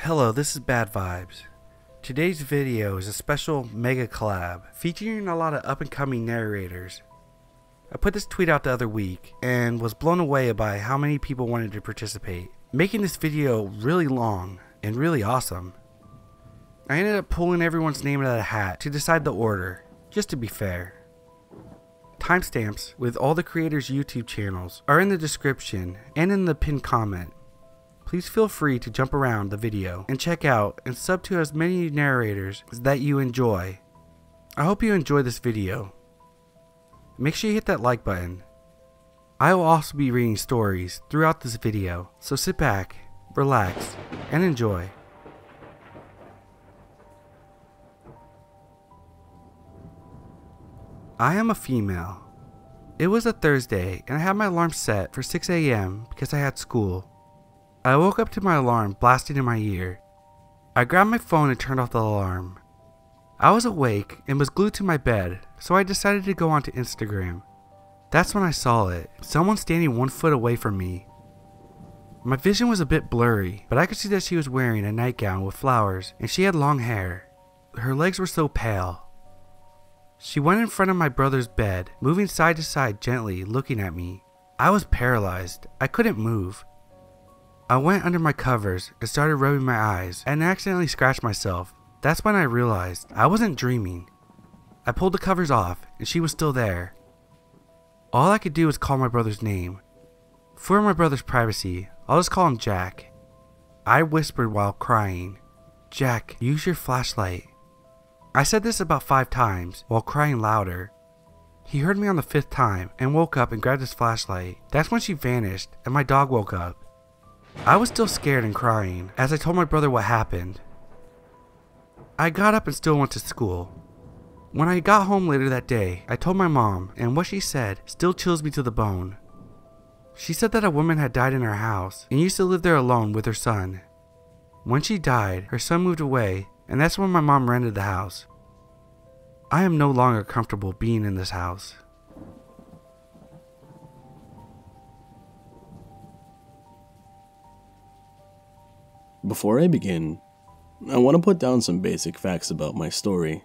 Hello, this is Bad Vibes. Today's video is a special mega collab featuring a lot of up and coming narrators. I put this tweet out the other week and was blown away by how many people wanted to participate, making this video really long and really awesome. I ended up pulling everyone's name out of the hat to decide the order, just to be fair. Timestamps with all the creators' YouTube channels are in the description and in the pinned comment. Please feel free to jump around the video and check out and sub to as many narrators that you enjoy. I hope you enjoy this video. Make sure you hit that like button. I will also be reading stories throughout this video, so sit back, relax, and enjoy. I am a female. It was a Thursday and I had my alarm set for 6 a.m. because I had school. I woke up to my alarm blasting in my ear. I grabbed my phone and turned off the alarm. I was awake and was glued to my bed, so I decided to go onto Instagram. That's when I saw it, someone standing 1 foot away from me. My vision was a bit blurry, but I could see that she was wearing a nightgown with flowers and she had long hair. Her legs were so pale. She went in front of my brother's bed, moving side to side gently, looking at me. I was paralyzed. I couldn't move. I went under my covers and started rubbing my eyes and accidentally scratched myself. That's when I realized I wasn't dreaming. I pulled the covers off and she was still there. All I could do was call my brother's name. For my brother's privacy, I'll just call him Jack. I whispered while crying, "Jack, use your flashlight." I said this about 5 times while crying louder. He heard me on the 5th time and woke up and grabbed his flashlight. That's when she vanished and my dog woke up. I was still scared and crying as I told my brother what happened. I got up and still went to school. When I got home later that day, I told my mom, and what she said still chills me to the bone. She said that a woman had died in her house and used to live there alone with her son. When she died, her son moved away, and that's when my mom rented the house. I am no longer comfortable being in this house. Before I begin, I want to put down some basic facts about my story.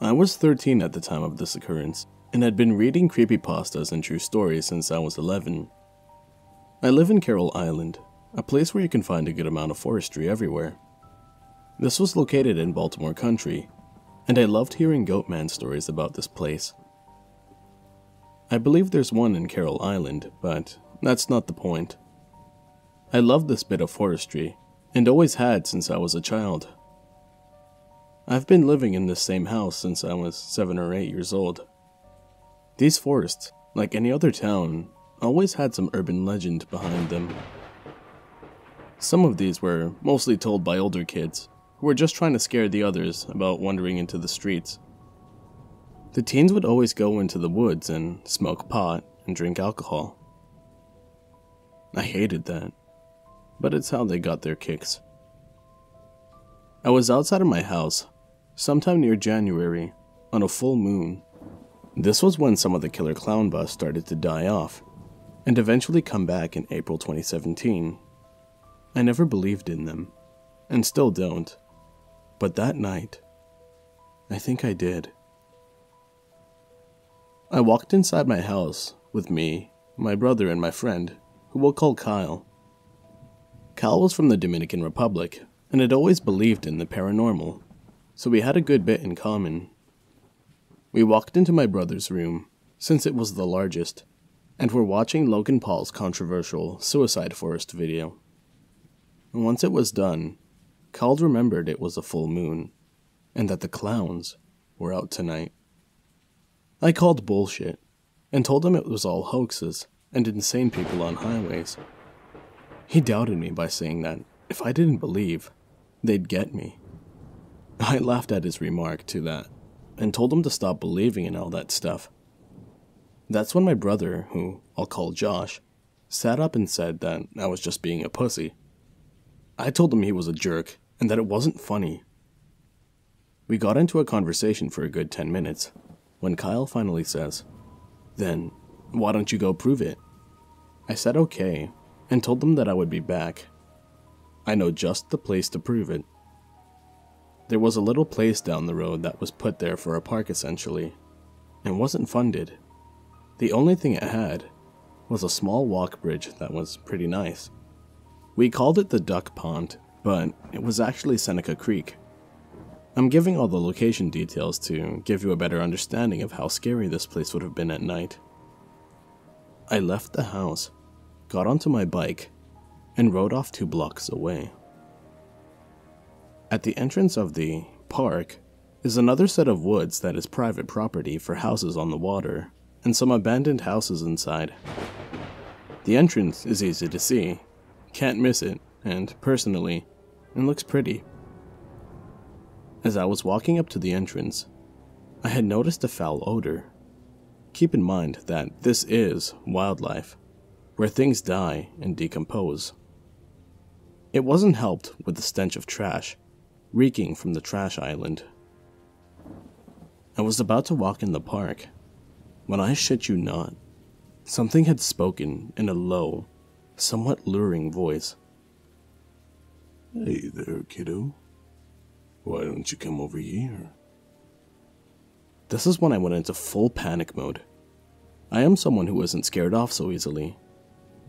I was 13 at the time of this occurrence, and had been reading creepypastas and true stories since I was 11. I live in Carroll Island, a place where you can find a good amount of forestry everywhere. This was located in Baltimore Country, and I loved hearing Goatman stories about this place. I believe there's one in Carroll Island, but that's not the point. I love this bit of forestry, and always had since I was a child. I've been living in this same house since I was 7 or 8 years old. These forests, like any other town, always had some urban legend behind them. Some of these were mostly told by older kids, who were just trying to scare the others about wandering into the streets. The teens would always go into the woods and smoke pot and drink alcohol. I hated that, but it's how they got their kicks. I was outside of my house, sometime near January, on a full moon. This was when some of the killer clown bus started to die off, and eventually come back in April 2017. I never believed in them, and still don't, but that night, I think I did. I walked inside my house with me, my brother, and my friend, who we'll call Kyle. Kyle was from the Dominican Republic, and had always believed in the paranormal, so we had a good bit in common. We walked into my brother's room, since it was the largest, and were watching Logan Paul's controversial Suicide Forest video. And once it was done, Kyle remembered it was a full moon, and that the clowns were out tonight. I called bullshit, and told him it was all hoaxes and insane people on highways. He doubted me by saying that if I didn't believe, they'd get me. I laughed at his remark to that, and told him to stop believing in all that stuff. That's when my brother, who I'll call Josh, sat up and said that I was just being a pussy. I told him he was a jerk, and that it wasn't funny. We got into a conversation for a good 10 minutes, when Kyle finally says, "Then, why don't you go prove it?" I said okay, and told them that I would be back. I know just the place to prove it. There was a little place down the road that was put there for a park essentially, and wasn't funded. The only thing it had was a small walk bridge that was pretty nice. We called it the Duck Pond, but it was actually Seneca Creek. I'm giving all the location details to give you a better understanding of how scary this place would have been at night. I left the house, got onto my bike, and rode off 2 blocks away. At the entrance of the park is another set of woods that is private property for houses on the water, and some abandoned houses inside. The entrance is easy to see, can't miss it, and personally, it looks pretty. As I was walking up to the entrance, I had noticed a foul odor. Keep in mind that this is wildlife, where things die and decompose. It wasn't helped with the stench of trash, reeking from the trash island. I was about to walk in the park, when I shit you not, something had spoken in a low, somewhat luring voice. "Hey there, kiddo. Why don't you come over here?" This is when I went into full panic mode. I am someone who isn't scared off so easily,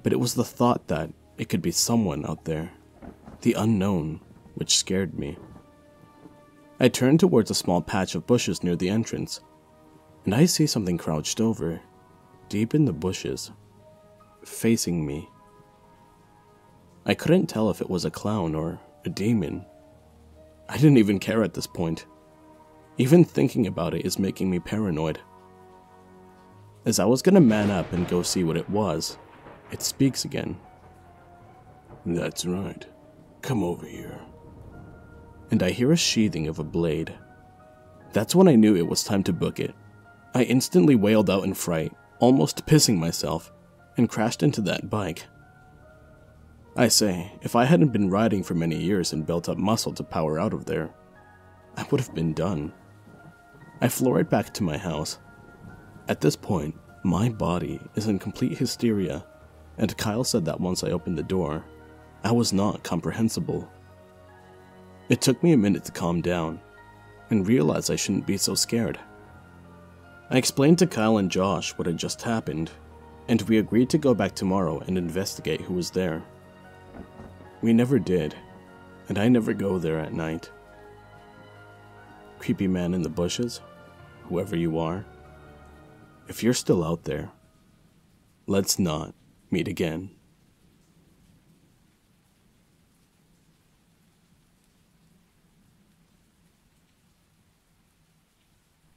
but it was the thought that it could be someone out there, the unknown, which scared me. I turned towards a small patch of bushes near the entrance, and I see something crouched over, deep in the bushes, facing me. I couldn't tell if it was a clown or a demon. I didn't even care at this point. Even thinking about it is making me paranoid. As I was gonna man up and go see what it was, it speaks again. "That's right. Come over here." And I hear a sheathing of a blade. That's when I knew it was time to book it. I instantly wailed out in fright, almost pissing myself, and crashed into that bike. I say, if I hadn't been riding for many years and built up muscle to power out of there, I would have been done. I floor it back to my house. At this point, my body is in complete hysteria, and Kyle said that once I opened the door, I was not comprehensible. It took me a minute to calm down, and realize I shouldn't be so scared. I explained to Kyle and Josh what had just happened, and we agreed to go back tomorrow and investigate who was there. We never did, and I never go there at night. Creepy man in the bushes, whoever you are, if you're still out there, let's not meet again.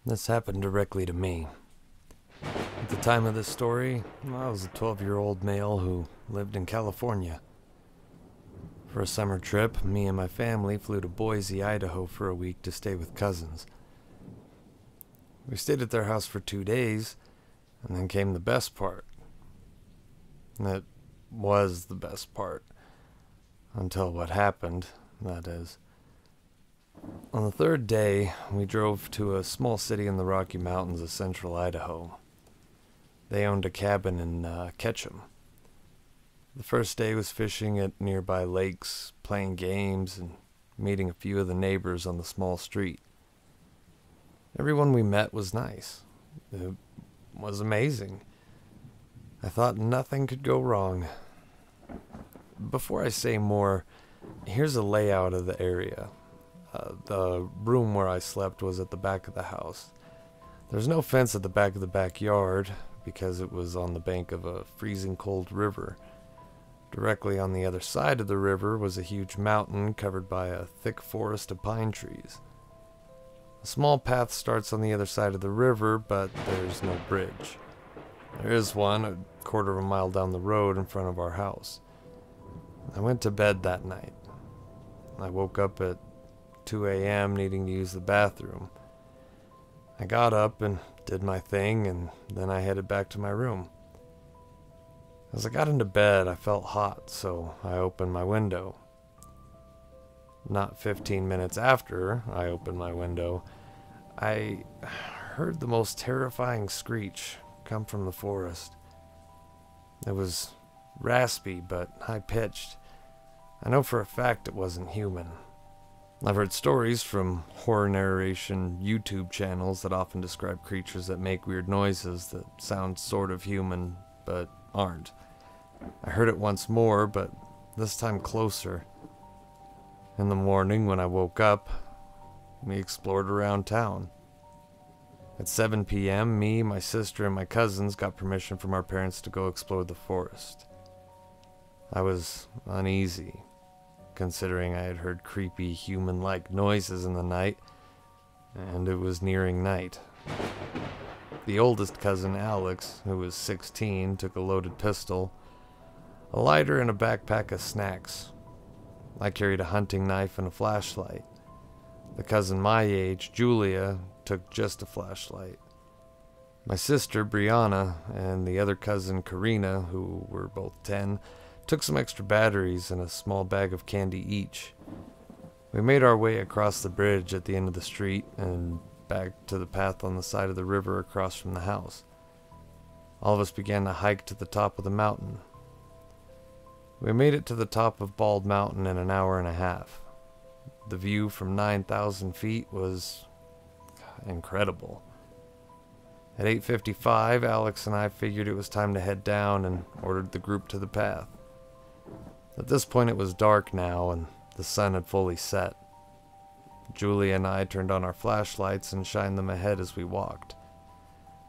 This happened directly to me. At the time of this story, I was a 12-year-old male who lived in California. For a summer trip, me and my family flew to Boise, Idaho for a week to stay with cousins. We stayed at their house for 2 days, and then came the best part. It was the best part. Until what happened, that is. On the 3rd day, we drove to a small city in the Rocky Mountains of central Idaho. They owned a cabin in Ketchum. The first day was fishing at nearby lakes, playing games, and meeting a few of the neighbors on the small street. Everyone we met was nice. It was amazing. I thought nothing could go wrong. Before I say more, here's a layout of the area. The room where I slept was at the back of the house. There's no fence at the back of the backyard because it was on the bank of a freezing cold river. Directly on the other side of the river was a huge mountain covered by a thick forest of pine trees. A small path starts on the other side of the river, but there's no bridge. There is one a quarter of a mile down the road in front of our house. I went to bed that night. I woke up at 2 a.m. needing to use the bathroom. I got up and did my thing, and then I headed back to my room. As I got into bed, I felt hot, so I opened my window. Not 15 minutes after I opened my window, I heard the most terrifying screech come from the forest. It was raspy but high-pitched. I know for a fact it wasn't human. I've heard stories from horror narration YouTube channels that often describe creatures that make weird noises that sound sort of human, but aren't. I heard it once more, but this time closer. In the morning when I woke up, we explored around town. At 7 p.m., me, my sister, and my cousins got permission from our parents to go explore the forest. I was uneasy, considering I had heard creepy human-like noises in the night, and it was nearing night. The oldest cousin, Alex, who was 16, took a loaded pistol, a lighter, and a backpack of snacks. I carried a hunting knife and a flashlight. The cousin my age, Julia, took just a flashlight. My sister, Brianna, and the other cousin, Karina, who were both 10, took some extra batteries and a small bag of candy each. We made our way across the bridge at the end of the street and back to the path on the side of the river across from the house. All of us began to hike to the top of the mountain. We made it to the top of Bald Mountain in an hour and a half. The view from 9,000 feet was incredible. At 8:55, Alex and I figured it was time to head down and ordered the group to the path. At this point it was dark now and the sun had fully set. Julia and I turned on our flashlights and shined them ahead as we walked.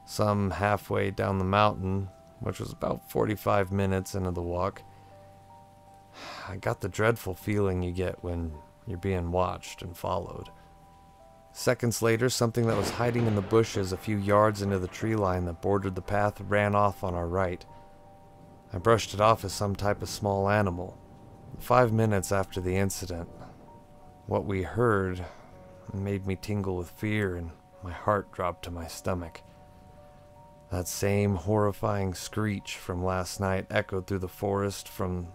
Some halfway down the mountain, which was about 45 minutes into the walk, I got the dreadful feeling you get when you're being watched and followed. Seconds later, something that was hiding in the bushes a few yards into the tree line that bordered the path ran off on our right. I brushed it off as some type of small animal. 5 minutes after the incident, what we heard made me tingle with fear and my heart dropped to my stomach. That same horrifying screech from last night echoed through the forest from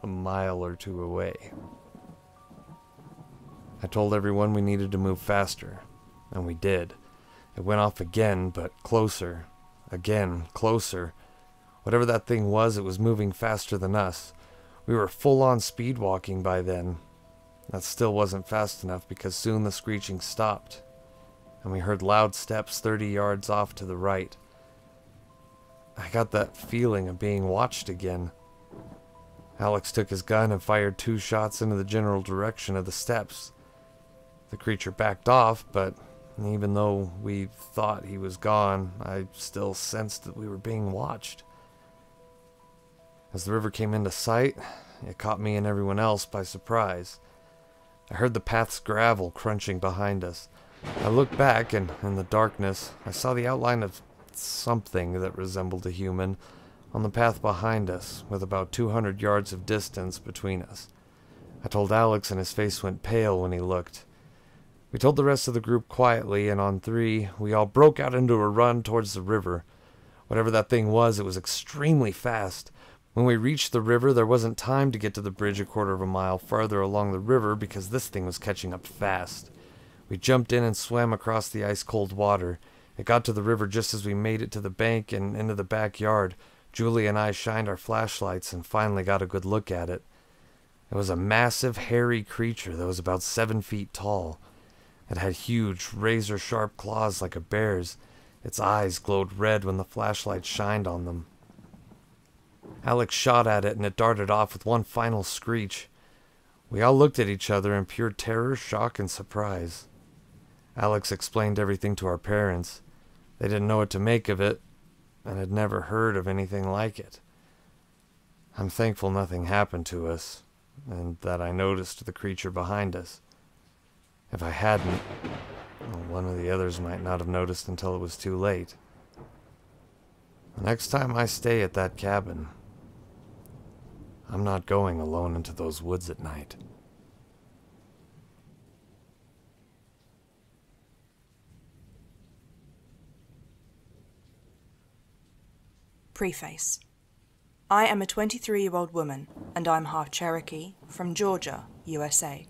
a mile or two away. I told everyone we needed to move faster, and we did. It went off again, but closer. Again, closer. Whatever that thing was, it was moving faster than us. We were full-on speed walking by then. That still wasn't fast enough because soon the screeching stopped, and we heard loud steps 30 yards off to the right. I got that feeling of being watched again. Alex took his gun and fired 2 shots into the general direction of the steps. The creature backed off, but even though we thought he was gone, I still sensed that we were being watched. As the river came into sight, it caught me and everyone else by surprise. I heard the path's gravel crunching behind us. I looked back, and in the darkness, I saw the outline of something that resembled a human on the path behind us, with about 200 yards of distance between us. I told Alex, and his face went pale when he looked. We told the rest of the group quietly, and on 3, we all broke out into a run towards the river. Whatever that thing was, it was extremely fast. When we reached the river, there wasn't time to get to the bridge a quarter of a mile farther along the river because this thing was catching up fast. We jumped in and swam across the ice-cold water. It got to the river just as we made it to the bank and into the backyard. Julie and I shined our flashlights and finally got a good look at it. It was a massive, hairy creature that was about 7 feet tall. It had huge, razor-sharp claws like a bear's. Its eyes glowed red when the flashlight shined on them. Alex shot at it and it darted off with one final screech. We all looked at each other in pure terror, shock, and surprise. Alex explained everything to our parents. They didn't know what to make of it, and had never heard of anything like it. I'm thankful nothing happened to us, and that I noticed the creature behind us. If I hadn't, well, one of the others might not have noticed until it was too late. The next time I stay at that cabin, I'm not going alone into those woods at night. Preface. I am a 23-year-old woman, and I'm half Cherokee, from Georgia, USA.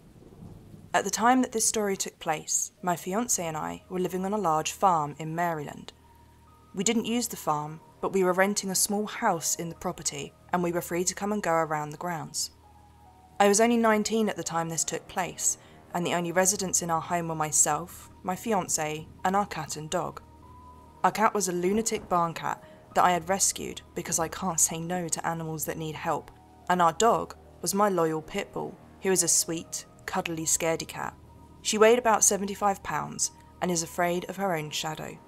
At the time that this story took place, my fiancé and I were living on a large farm in Maryland. We didn't use the farm, but we were renting a small house in the property, and we were free to come and go around the grounds. I was only 19 at the time this took place, and the only residents in our home were myself, my fiancé, and our cat and dog. Our cat was a lunatic barn cat that I had rescued because I can't say no to animals that need help, and our dog was my loyal pit bull, who is a sweet, cuddly scaredy cat. She weighed about 75 pounds and is afraid of her own shadow.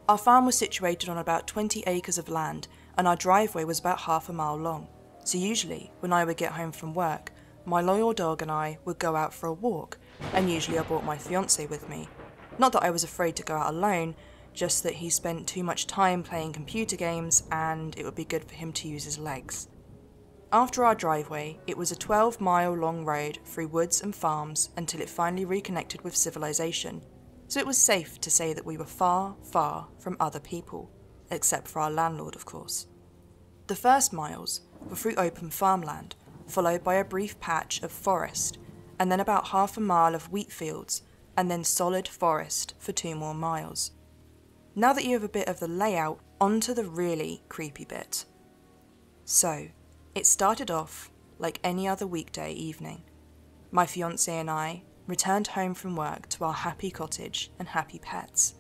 Our farm was situated on about 20 acres of land, and our driveway was about half a mile long. So usually, when I would get home from work, my loyal dog and I would go out for a walk, and usually I brought my fiancé with me. Not that I was afraid to go out alone, just that he spent too much time playing computer games and it would be good for him to use his legs. After our driveway, it was a 12-mile long road through woods and farms until it finally reconnected with civilization, so it was safe to say that we were far, far from other people, except for our landlord, of course. The first miles were through open farmland, followed by a brief patch of forest, and then about half a mile of wheat fields, and then solid forest for 2 more miles. Now that you have a bit of the layout, onto the really creepy bit. So, it started off like any other weekday evening. My fiancé and I returned home from work to our happy cottage and happy pets.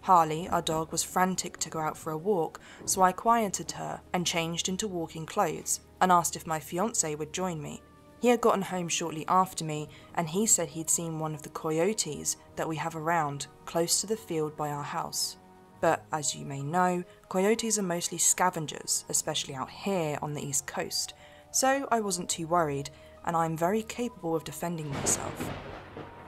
Harley, our dog, was frantic to go out for a walk, so I quieted her and changed into walking clothes and asked if my fiancé would join me. He had gotten home shortly after me, and he said he'd seen one of the coyotes that we have around close to the field by our house. But as you may know, coyotes are mostly scavengers, especially out here on the East Coast, so I wasn't too worried, and I'm very capable of defending myself.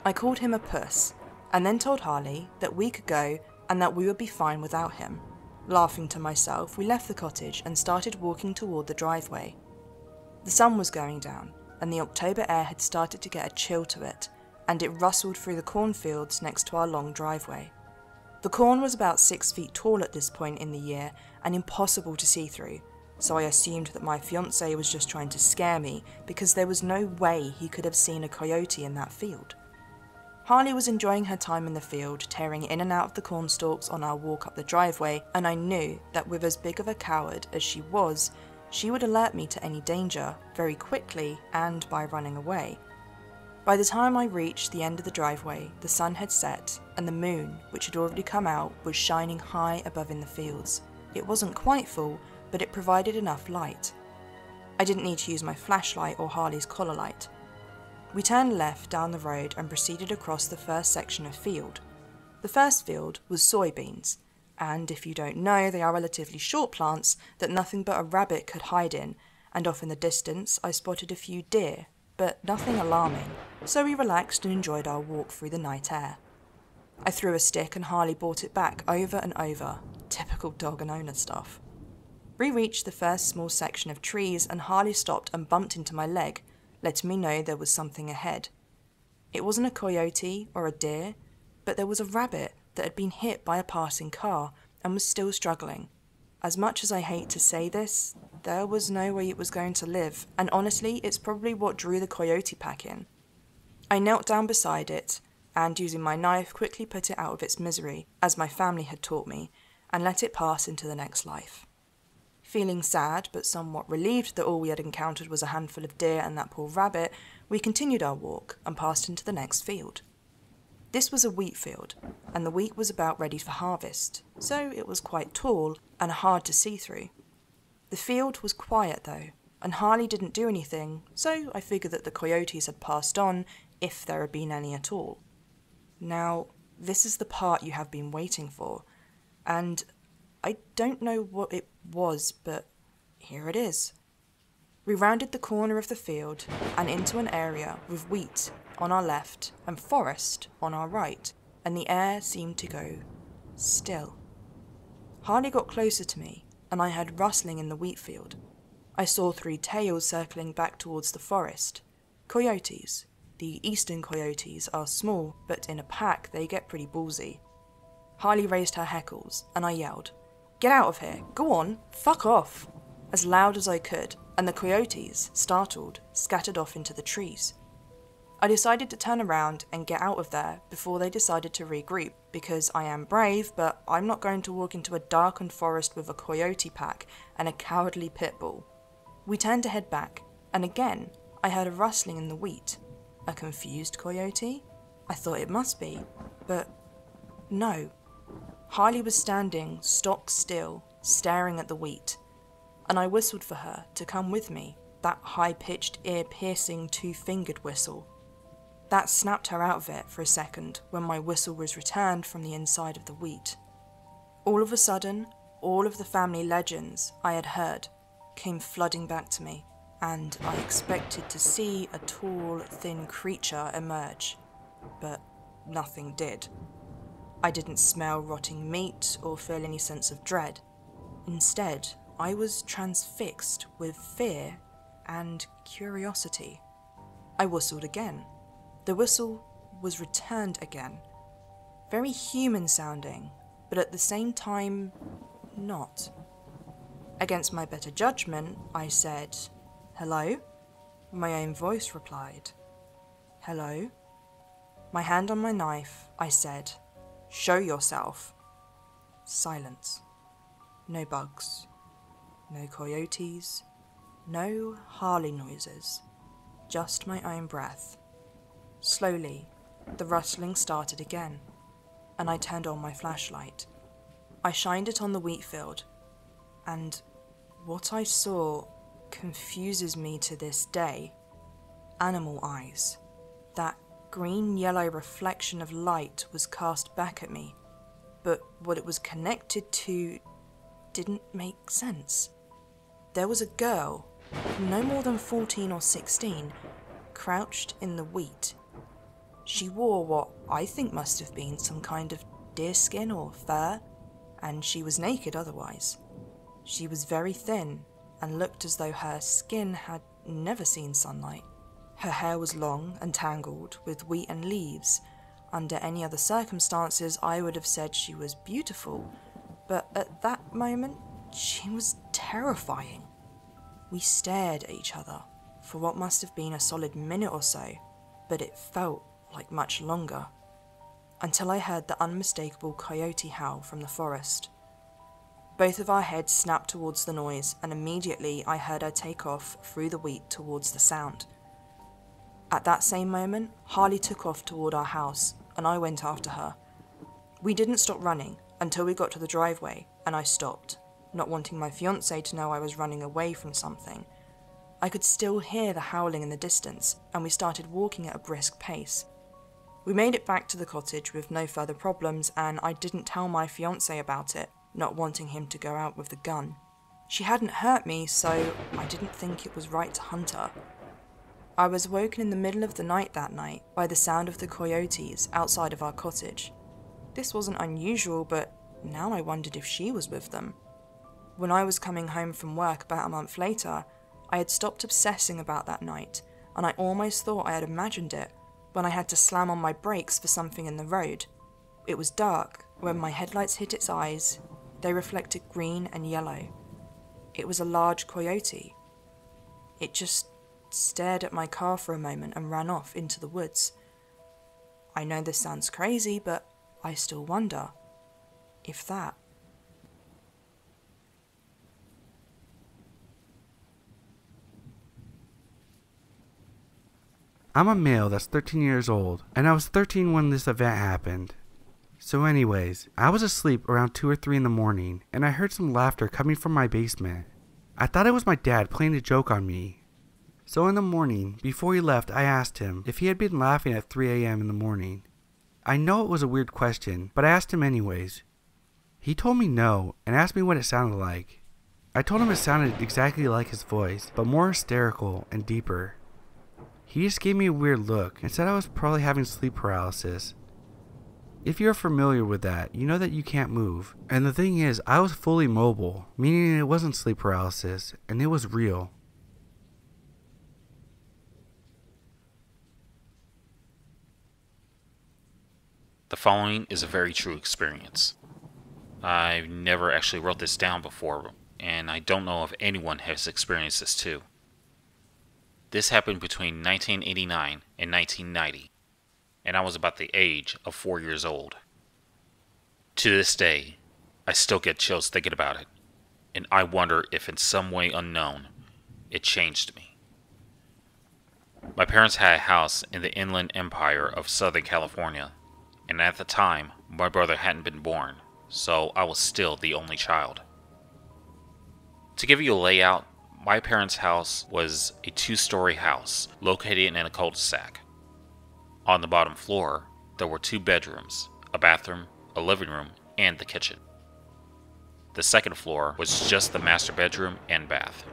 I called him a puss, and then told Harley that we could go and that we would be fine without him. Laughing to myself, we left the cottage and started walking toward the driveway. The sun was going down, and the October air had started to get a chill to it, and it rustled through the cornfields next to our long driveway. The corn was about 6 feet tall at this point in the year and impossible to see through, so I assumed that my fiancé was just trying to scare me because there was no way he could have seen a coyote in that field. Harley was enjoying her time in the field, tearing in and out of the corn stalks on our walk up the driveway, and I knew that with as big of a coward as she was, she would alert me to any danger very quickly and by running away. By the time I reached the end of the driveway, the sun had set, and the moon, which had already come out, was shining high above in the fields. It wasn't quite full, but it provided enough light. I didn't need to use my flashlight or Harley's collar light. We turned left down the road and proceeded across the first section of field. The first field was soybeans, and if you don't know, they are relatively short plants that nothing but a rabbit could hide in, and off in the distance I spotted a few deer, but nothing alarming, so we relaxed and enjoyed our walk through the night air. I threw a stick and Harley brought it back over and over, typical dog and owner stuff. We reached the first small section of trees and Harley stopped and bumped into my leg, letting me know there was something ahead. It wasn't a coyote or a deer, but there was a rabbit that had been hit by a passing car and was still struggling. As much as I hate to say this, there was no way it was going to live, and honestly, it's probably what drew the coyote pack in. I knelt down beside it, and using my knife quickly put it out of its misery, as my family had taught me, and let it pass into the next life. Feeling sad, but somewhat relieved that all we had encountered was a handful of deer and that poor rabbit, we continued our walk and passed into the next field. This was a wheat field, and the wheat was about ready for harvest, so it was quite tall and hard to see through. The field was quiet though, and Harley didn't do anything, so I figured that the coyotes had passed on, if there had been any at all. Now, this is the part you have been waiting for, and I don't know what it was, but here it is. We rounded the corner of the field and into an area with wheat on our left and forest on our right, and the air seemed to go still. Harley got closer to me, and I heard rustling in the wheat field. I saw 3 tails circling back towards the forest. Coyotes. The eastern coyotes are small, but in a pack they get pretty ballsy. Harley raised her heckles, and I yelled, "Get out of here! Go on! Fuck off!" as loud as I could, and the coyotes, startled, scattered off into the trees. I decided to turn around and get out of there before they decided to regroup, because I am brave, but I'm not going to walk into a darkened forest with a coyote pack and a cowardly pit bull. We turned to head back, and again, I heard a rustling in the wheat. A confused coyote? I thought it must be, but no. Harley was standing stock still, staring at the wheat, and I whistled for her to come with me, that high-pitched, ear-piercing, two-fingered whistle. That snapped her out of it for a second when my whistle was returned from the inside of the wheat. All of a sudden, all of the family legends I had heard came flooding back to me, and I expected to see a tall, thin creature emerge, but nothing did. I didn't smell rotting meat or feel any sense of dread. Instead, I was transfixed with fear and curiosity. I whistled again. The whistle was returned again. Very human sounding, but at the same time, not. Against my better judgment, I said, "Hello?" My own voice replied, "Hello?" My hand on my knife, I said, "Show yourself." Silence. No bugs. No coyotes. No Harley noises. Just my own breath. Slowly, the rustling started again, and I turned on my flashlight. I shined it on the wheat field, and what I saw confuses me to this day. Animal eyes. That green-yellow reflection of light was cast back at me, but what it was connected to didn't make sense. There was a girl, no more than 14 or 16, crouched in the wheat. She wore what I think must have been some kind of deerskin or fur, and she was naked otherwise. She was very thin and looked as though her skin had never seen sunlight. Her hair was long and tangled with wheat and leaves. Under any other circumstances, I would have said she was beautiful, but at that moment, she was terrifying. We stared at each other for what must have been a solid minute or so, but it felt like much longer, until I heard the unmistakable coyote howl from the forest. Both of our heads snapped towards the noise, and immediately I heard her take off through the wheat towards the sound. At that same moment, Harley took off toward our house, and I went after her. We didn't stop running until we got to the driveway, and I stopped, not wanting my fiancé to know I was running away from something. I could still hear the howling in the distance, and we started walking at a brisk pace. We made it back to the cottage with no further problems, and I didn't tell my fiancé about it, not wanting him to go out with the gun. She hadn't hurt me, so I didn't think it was right to hunt her. I was woken in the middle of the night that night by the sound of the coyotes outside of our cottage. This wasn't unusual, but now I wondered if she was with them. When I was coming home from work about a month later, I had stopped obsessing about that night, and I almost thought I had imagined it when I had to slam on my brakes for something in the road. It was dark. When my headlights hit its eyes, they reflected green and yellow. It was a large coyote. It just stared at my car for a moment and ran off into the woods. I know this sounds crazy, but I still wonder if that. I'm a male that's 13 years old, and I was 13 when this event happened. So anyways, I was asleep around 2 or 3 in the morning, and I heard some laughter coming from my basement. I thought it was my dad playing a joke on me. So in the morning, before he left, I asked him if he had been laughing at 3 a.m. in the morning. I know it was a weird question, but I asked him anyways. He told me no, and asked me what it sounded like. I told him it sounded exactly like his voice, but more hysterical and deeper. He just gave me a weird look and said I was probably having sleep paralysis. If you're familiar with that, you know that you can't move. And the thing is, I was fully mobile, meaning it wasn't sleep paralysis, and it was real. The following is a very true experience. I never actually wrote this down before, and I don't know if anyone has experienced this too. This happened between 1989 and 1990, and I was about the age of 4 years old. To this day, I still get chills thinking about it, and I wonder if in some way unknown, it changed me. My parents had a house in the Inland Empire of Southern California, and at the time, my brother hadn't been born, so I was still the only child. To give you a layout, my parents' house was a 2-story house located in a cul-de-sac. On the bottom floor, there were 2 bedrooms, a bathroom, a living room, and the kitchen. The second floor was just the master bedroom and bath.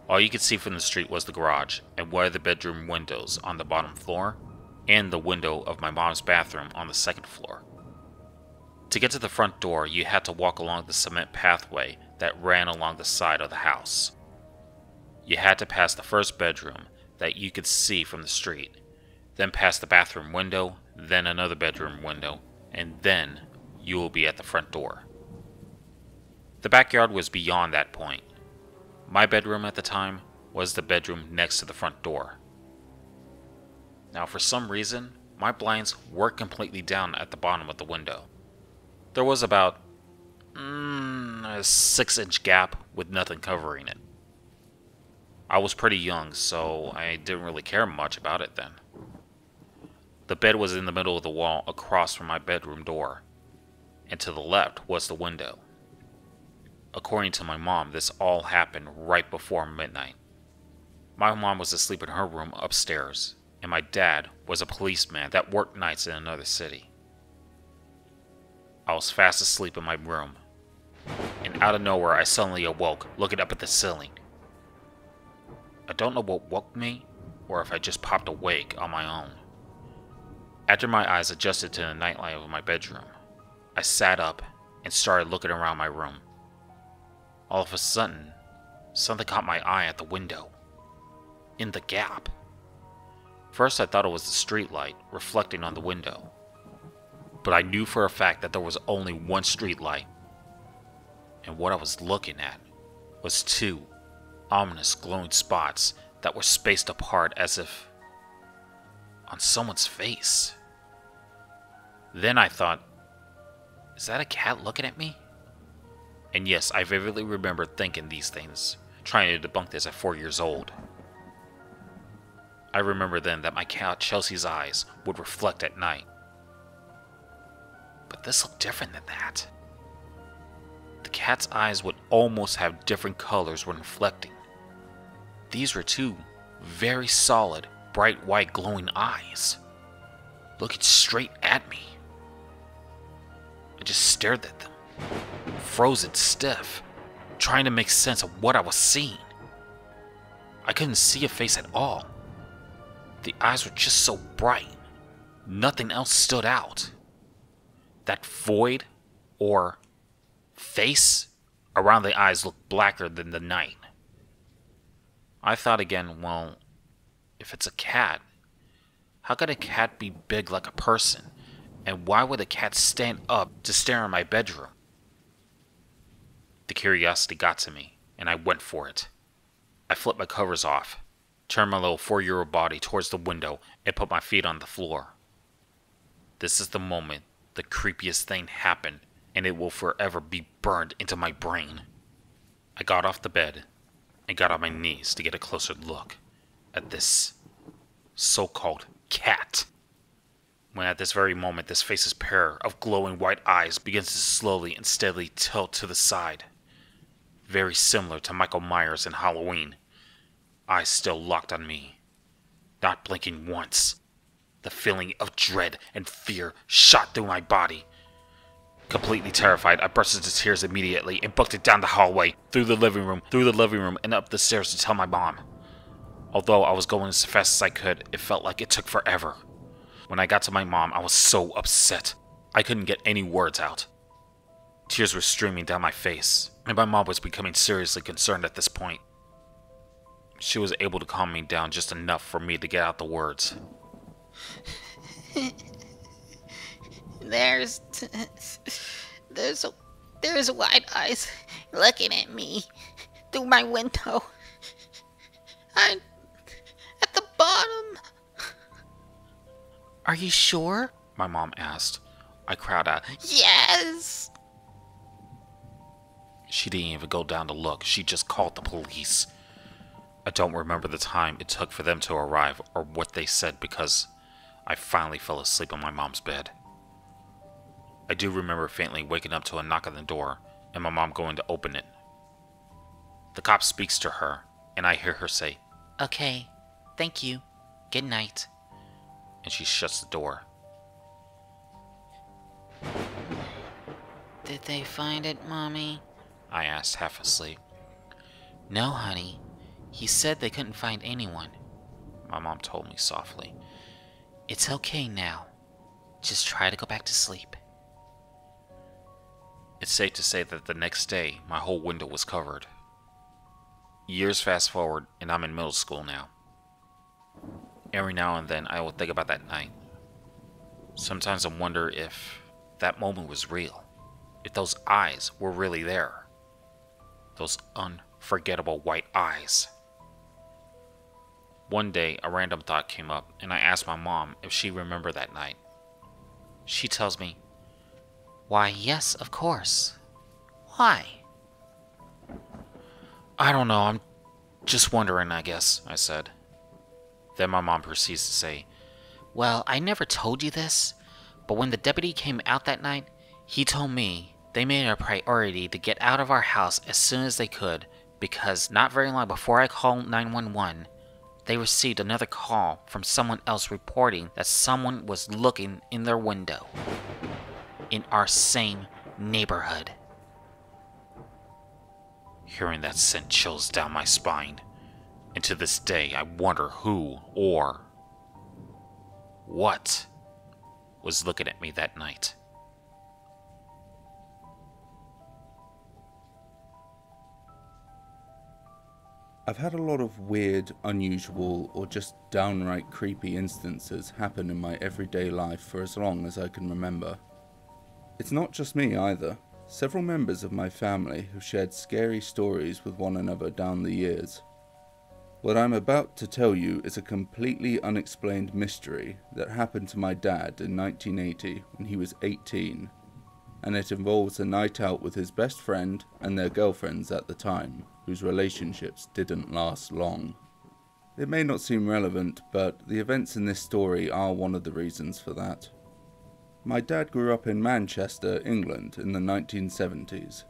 All you could see from the street was the garage and one of the bedroom windows on the bottom floor, and the window of my mom's bathroom on the second floor. To get to the front door, you had to walk along the cement pathway that ran along the side of the house. You had to pass the first bedroom that you could see from the street, then past the bathroom window, then another bedroom window, and then you will be at the front door. The backyard was beyond that point. My bedroom at the time was the bedroom next to the front door. Now, for some reason, my blinds were completely down at the bottom of the window. There was about a 6-inch gap with nothing covering it. I was pretty young, so I didn't really care much about it then. The bed was in the middle of the wall across from my bedroom door, and to the left was the window. According to my mom, this all happened right before midnight. My mom was asleep in her room upstairs, and my dad was a policeman that worked nights in another city. I was fast asleep in my room, and out of nowhere I suddenly awoke, looking up at the ceiling. I don't know what woke me, or if I just popped awake on my own. After my eyes adjusted to the nightlight of my bedroom, I sat up and started looking around my room. All of a sudden, something caught my eye at the window, in the gap. First I thought it was the street light reflecting on the window, but I knew for a fact that there was only one street light, and what I was looking at was 2 ominous glowing spots that were spaced apart as if on someone's face. Then I thought, is that a cat looking at me? And yes, I vividly remember thinking these things, trying to debunk this at 4 years old. I remember then that my cat Chelsea's eyes would reflect at night. But this looked different than that. The cat's eyes would almost have different colors when reflecting. These were 2 very solid, bright white glowing eyes, looking straight at me. I just stared at them, frozen stiff, trying to make sense of what I was seeing. I couldn't see a face at all. The eyes were just so bright. Nothing else stood out. That void, or face, around the eyes looked blacker than the night. I thought again, well, if it's a cat, how could a cat be big like a person? And why would a cat stand up to stare in my bedroom? The curiosity got to me, and I went for it. I flipped my covers off, turned my little 4-year-old body towards the window, and put my feet on the floor. This is the moment the creepiest thing happened, and it will forever be burned into my brain. I got off the bed and got on my knees to get a closer look at this so-called cat. When at this very moment this face's pair of glowing white eyes begins to slowly and steadily tilt to the side, very similar to Michael Myers in Halloween, eyes still locked on me, not blinking once. The feeling of dread and fear shot through my body. Completely terrified, I burst into tears immediately and booked it down the hallway, through the living room, and up the stairs to tell my mom. Although I was going as fast as I could, it felt like it took forever. When I got to my mom, I was so upset. I couldn't get any words out. Tears were streaming down my face, and my mom was becoming seriously concerned at this point. She was able to calm me down just enough for me to get out the words. There's white eyes looking at me through my window. I'm at the bottom. Are you sure? My mom asked. I cried out, Yes. She didn't even go down to look. She just called the police. I don't remember the time it took for them to arrive or what they said because I finally fell asleep on my mom's bed. I do remember faintly waking up to a knock on the door and my mom going to open it. The cop speaks to her and I hear her say, Okay, thank you. Good night. and she shuts the door. Did they find it, Mommy? I asked, half asleep. No, honey. He said they couldn't find anyone. My mom told me softly. It's okay now. Just try to go back to sleep. It's safe to say that the next day, my whole window was covered. Years fast forward, and I'm in middle school now. Every now and then, I will think about that night. Sometimes I wonder if that moment was real. If those eyes were really there. Those unforgettable white eyes. One day, a random thought came up, and I asked my mom if she remembered that night. She tells me, Why, yes, of course. Why? I don't know, I'm just wondering, I guess, I said. Then my mom proceeds to say, Well, I never told you this, but when the deputy came out that night, he told me they made it a priority to get out of our house as soon as they could, because not very long before I called 911, they received another call from someone else reporting that someone was looking in their window. In our same neighborhood. Hearing that sent chills down my spine, and to this day I wonder who or what was looking at me that night. I've had a lot of weird, unusual, or just downright creepy instances happen in my everyday life for as long as I can remember. It's not just me either. Several members of my family have shared scary stories with one another down the years. What I'm about to tell you is a completely unexplained mystery that happened to my dad in 1980 when he was 18, and it involves a night out with his best friend and their girlfriends at the time, whose relationships didn't last long. It may not seem relevant, but the events in this story are one of the reasons for that. My dad grew up in Manchester, England in the 1970s.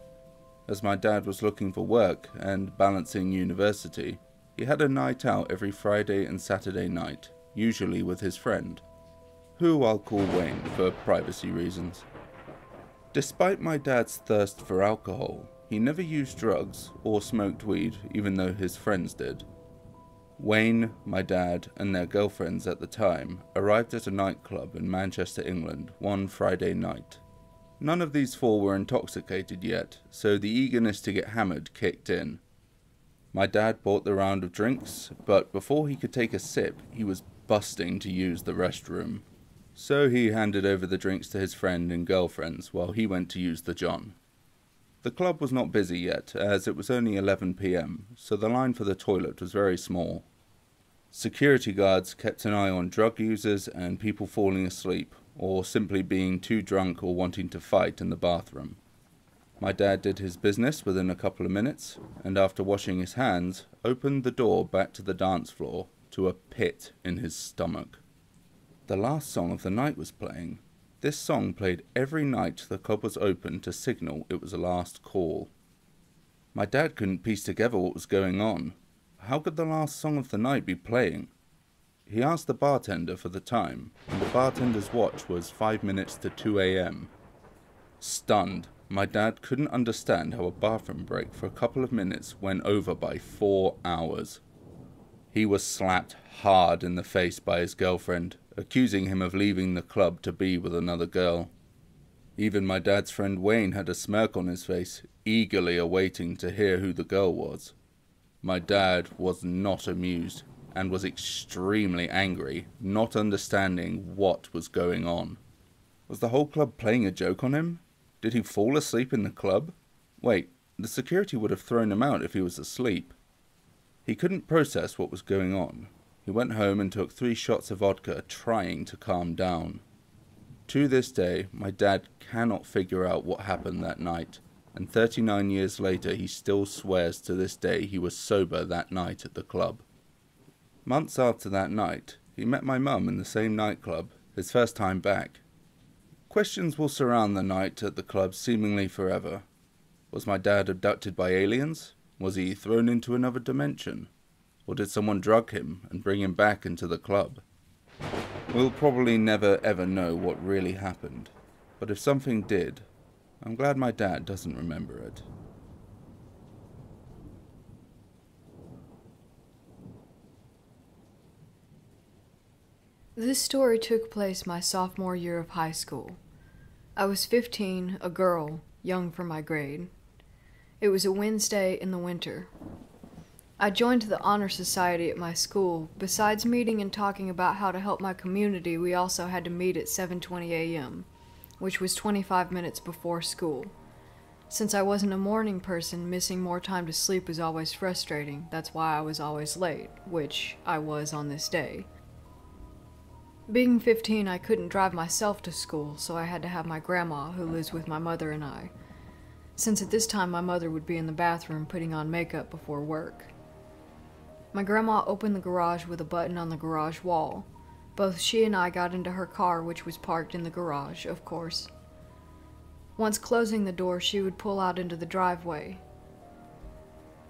As my dad was looking for work and balancing university, he had a night out every Friday and Saturday night, usually with his friend, who I'll call Wayne for privacy reasons. Despite my dad's thirst for alcohol, he never used drugs or smoked weed, even though his friends did. Wayne, my dad, and their girlfriends at the time arrived at a nightclub in Manchester, England, one Friday night. None of these four were intoxicated yet, so the eagerness to get hammered kicked in. My dad bought the round of drinks, but before he could take a sip, he was busting to use the restroom. So he handed over the drinks to his friend and girlfriends while he went to use the John. The club was not busy yet, as it was only 11 PM, so the line for the toilet was very small. Security guards kept an eye on drug users and people falling asleep, or simply being too drunk or wanting to fight in the bathroom. My dad did his business within a couple of minutes, and after washing his hands, opened the door back to the dance floor to a pit in his stomach. The last song of the night was playing. This song played every night the club was open to signal it was a last call. My dad couldn't piece together what was going on. How could the last song of the night be playing? He asked the bartender for the time, and the bartender's watch was 5 minutes to 2 AM. Stunned, my dad couldn't understand how a bathroom break for a couple of minutes went over by 4 hours. He was slapped hard in the face by his girlfriend, accusing him of leaving the club to be with another girl. Even my dad's friend Wayne had a smirk on his face, eagerly awaiting to hear who the girl was. My dad was not amused, and was extremely angry, not understanding what was going on. Was the whole club playing a joke on him? Did he fall asleep in the club? Wait, the security would have thrown him out if he was asleep. He couldn't process what was going on. He went home and took 3 shots of vodka, trying to calm down. To this day, my dad cannot figure out what happened that night. and 39 years later he still swears to this day he was sober that night at the club. Months after that night, he met my mum in the same nightclub, his first time back. Questions will surround the night at the club seemingly forever. Was my dad abducted by aliens? Was he thrown into another dimension? Or did someone drug him and bring him back into the club? We'll probably never ever know what really happened, but if something did, I'm glad my dad doesn't remember it. This story took place my sophomore year of high school. I was 15, a girl, young for my grade. It was a Wednesday in the winter. I joined the honor society at my school. Besides meeting and talking about how to help my community, we also had to meet at 7:20 a.m., which was 25 minutes before school. Since I wasn't a morning person, missing more time to sleep was always frustrating. That's why I was always late, which I was on this day. Being 15, I couldn't drive myself to school, so I had to have my grandma, who lives with my mother and I, since at this time my mother would be in the bathroom putting on makeup before work. My grandma opened the garage with a button on the garage wall. Both she and I got into her car, which was parked in the garage, of course. Once closing the door, she would pull out into the driveway.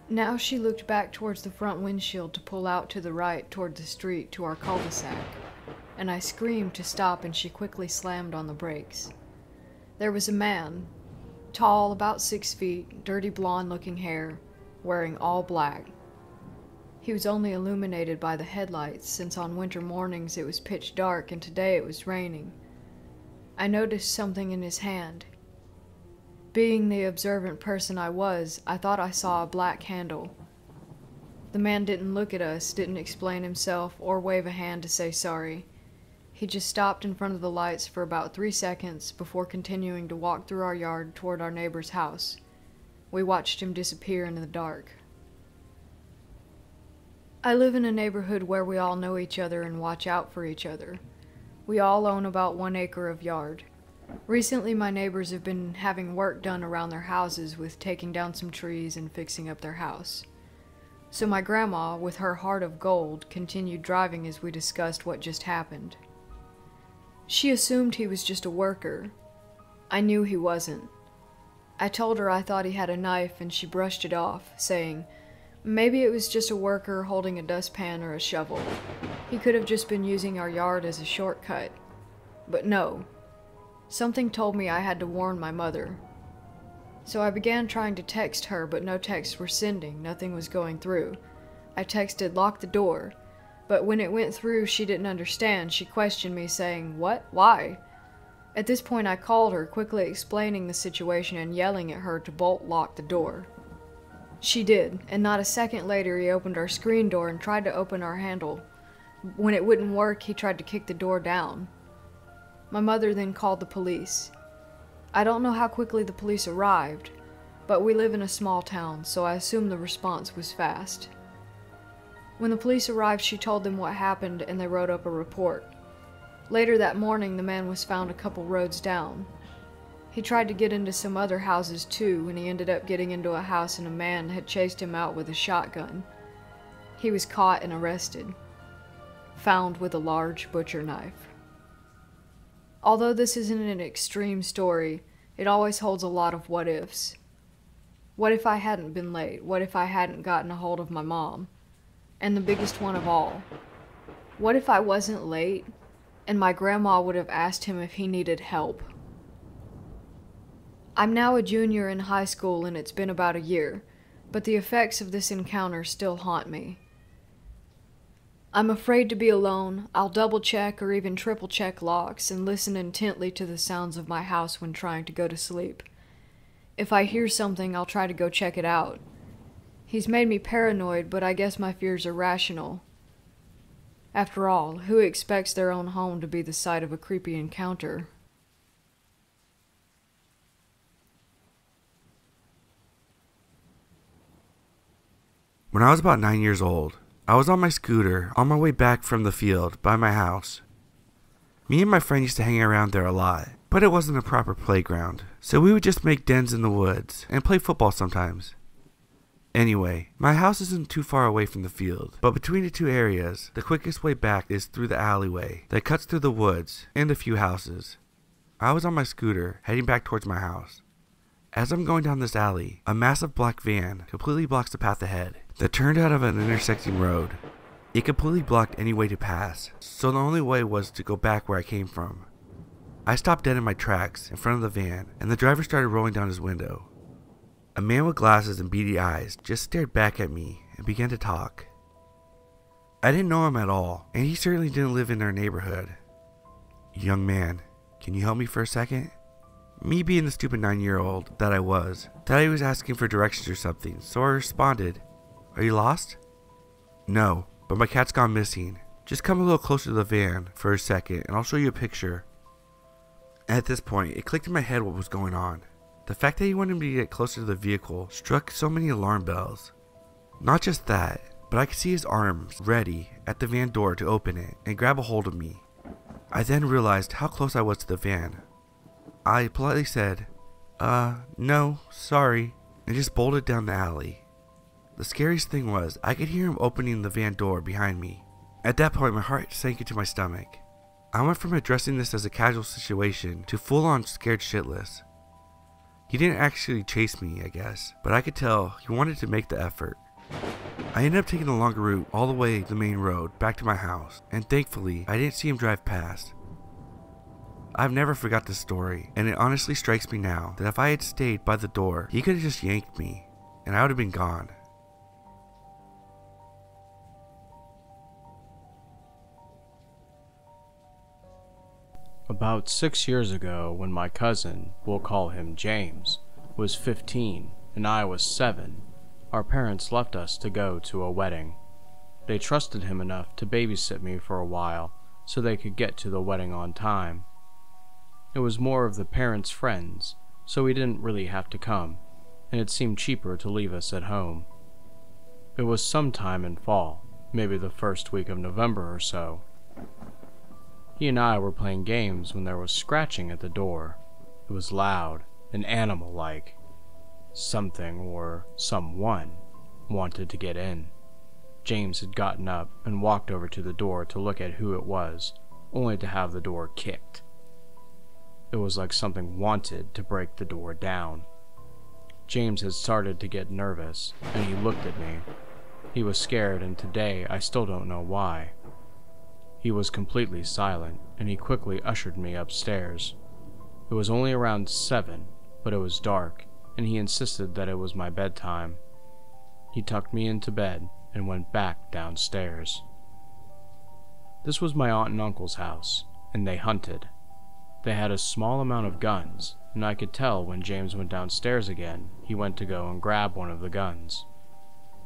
Now she looked back towards the front windshield to pull out to the right toward the street to our cul-de-sac, and I screamed to stop, and she quickly slammed on the brakes. There was a man, tall, about 6 feet, dirty blonde-looking hair, wearing all black. He was only illuminated by the headlights, since on winter mornings it was pitch dark and today it was raining. I noticed something in his hand. Being the observant person I was, I thought I saw a black handle. The man didn't look at us, didn't explain himself, or wave a hand to say sorry. He just stopped in front of the lights for about 3 seconds before continuing to walk through our yard toward our neighbor's house. We watched him disappear into the dark. I live in a neighborhood where we all know each other and watch out for each other. We all own about 1 acre of yard. Recently, my neighbors have been having work done around their houses with taking down some trees and fixing up their house. So my grandma, with her heart of gold, continued driving as we discussed what just happened. She assumed he was just a worker. I knew he wasn't. I told her I thought he had a knife, and she brushed it off, saying, maybe it was just a worker holding a dustpan or a shovel. He could have just been using our yard as a shortcut. But no. Something told me I had to warn my mother. So I began trying to text her, but no texts were sending, nothing was going through. I texted, "Lock the door." But when it went through, she didn't understand. She questioned me, saying, "What? Why?" At this point, I called her, quickly explaining the situation and yelling at her to bolt lock the door. She did, and not a second later, he opened our screen door and tried to open our handle. When it wouldn't work, he tried to kick the door down. My mother then called the police. I don't know how quickly the police arrived, but we live in a small town, so I assume the response was fast. When the police arrived, she told them what happened, and they wrote up a report. Later that morning, the man was found a couple roads down. He tried to get into some other houses too, and he ended up getting into a house, and a man had chased him out with a shotgun. He was caught and arrested, found with a large butcher knife. Although this isn't an extreme story, it always holds a lot of what-ifs. What if I hadn't been late? What if I hadn't gotten a hold of my mom? And the biggest one of all, what if I wasn't late and my grandma would have asked him if he needed help? I'm now a junior in high school and it's been about a year, but the effects of this encounter still haunt me. I'm afraid to be alone. I'll double check or even triple check locks and listen intently to the sounds of my house when trying to go to sleep. If I hear something, I'll try to go check it out. He's made me paranoid, but I guess my fears are rational. After all, who expects their own home to be the site of a creepy encounter? When I was about 9 years old, I was on my scooter on my way back from the field by my house. Me and my friend used to hang around there a lot, but but it wasn't a proper playground, so we would just make dens in the woods and play football sometimes. Anyway, my house isn't too far away from the field, but between the two areas, the quickest way back is through the alleyway that cuts through the woods and a few houses. I was on my scooter, heading back towards my house. As I'm going down this alley, a massive black van completely blocks the path ahead that turned out of an intersecting road. It completely blocked any way to pass, so the only way was to go back where I came from. I stopped dead in my tracks in front of the van, and the driver started rolling down his window. A man with glasses and beady eyes just stared back at me and began to talk. I didn't know him at all, and he certainly didn't live in our neighborhood. "Young man, can you help me for a second?" Me being the stupid 9-year-old that I was, thought he was asking for directions or something, so I responded, "Are you lost?" "No, but my cat's gone missing. Just come a little closer to the van for a second and I'll show you a picture." At this point, it clicked in my head what was going on. The fact that he wanted me to get closer to the vehicle struck so many alarm bells. Not just that, but I could see his arms ready at the van door to open it and grab a hold of me. I then realized how close I was to the van. I politely said, no, sorry, and just bolted down the alley. The scariest thing was, I could hear him opening the van door behind me. At that point, my heart sank into my stomach. I went from addressing this as a casual situation to full-on scared shitless. He didn't actually chase me, I guess, but I could tell he wanted to make the effort. I ended up taking the longer route all the way to the main road back to my house, and thankfully, I didn't see him drive past. I've never forgot this story, and it honestly strikes me now that if I had stayed by the door, he could have just yanked me, and I would have been gone. About 6 years ago, when my cousin, we'll call him James, was 15 and I was 7, our parents left us to go to a wedding. They trusted him enough to babysit me for a while so they could get to the wedding on time. It was more of the parents' friends, so he didn't really have to come, and it seemed cheaper to leave us at home. It was sometime in fall, maybe the first week of November or so. He and I were playing games when there was scratching at the door. It was loud and animal-like. Something or someone wanted to get in. James had gotten up and walked over to the door to look at who it was, only to have the door kicked. It was like something wanted to break the door down. James had started to get nervous, and he looked at me. He was scared, and today I still don't know why. He was completely silent, and he quickly ushered me upstairs. It was only around 7, but it was dark, and he insisted that it was my bedtime. He tucked me into bed and went back downstairs. This was my aunt and uncle's house, and they hunted. They had a small amount of guns, and I could tell when James went downstairs again, he went to go and grab one of the guns.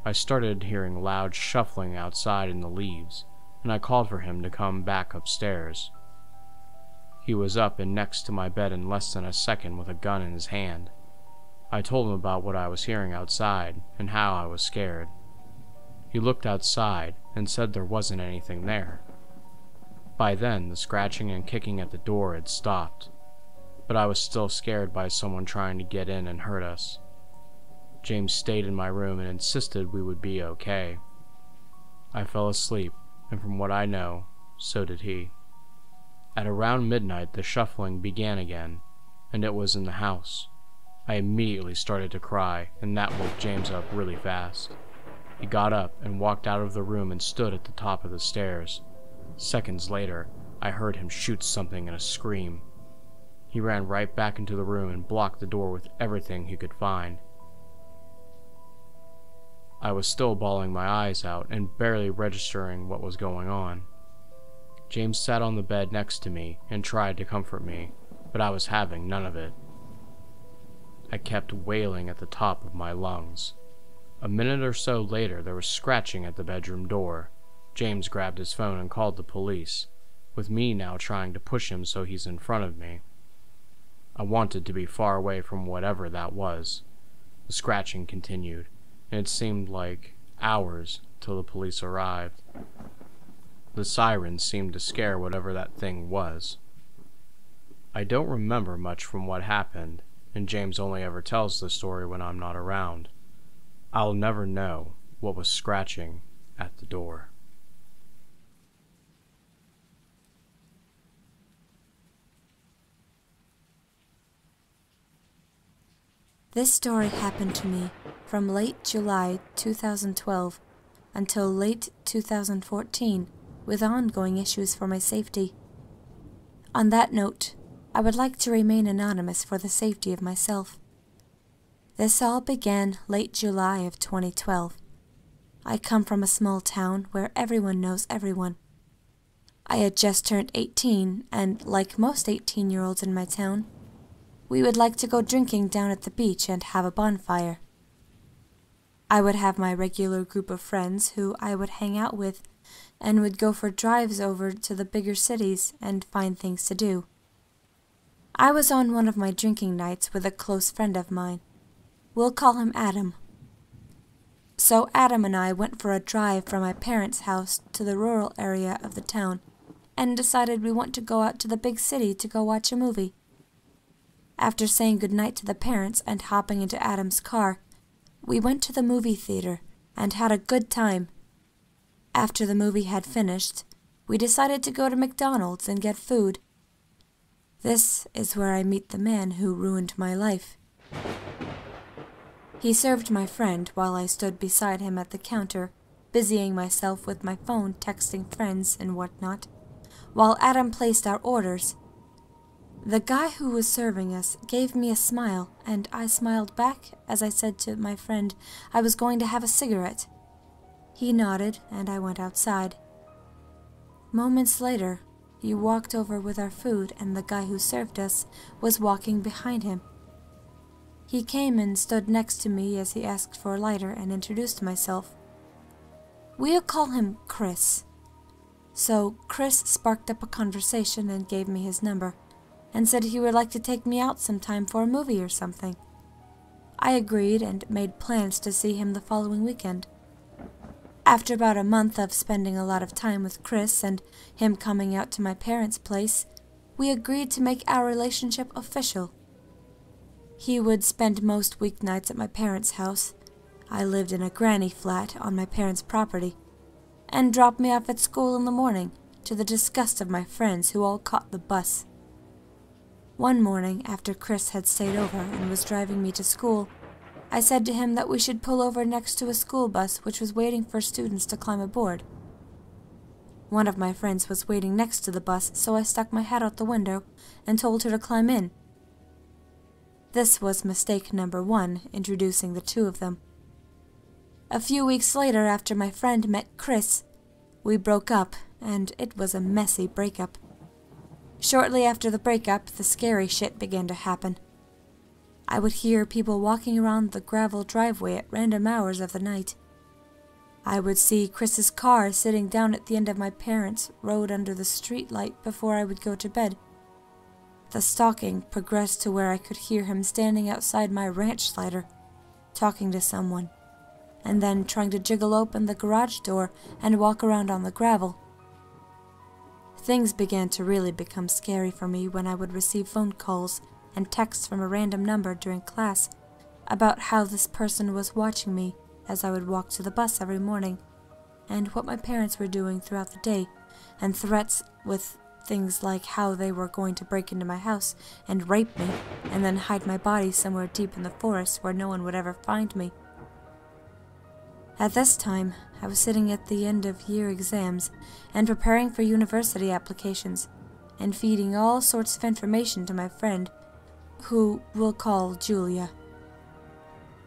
I started hearing loud shuffling outside in the leaves, and I called for him to come back upstairs. He was up and next to my bed in less than a second with a gun in his hand. I told him about what I was hearing outside and how I was scared. He looked outside and said there wasn't anything there. By then, the scratching and kicking at the door had stopped, but I was still scared by someone trying to get in and hurt us. James stayed in my room and insisted we would be okay. I fell asleep, and from what I know, so did he. At around midnight, the shuffling began again, and it was in the house. I immediately started to cry, and that woke James up really fast. He got up and walked out of the room and stood at the top of the stairs. Seconds later, I heard him shoot something and a scream. He ran right back into the room and blocked the door with everything he could find. I was still bawling my eyes out and barely registering what was going on. James sat on the bed next to me and tried to comfort me, but I was having none of it. I kept wailing at the top of my lungs. A minute or so later, there was scratching at the bedroom door. James grabbed his phone and called the police, with me now trying to push him so he's in front of me. I wanted to be far away from whatever that was. The scratching continued, and it seemed like hours till the police arrived. The sirens seemed to scare whatever that thing was. I don't remember much from what happened, and James only ever tells the story when I'm not around. I'll never know what was scratching at the door. This story happened to me from late July 2012 until late 2014, with ongoing issues for my safety. On that note, I would like to remain anonymous for the safety of myself. This all began late July of 2012. I come from a small town where everyone knows everyone. I had just turned 18, and like most 18-year-olds in my town, we would like to go drinking down at the beach and have a bonfire. I would have my regular group of friends who I would hang out with and would go for drives over to the bigger cities and find things to do. I was on one of my drinking nights with a close friend of mine. We'll call him Adam. So Adam and I went for a drive from my parents' house to the rural area of the town and decided we want to go out to the big city to go watch a movie. After saying goodnight to the parents and hopping into Adam's car, we went to the movie theater and had a good time. After the movie had finished, we decided to go to McDonald's and get food. This is where I meet the man who ruined my life. He served my friend while I stood beside him at the counter, busying myself with my phone, texting friends and whatnot, while Adam placed our orders. The guy who was serving us gave me a smile, and I smiled back as I said to my friend I was going to have a cigarette. He nodded, and I went outside. Moments later, he walked over with our food, and the guy who served us was walking behind him. He came and stood next to me as he asked for a lighter and introduced myself. We'll call him Chris. So Chris sparked up a conversation and gave me his number, and said he would like to take me out sometime for a movie or something. I agreed and made plans to see him the following weekend. After about a month of spending a lot of time with Chris and him coming out to my parents' place, we agreed to make our relationship official. He would spend most weeknights at my parents' house. I lived in a granny flat on my parents' property, and drop me off at school in the morning, to the disgust of my friends who all caught the bus. One morning, after Chris had stayed over and was driving me to school, I said to him that we should pull over next to a school bus which was waiting for students to climb aboard. One of my friends was waiting next to the bus, so I stuck my head out the window and told her to climb in. This was mistake number 1, introducing the two of them. A few weeks later, after my friend met Chris, we broke up, and it was a messy breakup. Shortly after the breakup, the scary shit began to happen. I would hear people walking around the gravel driveway at random hours of the night. I would see Chris's car sitting down at the end of my parents' road under the street light before I would go to bed. The stalking progressed to where I could hear him standing outside my ranch slider, talking to someone, and then trying to jiggle open the garage door and walk around on the gravel. Things began to really become scary for me when I would receive phone calls and texts from a random number during class about how this person was watching me as I would walk to the bus every morning, and what my parents were doing throughout the day, and threats with things like how they were going to break into my house and rape me, and then hide my body somewhere deep in the forest where no one would ever find me. At this time, I was sitting at the end of year exams and preparing for university applications, and feeding all sorts of information to my friend, who we'll call Julia.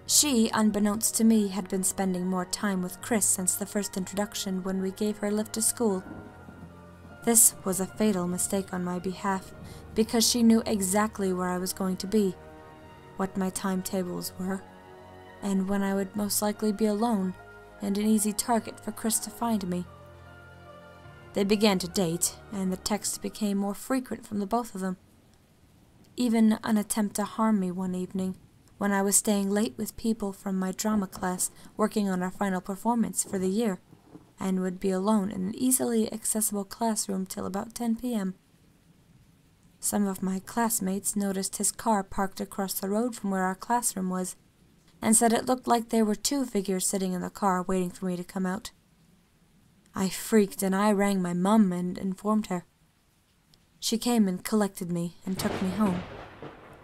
She, unbeknownst to me, had been spending more time with Chris since the first introduction when we gave her a lift to school. This was a fatal mistake on my behalf, because she knew exactly where I was going to be, what my timetables were, and when I would most likely be alone and an easy target for Chris to find me. They began to date, and the texts became more frequent from the both of them. Even an attempt to harm me one evening, when I was staying late with people from my drama class working on our final performance for the year, and would be alone in an easily accessible classroom till about 10 p.m. Some of my classmates noticed his car parked across the road from where our classroom was, and said it looked like there were 2 figures sitting in the car waiting for me to come out. I freaked and I rang my mum and informed her. She came and collected me and took me home,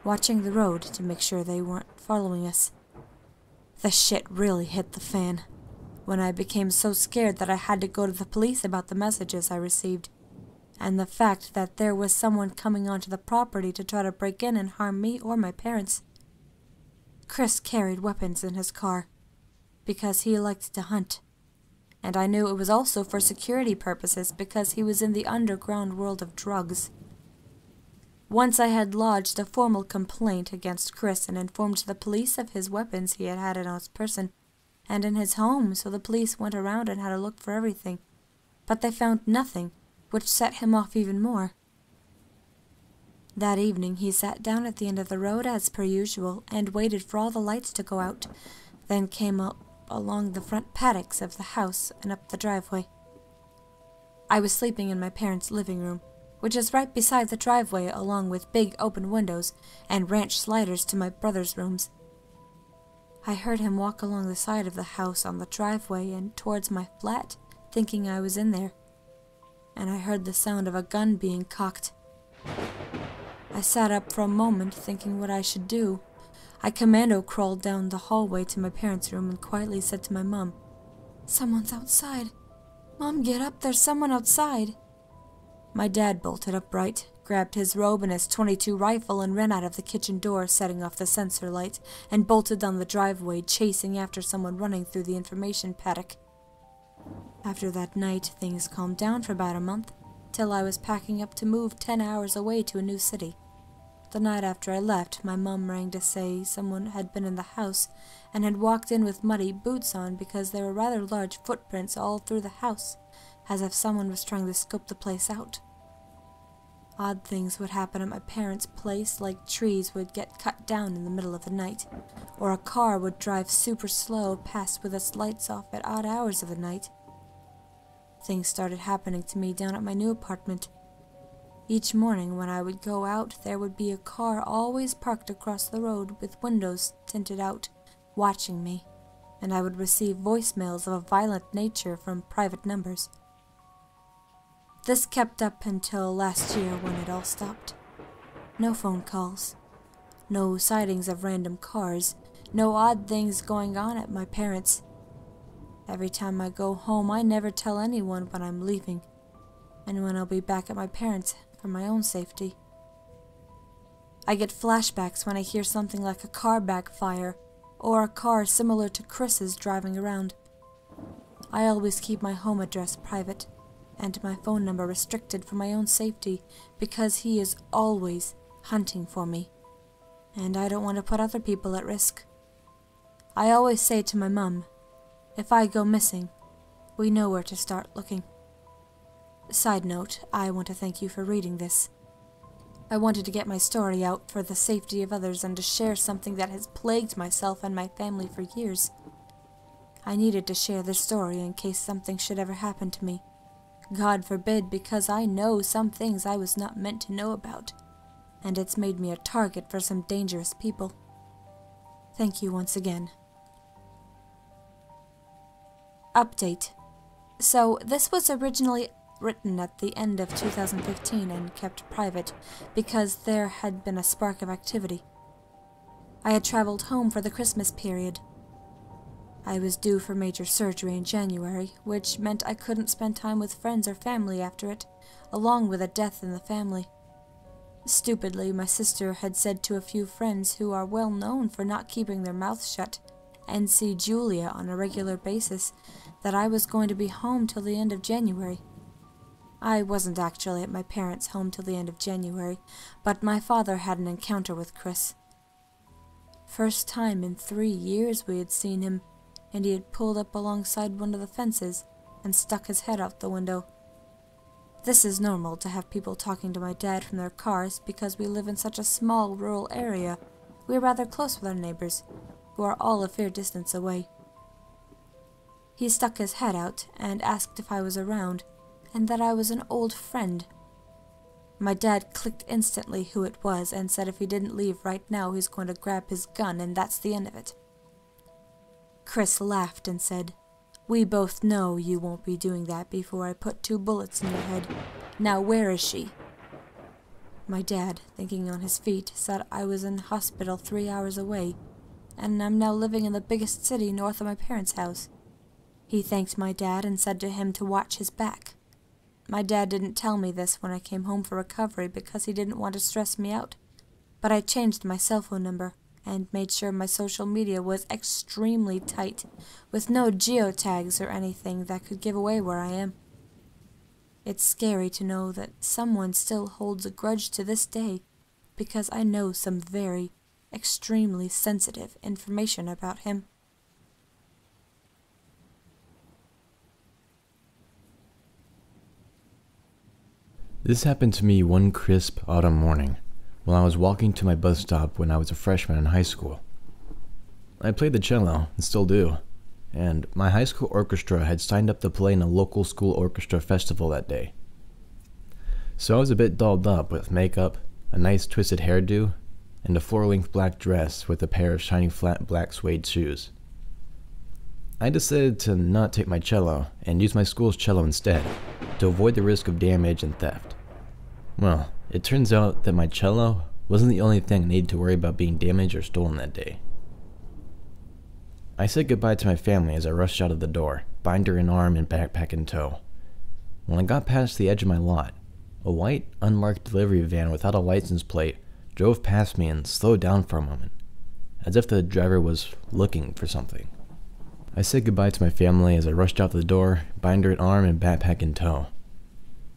watching the road to make sure they weren't following us. The shit really hit the fan when I became so scared that I had to go to the police about the messages I received, and the fact that there was someone coming onto the property to try to break in and harm me or my parents. Chris carried weapons in his car because he liked to hunt, and I knew it was also for security purposes because he was in the underground world of drugs. Once I had lodged a formal complaint against Chris and informed the police of his weapons he had had on his person and in his home, so the police went around and had a look for everything, but they found nothing, which set him off even more. That evening he sat down at the end of the road as per usual and waited for all the lights to go out, then came up along the front paddocks of the house and up the driveway. I was sleeping in my parents' living room, which is right beside the driveway, along with big open windows and ranch sliders to my brother's rooms. I heard him walk along the side of the house on the driveway and towards my flat, thinking I was in there, and I heard the sound of a gun being cocked. I sat up for a moment, thinking what I should do. I commando crawled down the hallway to my parents' room and quietly said to my mom, "Someone's outside. Mom, get up, there's someone outside." My dad bolted upright, grabbed his robe and his .22 rifle and ran out of the kitchen door, setting off the sensor light, and bolted down the driveway, chasing after someone running through the information paddock. After that night, things calmed down for about a month, till I was packing up to move 10 hours away to a new city. The night after I left, my mum rang to say someone had been in the house and had walked in with muddy boots on because there were rather large footprints all through the house, as if someone was trying to scope the place out. Odd things would happen at my parents' place, like trees would get cut down in the middle of the night, or a car would drive super slow past with its lights off at odd hours of the night. Things started happening to me down at my new apartment. Each morning when I would go out, there would be a car always parked across the road with windows tinted out, watching me, and I would receive voicemails of a violent nature from private numbers. This kept up until last year when it all stopped. No phone calls, no sightings of random cars, no odd things going on at my parents'. Every time I go home, I never tell anyone when I'm leaving, and when I'll be back at my parents' for my own safety. I get flashbacks when I hear something like a car backfire, or a car similar to Chris's driving around. I always keep my home address private, and my phone number restricted for my own safety, because he is always hunting for me, and I don't want to put other people at risk. I always say to my mum, if I go missing, we know where to start looking. Side note, I want to thank you for reading this. I wanted to get my story out for the safety of others and to share something that has plagued myself and my family for years. I needed to share this story in case something should ever happen to me. God forbid, because I know some things I was not meant to know about, and it's made me a target for some dangerous people. Thank you once again. Update. So, this was originally written at the end of 2015 and kept private because there had been a spark of activity. I had traveled home for the Christmas period. I was due for major surgery in January, which meant I couldn't spend time with friends or family after it, along with a death in the family. Stupidly, my sister had said to a few friends who are well known for not keeping their mouths shut, and see Julia on a regular basis, that I was going to be home till the end of January. I wasn't actually at my parents' home till the end of January, but my father had an encounter with Chris. First time in 3 years we had seen him, and he had pulled up alongside one of the fences and stuck his head out the window. This is normal to have people talking to my dad from their cars because we live in such a small rural area. We are rather close with our neighbors, who are all a fair distance away. He stuck his head out and asked if I was around, and that I was an old friend. My dad clicked instantly who it was and said if he didn't leave right now, he's going to grab his gun and that's the end of it. Chris laughed and said, "We both know you won't be doing that before I put 2 bullets in your head. Now where is she?" My dad, thinking on his feet, said I was in hospital 3 hours away, and I'm now living in the biggest city north of my parents' house. He thanked my dad and said to him to watch his back. My dad didn't tell me this when I came home for recovery because he didn't want to stress me out, but I changed my cell phone number and made sure my social media was extremely tight, with no geotags or anything that could give away where I am. It's scary to know that someone still holds a grudge to this day because I know some very, extremely sensitive information about him. This happened to me one crisp autumn morning while I was walking to my bus stop when I was a freshman in high school. I played the cello, and still do, and my high school orchestra had signed up to play in a local school orchestra festival that day. So I was a bit dolled up with makeup, a nice twisted hairdo, and a floor-length black dress with a pair of shiny flat black suede shoes. I decided to not take my cello and use my school's cello instead, to avoid the risk of damage and theft. Well, it turns out that my cello wasn't the only thing I needed to worry about being damaged or stolen that day. I said goodbye to my family as I rushed out of the door, binder in arm and backpack in tow. When I got past the edge of my lot, a white, unmarked delivery van without a license plate drove past me and slowed down for a moment, as if the driver was looking for something. I said goodbye to my family as I rushed out the door, binder in arm and backpack in tow.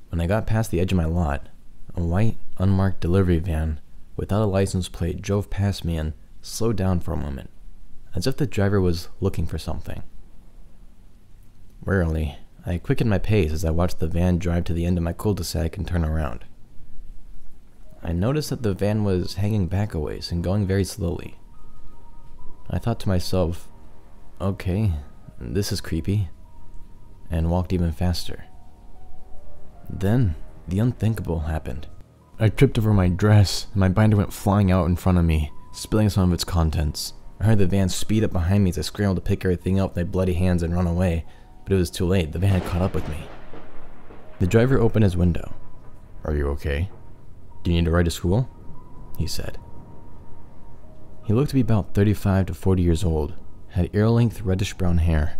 When I got past the edge of my lot, a white, unmarked delivery van without a license plate drove past me and slowed down for a moment, as if the driver was looking for something. Warily, I quickened my pace as I watched the van drive to the end of my cul-de-sac and turn around. I noticed that the van was hanging back a ways and going very slowly. I thought to myself, okay, this is creepy, and walked even faster. Then, the unthinkable happened. I tripped over my dress, and my binder went flying out in front of me, spilling some of its contents. I heard the van speed up behind me as I scrambled to pick everything up with my bloody hands and run away, but it was too late. The van had caught up with me. The driver opened his window. "Are you okay? Do you need to ride to school?" he said. He looked to be about 35 to 40 years old, had ear-length reddish-brown hair,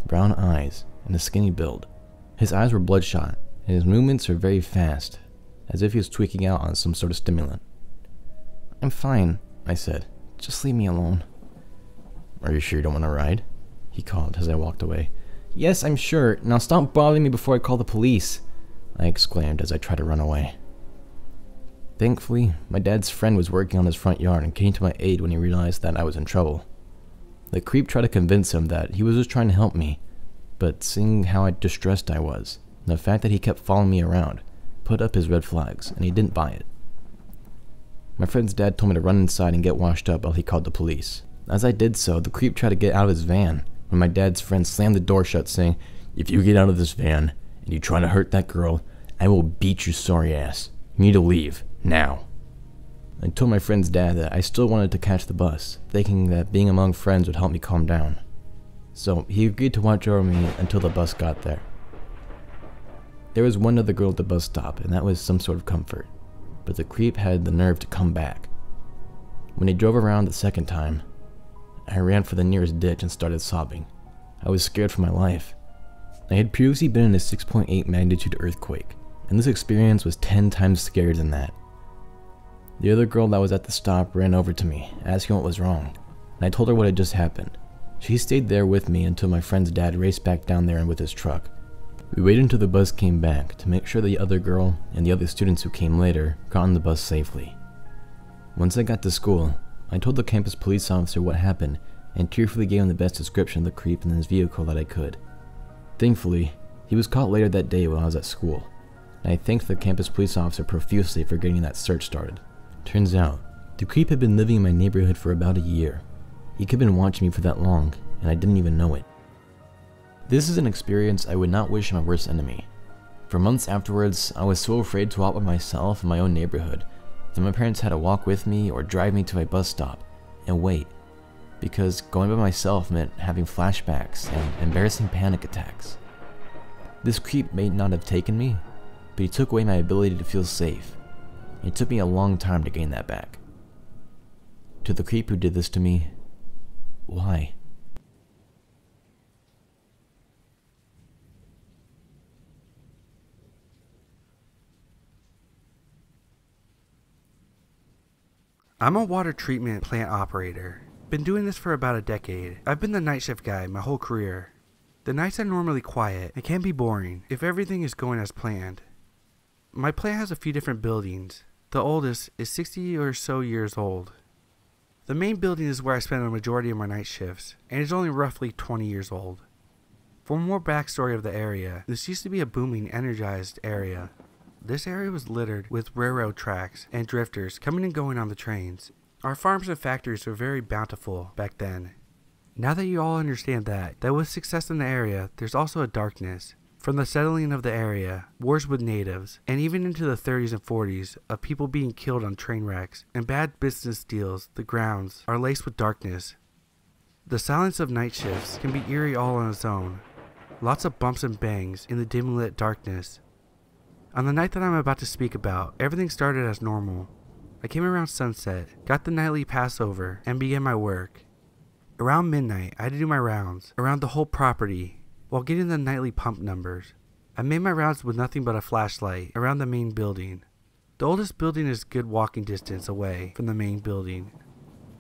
brown eyes, and a skinny build. His eyes were bloodshot, and his movements were very fast, as if he was tweaking out on some sort of stimulant. "I'm fine," I said. "Just leave me alone." "Are you sure you don't want to ride?" he called as I walked away. "Yes, I'm sure. Now stop bothering me before I call the police," I exclaimed as I tried to run away. Thankfully, my dad's friend was working on his front yard and came to my aid when he realized that I was in trouble. The creep tried to convince him that he was just trying to help me, but seeing how distressed I was, and the fact that he kept following me around, put up his red flags, and he didn't buy it. My friend's dad told me to run inside and get washed up while he called the police. As I did so, the creep tried to get out of his van, when my dad's friend slammed the door shut, saying, "If you get out of this van, and you try to hurt that girl, I will beat your sorry ass. You need to leave, now." I told my friend's dad that I still wanted to catch the bus, thinking that being among friends would help me calm down. So he agreed to watch over me until the bus got there. There was one other girl at the bus stop, and that was some sort of comfort, but the creep had the nerve to come back. When he drove around the second time, I ran for the nearest ditch and started sobbing. I was scared for my life. I had previously been in a 6.8 magnitude earthquake, and this experience was 10 times scarier than that. The other girl that was at the stop ran over to me, asking what was wrong, and I told her what had just happened. She stayed there with me until my friend's dad raced back down there with his truck. We waited until the bus came back to make sure the other girl and the other students who came later got on the bus safely. Once I got to school, I told the campus police officer what happened and tearfully gave him the best description of the creep in his vehicle that I could. Thankfully, he was caught later that day while I was at school, and I thanked the campus police officer profusely for getting that search started. Turns out, the creep had been living in my neighborhood for about a year. He could have been watching me for that long, and I didn't even know it. This is an experience I would not wish my worst enemy. For months afterwards, I was so afraid to walk by myself in my own neighborhood that my parents had to walk with me or drive me to a bus stop and wait, because going by myself meant having flashbacks and embarrassing panic attacks. This creep may not have taken me, but he took away my ability to feel safe. It took me a long time to gain that back. To the creep who did this to me, why? I'm a water treatment plant operator. Been doing this for about a decade. I've been the night shift guy my whole career. The nights are normally quiet and can be boring if everything is going as planned. My plant has a few different buildings. The oldest is 60 or so years old. The main building is where I spend the majority of my night shifts, and is only roughly 20 years old. For more backstory of the area, this used to be a booming, energized area. This area was littered with railroad tracks and drifters coming and going on the trains. Our farms and factories were very bountiful back then. Now that you all understand that with success in the area, there's also a darkness. From the settling of the area, wars with natives, and even into the 30s and 40s of people being killed on train wrecks and bad business deals, the grounds are laced with darkness. The silence of night shifts can be eerie all on its own. Lots of bumps and bangs in the dim lit darkness. On the night that I'm about to speak about, everything started as normal. I came around sunset, got the nightly Passover, and began my work. Around midnight, I had to do my rounds around the whole property while getting the nightly pump numbers. I made my rounds with nothing but a flashlight around the main building. The oldest building is a good walking distance away from the main building.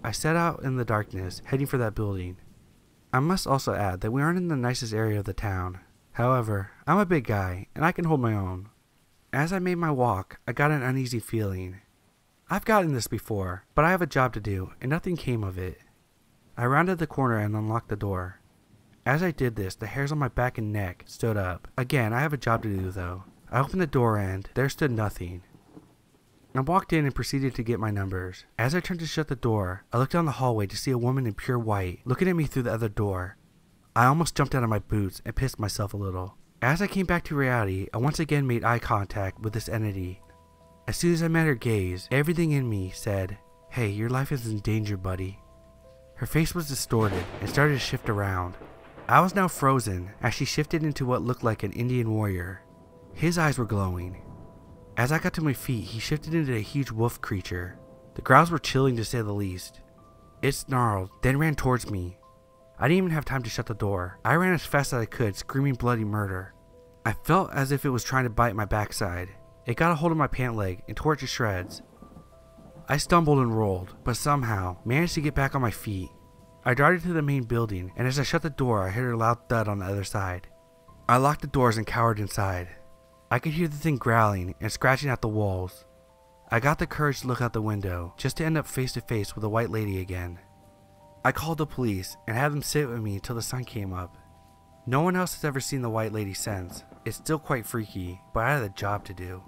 I set out in the darkness, heading for that building. I must also add that we aren't in the nicest area of the town. However, I'm a big guy, and I can hold my own. As I made my walk, I got an uneasy feeling. I've gotten this before, but I have a job to do, and nothing came of it. I rounded the corner and unlocked the door. As I did this, the hairs on my back and neck stood up. Again, I have a job to do though. I opened the door and there stood nothing. I walked in and proceeded to get my numbers. As I turned to shut the door, I looked down the hallway to see a woman in pure white looking at me through the other door. I almost jumped out of my boots and pissed myself a little. As I came back to reality, I once again made eye contact with this entity. As soon as I met her gaze, everything in me said, "Hey, your life is in danger, buddy." Her face was distorted and started to shift around. I was now frozen as she shifted into what looked like an Indian warrior. His eyes were glowing. As I got to my feet, he shifted into a huge wolf creature. The growls were chilling to say the least. It snarled, then ran towards me. I didn't even have time to shut the door. I ran as fast as I could, screaming bloody murder. I felt as if it was trying to bite my backside. It got a hold of my pant leg and tore it to shreds. I stumbled and rolled, but somehow managed to get back on my feet. I darted to the main building, and as I shut the door, I heard a loud thud on the other side. I locked the doors and cowered inside. I could hear the thing growling and scratching at the walls. I got the courage to look out the window, just to end up face to face with a white lady again. I called the police and had them sit with me until the sun came up. No one else has ever seen the white lady since. It's still quite freaky, but I had a job to do.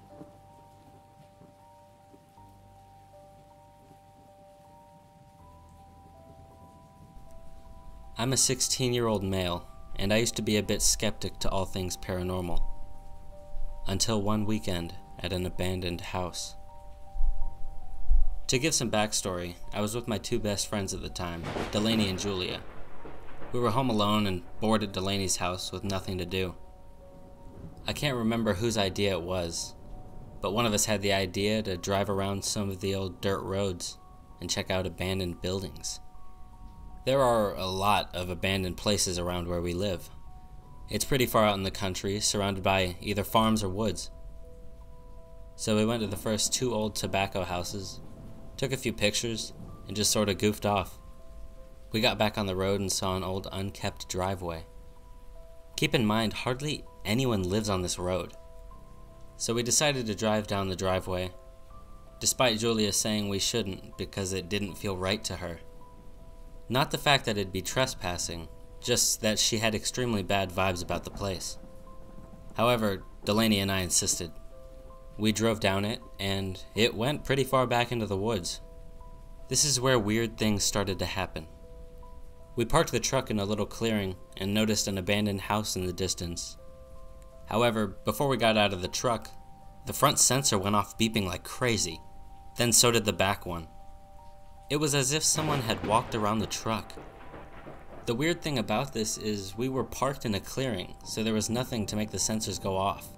I'm a 16-year-old male, and I used to be a bit skeptic to all things paranormal. Until one weekend at an abandoned house. To give some backstory, I was with my two best friends at the time, Delaney and Julia. We were home alone and bored at Delaney's house with nothing to do. I can't remember whose idea it was, but one of us had the idea to drive around some of the old dirt roads and check out abandoned buildings. There are a lot of abandoned places around where we live. It's pretty far out in the country, surrounded by either farms or woods. So we went to the first two old tobacco houses, took a few pictures, and just sort of goofed off. We got back on the road and saw an old unkept driveway. Keep in mind, hardly anyone lives on this road. So we decided to drive down the driveway, despite Julia saying we shouldn't because it didn't feel right to her. Not the fact that it'd be trespassing, just that she had extremely bad vibes about the place. However, Delaney and I insisted. We drove down it, and it went pretty far back into the woods. This is where weird things started to happen. We parked the truck in a little clearing and noticed an abandoned house in the distance. However, before we got out of the truck, the front sensor went off beeping like crazy. Then so did the back one. It was as if someone had walked around the truck. The weird thing about this is we were parked in a clearing, so there was nothing to make the sensors go off.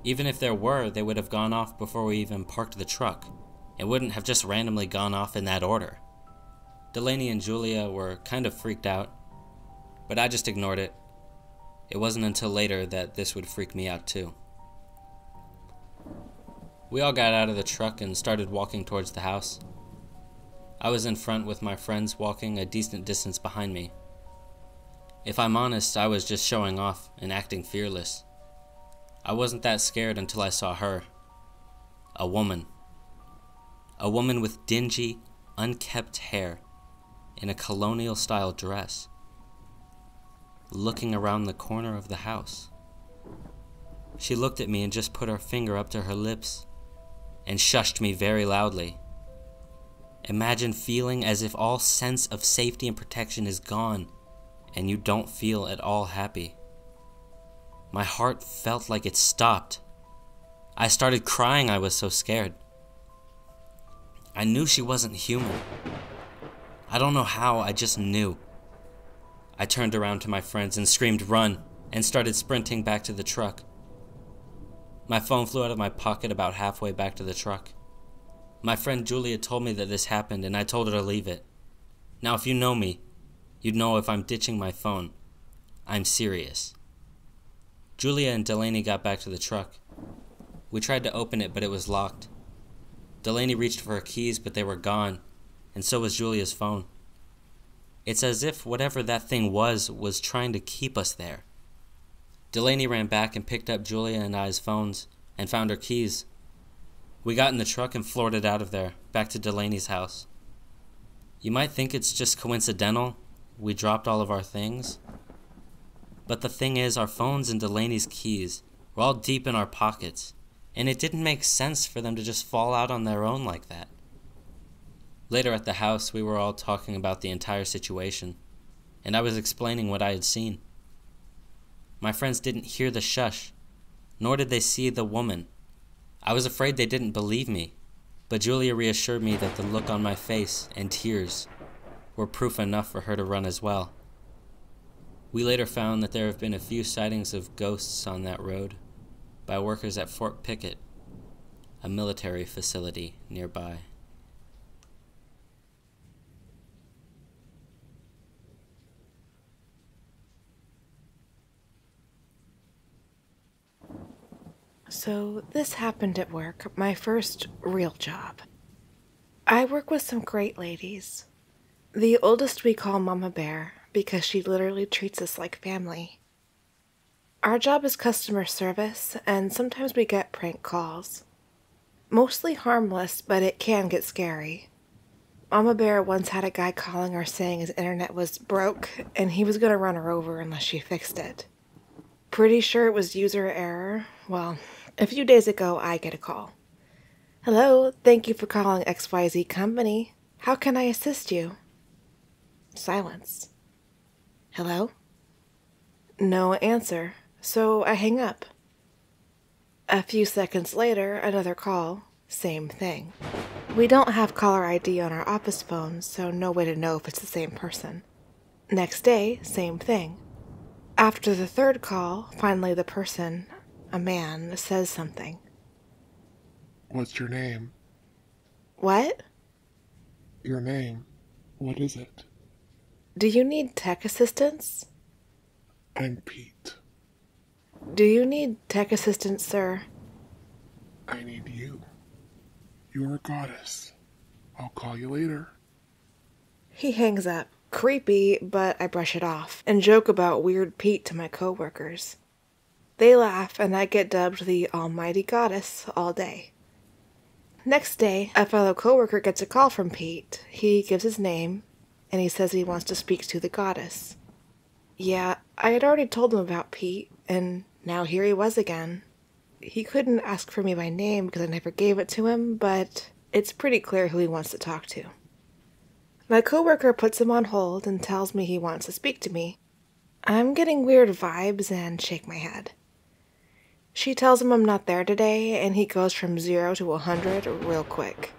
Even if there were, they would have gone off before we even parked the truck. It wouldn't have just randomly gone off in that order. Delaney and Julia were kind of freaked out, but I just ignored it. It wasn't until later that this would freak me out too. We all got out of the truck and started walking towards the house. I was in front with my friends walking a decent distance behind me. If I'm honest, I was just showing off and acting fearless. I wasn't that scared until I saw her. A woman. A woman with dingy, unkempt hair in a colonial-style dress, looking around the corner of the house. She looked at me and just put her finger up to her lips and shushed me very loudly. Imagine feeling as if all sense of safety and protection is gone and you don't feel at all happy. My heart felt like it stopped. I started crying, I was so scared. I knew she wasn't human. I don't know how, I just knew. I turned around to my friends and screamed, "Run!" and started sprinting back to the truck. My phone flew out of my pocket about halfway back to the truck. My friend Julia told me that this happened, and I told her to leave it. Now, if you know me, you'd know if I'm ditching my phone, I'm serious. Julia and Delaney got back to the truck. We tried to open it, but it was locked. Delaney reached for her keys, but they were gone, and so was Julia's phone. It's as if whatever that thing was trying to keep us there. Delaney ran back and picked up Julia and I's phones and found her keys. We got in the truck and floored it out of there, back to Delaney's house. You might think it's just coincidental. We dropped all of our things. But the thing is, our phones and Delaney's keys were all deep in our pockets, and it didn't make sense for them to just fall out on their own like that. Later at the house, we were all talking about the entire situation, and I was explaining what I had seen. My friends didn't hear the shush, nor did they see the woman. I was afraid they didn't believe me, but Julia reassured me that the look on my face and tears were proof enough for her to run as well. We later found that there have been a few sightings of ghosts on that road by workers at Fort Pickett, a military facility nearby. So this happened at work, my first real job. I work with some great ladies. The oldest we call Mama Bear because she literally treats us like family. Our job is customer service, and sometimes we get prank calls. Mostly harmless, but it can get scary. Mama Bear once had a guy calling her saying his internet was broke and he was going to run her over unless she fixed it. Pretty sure it was user error. Well, a few days ago I get a call. "Hello, thank you for calling XYZ Company. How can I assist you?" Silence. "Hello?" No answer, so I hang up. A few seconds later, another call, same thing. We don't have caller ID on our office phones, so no way to know if it's the same person. Next day, same thing. After the third call, finally the person, a man, says something. "What's your name?" "What?" "Your name. What is it?" "Do you need tech assistance?" "I'm Pete." "Do you need tech assistance, sir?" "I need you. You're a goddess. I'll call you later." He hangs up. Creepy, but I brush it off and joke about Weird Pete to my coworkers. They laugh, and I get dubbed the Almighty Goddess all day. Next day, a fellow coworker gets a call from Pete. He gives his name, and he says he wants to speak to the goddess. Yeah, I had already told him about Pete, and now here he was again. He couldn't ask for me by name because I never gave it to him, but it's pretty clear who he wants to talk to. My coworker puts him on hold and tells me he wants to speak to me. I'm getting weird vibes and shake my head. She tells him I'm not there today, and he goes from 0 to 100 real quick,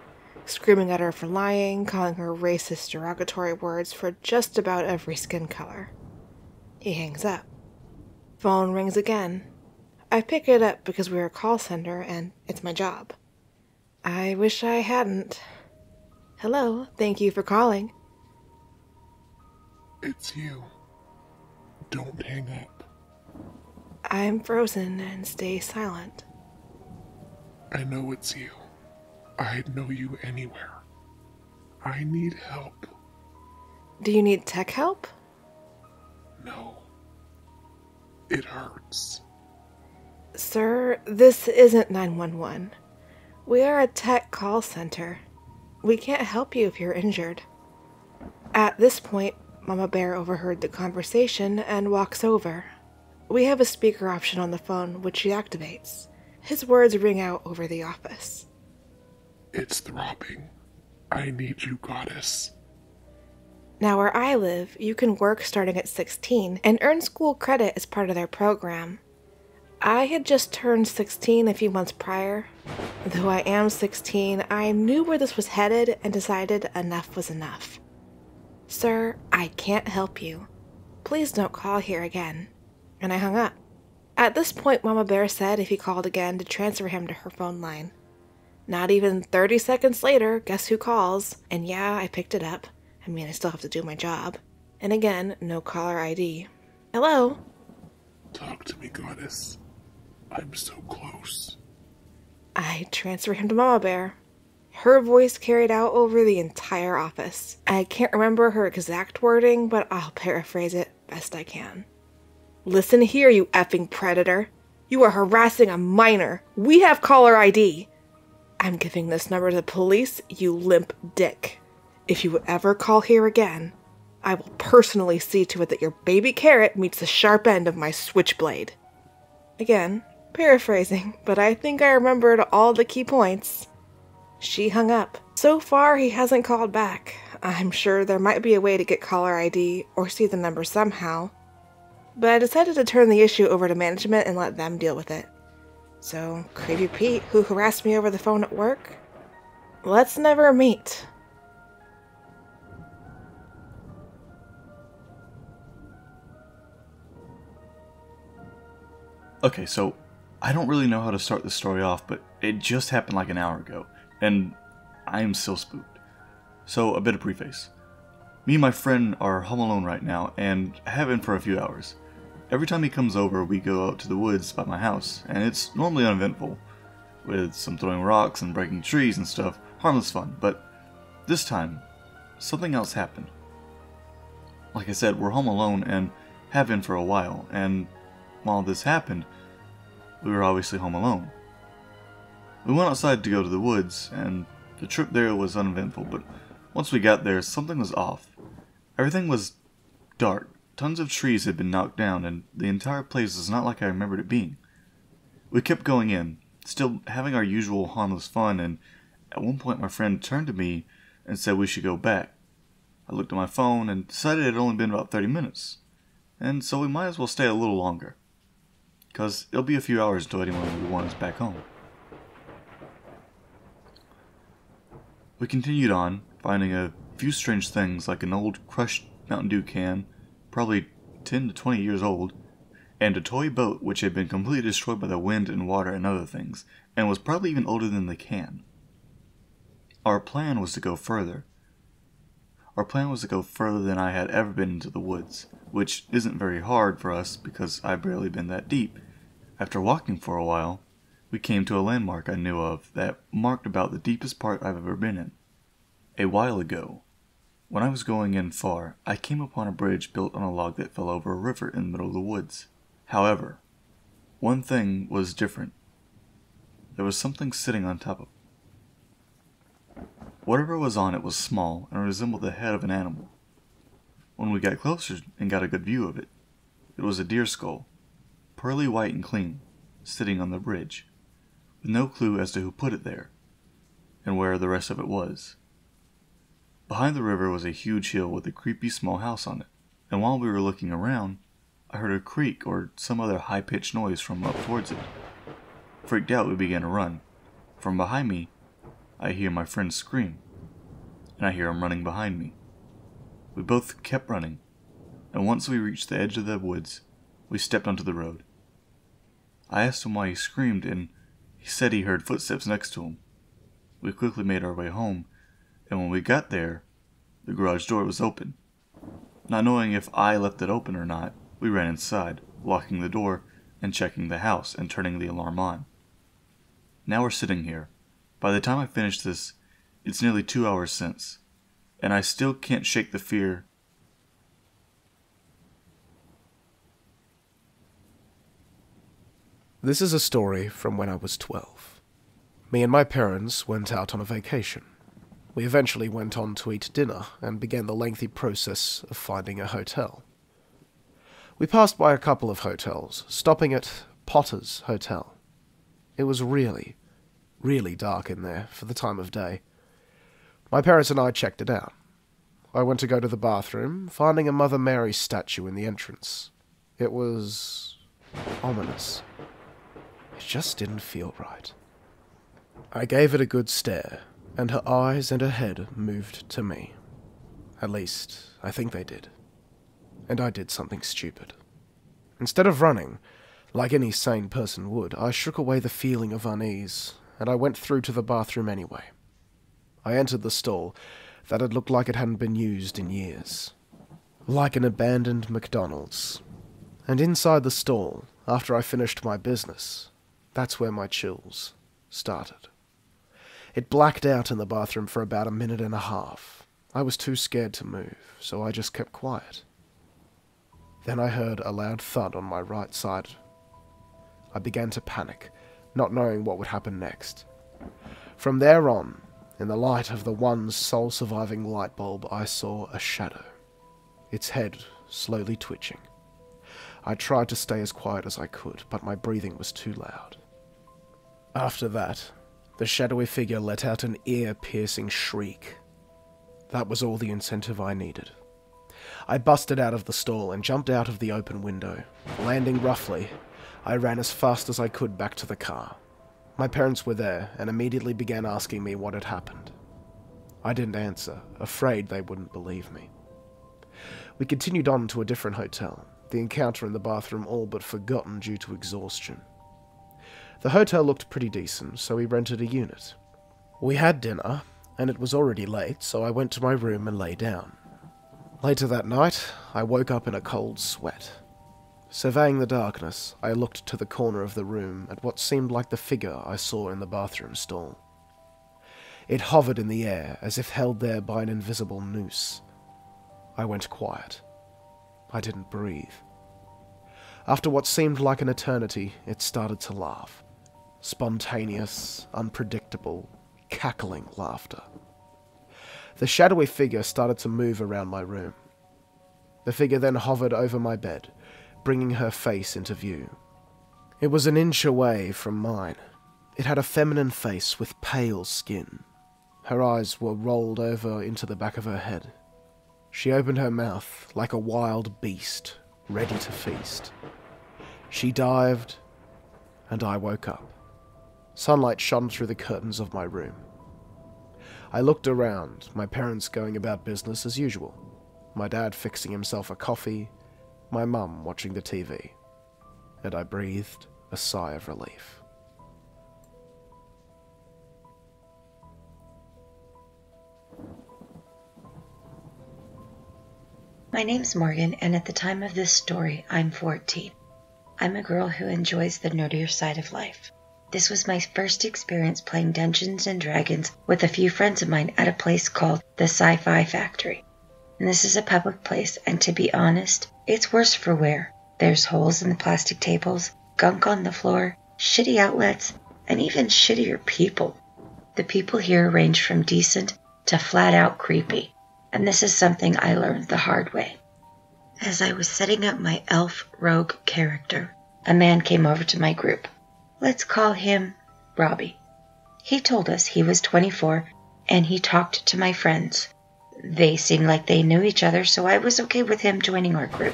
screaming at her for lying, calling her racist derogatory words for just about every skin color. He hangs up. Phone rings again. I pick it up because we're a call center and it's my job. I wish I hadn't. Hello, thank you for calling. It's you. Don't hang up. I'm frozen and stay silent. I know it's you. I'd know you anywhere. I need help. Do you need tech help? No. It hurts. Sir, this isn't 911. We are a tech call center. We can't help you if you're injured. At this point, Mama Bear overheard the conversation and walks over. We have a speaker option on the phone, which she activates. His words ring out over the office. It's throbbing. I need you, goddess. Now where I live, you can work starting at 16 and earn school credit as part of their program. I had just turned 16 a few months prior. Though I am 16, I knew where this was headed and decided enough was enough. Sir, I can't help you. Please don't call here again. And I hung up. At this point, Mama Bear said if he called again to transfer him to her phone line. Not even 30 seconds later, guess who calls? And yeah, I picked it up. I mean, I still have to do my job. And again, no caller ID. Hello? Talk to me, goddess. I'm so close. I transfer him to Mama Bear. Her voice carried out over the entire office. I can't remember her exact wording, but I'll paraphrase it best I can. Listen here, you effing predator. You are harassing a minor. We have caller ID. I'm giving this number to the police, you limp dick. If you ever call here again, I will personally see to it that your baby carrot meets the sharp end of my switchblade. Again, paraphrasing, but I think I remembered all the key points. She hung up. So far, he hasn't called back. I'm sure there might be a way to get caller ID or see the number somehow. But I decided to turn the issue over to management and let them deal with it. So, Creepy Pete, who harassed me over the phone at work, let's never meet. Okay, so I don't really know how to start this story off, but it just happened like an hour ago, and I am still spooked. So, a bit of preface. Me and my friend are home alone right now, and have been for a few hours. Every time he comes over, we go out to the woods by my house, and it's normally uneventful, with some throwing rocks and breaking trees and stuff, harmless fun, but this time, something else happened. Like I said, we're home alone and have been for a while, and while this happened, we were obviously home alone. We went outside to go to the woods, and the trip there was uneventful, but once we got there, something was off. Everything was dark. Tons of trees had been knocked down, and the entire place was not like I remembered it being. We kept going in, still having our usual harmless fun, and at one point my friend turned to me and said we should go back. I looked at my phone and decided it had only been about 30 minutes, and so we might as well stay a little longer, because it'll be a few hours until anyone would want us back home. We continued on, finding a few strange things like an old crushed Mountain Dew can, probably 10 to 20 years old, and a toy boat which had been completely destroyed by the wind and water and other things, and was probably even older than the can. Our plan was to go further. Our plan was to go further than I had ever been into the woods, which isn't very hard for us because I've barely been that deep. After walking for a while, we came to a landmark I knew of that marked about the deepest part I've ever been in. A while ago, when I was going in far, I came upon a bridge built on a log that fell over a river in the middle of the woods. However, one thing was different. There was something sitting on top of it. Whatever was on it was small and resembled the head of an animal. When we got closer and got a good view of it, it was a deer skull, pearly white and clean, sitting on the bridge, with no clue as to who put it there, and where the rest of it was. Behind the river was a huge hill with a creepy small house on it, and while we were looking around, I heard a creak or some other high-pitched noise from up towards it. Freaked out, we began to run. From behind me, I hear my friend scream, and I hear him running behind me. We both kept running, and once we reached the edge of the woods, we stepped onto the road. I asked him why he screamed, and he said he heard footsteps next to him. We quickly made our way home, and when we got there, the garage door was open. Not knowing if I left it open or not, we ran inside, locking the door and checking the house and turning the alarm on. Now we're sitting here. By the time I finish this, it's nearly 2 hours since, and I still can't shake the fear. This is a story from when I was 12. Me and my parents went out on a vacation. We eventually went on to eat dinner and began the lengthy process of finding a hotel. We passed by a couple of hotels, stopping at Potter's Hotel. It was really dark in there for the time of day. My parents and I checked it out. I went to go to the bathroom, finding a Mother Mary statue in the entrance. It was ominous. It just didn't feel right. I gave it a good stare, and her eyes and her head moved to me. At least, I think they did. And I did something stupid. Instead of running, like any sane person would, I shook away the feeling of unease, and I went through to the bathroom anyway. I entered the stall that had looked like it hadn't been used in years. Like an abandoned McDonald's. And inside the stall, after I finished my business, that's where my chills started. It blacked out in the bathroom for about a minute and a half. I was too scared to move, so I just kept quiet. Then I heard a loud thud on my right side. I began to panic, not knowing what would happen next. From there on, in the light of the one sole surviving light bulb, I saw a shadow, its head slowly twitching. I tried to stay as quiet as I could, but my breathing was too loud. After that, the shadowy figure let out an ear-piercing shriek. That was all the incentive I needed. I busted out of the stall and jumped out of the open window. Landing roughly, I ran as fast as I could back to the car. My parents were there and immediately began asking me what had happened. I didn't answer, afraid they wouldn't believe me. We continued on to a different hotel, the encounter in the bathroom all but forgotten due to exhaustion. The hotel looked pretty decent, so we rented a unit. We had dinner, and it was already late, so I went to my room and lay down. Later that night, I woke up in a cold sweat. Surveying the darkness, I looked to the corner of the room at what seemed like the figure I saw in the bathroom stall. It hovered in the air as if held there by an invisible noose. I went quiet. I didn't breathe. After what seemed like an eternity, it started to laugh. Spontaneous, unpredictable, cackling laughter. The shadowy figure started to move around my room. The figure then hovered over my bed, bringing her face into view. It was an inch away from mine. It had a feminine face with pale skin. Her eyes were rolled over into the back of her head. She opened her mouth like a wild beast, ready to feast. She dived, and I woke up. Sunlight shone through the curtains of my room. I looked around, my parents going about business as usual. My dad fixing himself a coffee, my mum watching the TV. And I breathed a sigh of relief. My name's Morgan, and at the time of this story, I'm 14. I'm a girl who enjoys the nerdier side of life. This was my first experience playing Dungeons & Dragons with a few friends of mine at a place called the Sci-Fi Factory. And this is a public place, and to be honest, it's worse for wear. There's holes in the plastic tables, gunk on the floor, shitty outlets, and even shittier people. The people here range from decent to flat-out creepy, and this is something I learned the hard way. As I was setting up my elf rogue character, a man came over to my group. Let's call him Robbie. He told us he was 24, and he talked to my friends. They seemed like they knew each other, so I was okay with him joining our group.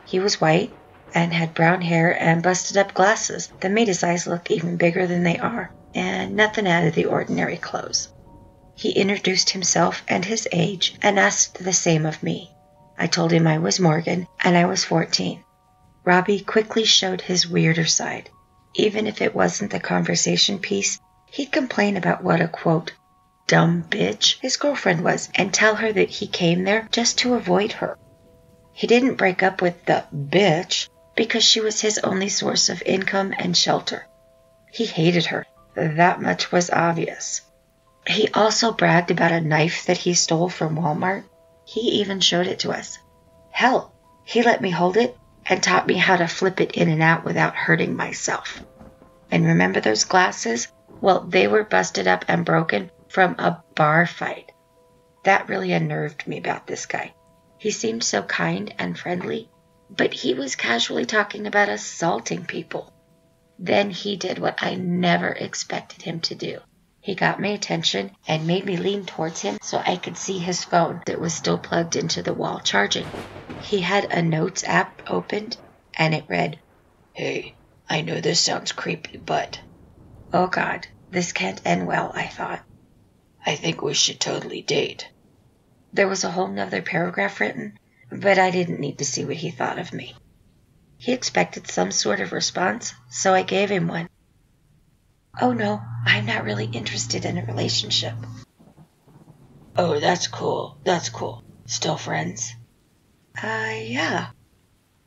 He was white, and had brown hair and busted up glasses that made his eyes look even bigger than they are, and nothing out of the ordinary clothes. He introduced himself and his age and asked the same of me. I told him I was Morgan and I was 14. Robbie quickly showed his weirder side. Even if it wasn't the conversation piece, he'd complain about what a, quote, dumb bitch his girlfriend was and tell her that he came there just to avoid her. He didn't break up with the bitch because she was his only source of income and shelter. He hated her. That much was obvious. He also bragged about a knife that he stole from Walmart. He even showed it to us. Hell, he let me hold it and taught me how to flip it in and out without hurting myself. And remember those glasses? Well, they were busted up and broken from a bar fight. That really unnerved me about this guy. He seemed so kind and friendly, but he was casually talking about assaulting people. Then he did what I never expected him to do. He got my attention and made me lean towards him so I could see his phone that was still plugged into the wall charging. He had a notes app opened, and it read, "Hey, I know this sounds creepy, but..." Oh God, this can't end well, I thought. "I think we should totally date." There was a whole nother paragraph written, but I didn't need to see what he thought of me. He expected some sort of response, so I gave him one. "Oh no, I'm not really interested in a relationship." "Oh, that's cool. Still friends?" Yeah.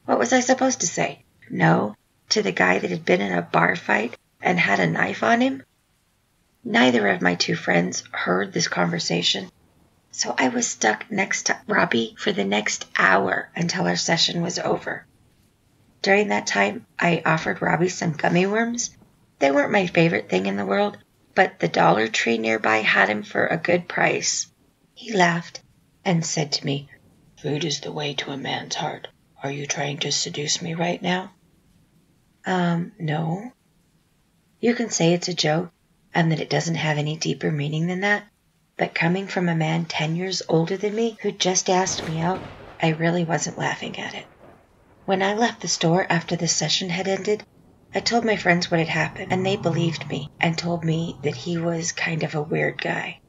What was I supposed to say? No to the guy that had been in a bar fight and had a knife on him? Neither of my two friends heard this conversation, so I was stuck next to Robbie for the next hour until our session was over. During that time, I offered Robbie some gummy worms. They weren't my favorite thing in the world, but the Dollar Tree nearby had him for a good price. He laughed and said to me, "Food is the way to a man's heart. Are you trying to seduce me right now?" No. You can say it's a joke and that it doesn't have any deeper meaning than that, but coming from a man 10 years older than me who just asked me out, I really wasn't laughing at it. When I left the store after the session had ended, I told my friends what had happened, and they believed me and told me that he was kind of a weird guy.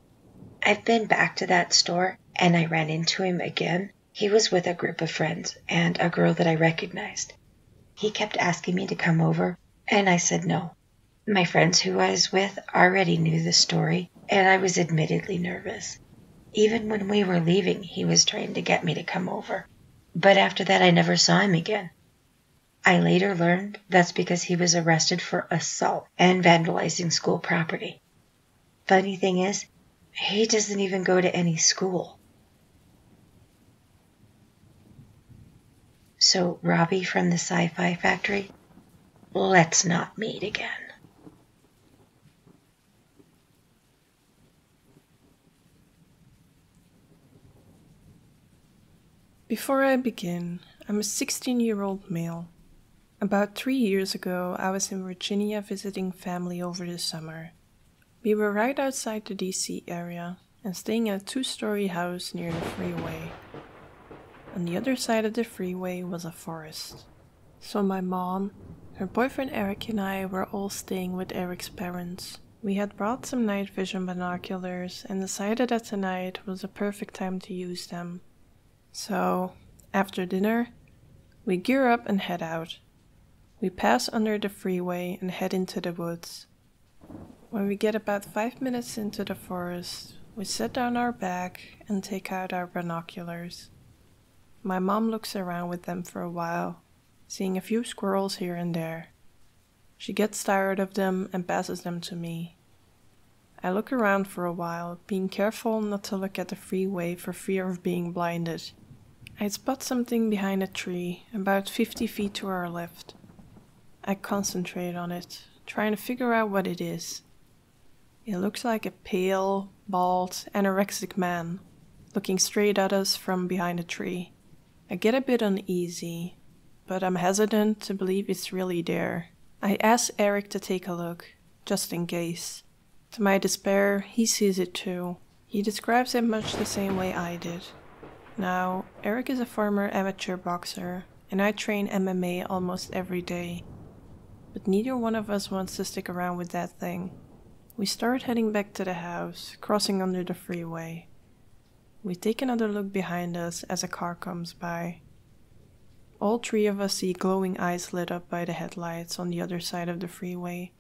I've been back to that store, and I ran into him again. He was with a group of friends and a girl that I recognized. He kept asking me to come over, and I said no. My friends who I was with already knew the story, and I was admittedly nervous. Even when we were leaving, he was trying to get me to come over. But after that, I never saw him again. I later learned that's because he was arrested for assault and vandalizing school property. Funny thing is, he doesn't even go to any school. So, Robbie from the Sci-Fi Factory, let's not meet again. Before I begin, I'm a 16-year-old male. About 3 years ago, I was in Virginia visiting family over the summer. We were right outside the DC area and staying in a 2-story house near the freeway. On the other side of the freeway was a forest. So my mom, her boyfriend Eric and I were all staying with Eric's parents. We had brought some night vision binoculars and decided that tonight was a perfect time to use them. So, after dinner, we gear up and head out. We pass under the freeway and head into the woods. When we get about 5 minutes into the forest, we set down our bag and take out our binoculars. My mom looks around with them for a while, seeing a few squirrels here and there. She gets tired of them and passes them to me. I look around for a while, being careful not to look at the freeway for fear of being blinded. I spot something behind a tree, about 50 feet to our left. I concentrate on it, trying to figure out what it is. It looks like a pale, bald, anorexic man, looking straight at us from behind a tree. I get a bit uneasy, but I'm hesitant to believe it's really there. I ask Eric to take a look, just in case. To my despair, he sees it too. He describes it much the same way I did. Now, Eric is a former amateur boxer and I train MMA almost every day. But neither one of us wants to stick around with that thing. We start heading back to the house, crossing under the freeway. We take another look behind us as a car comes by. All three of us see glowing eyes lit up by the headlights on the other side of the freeway.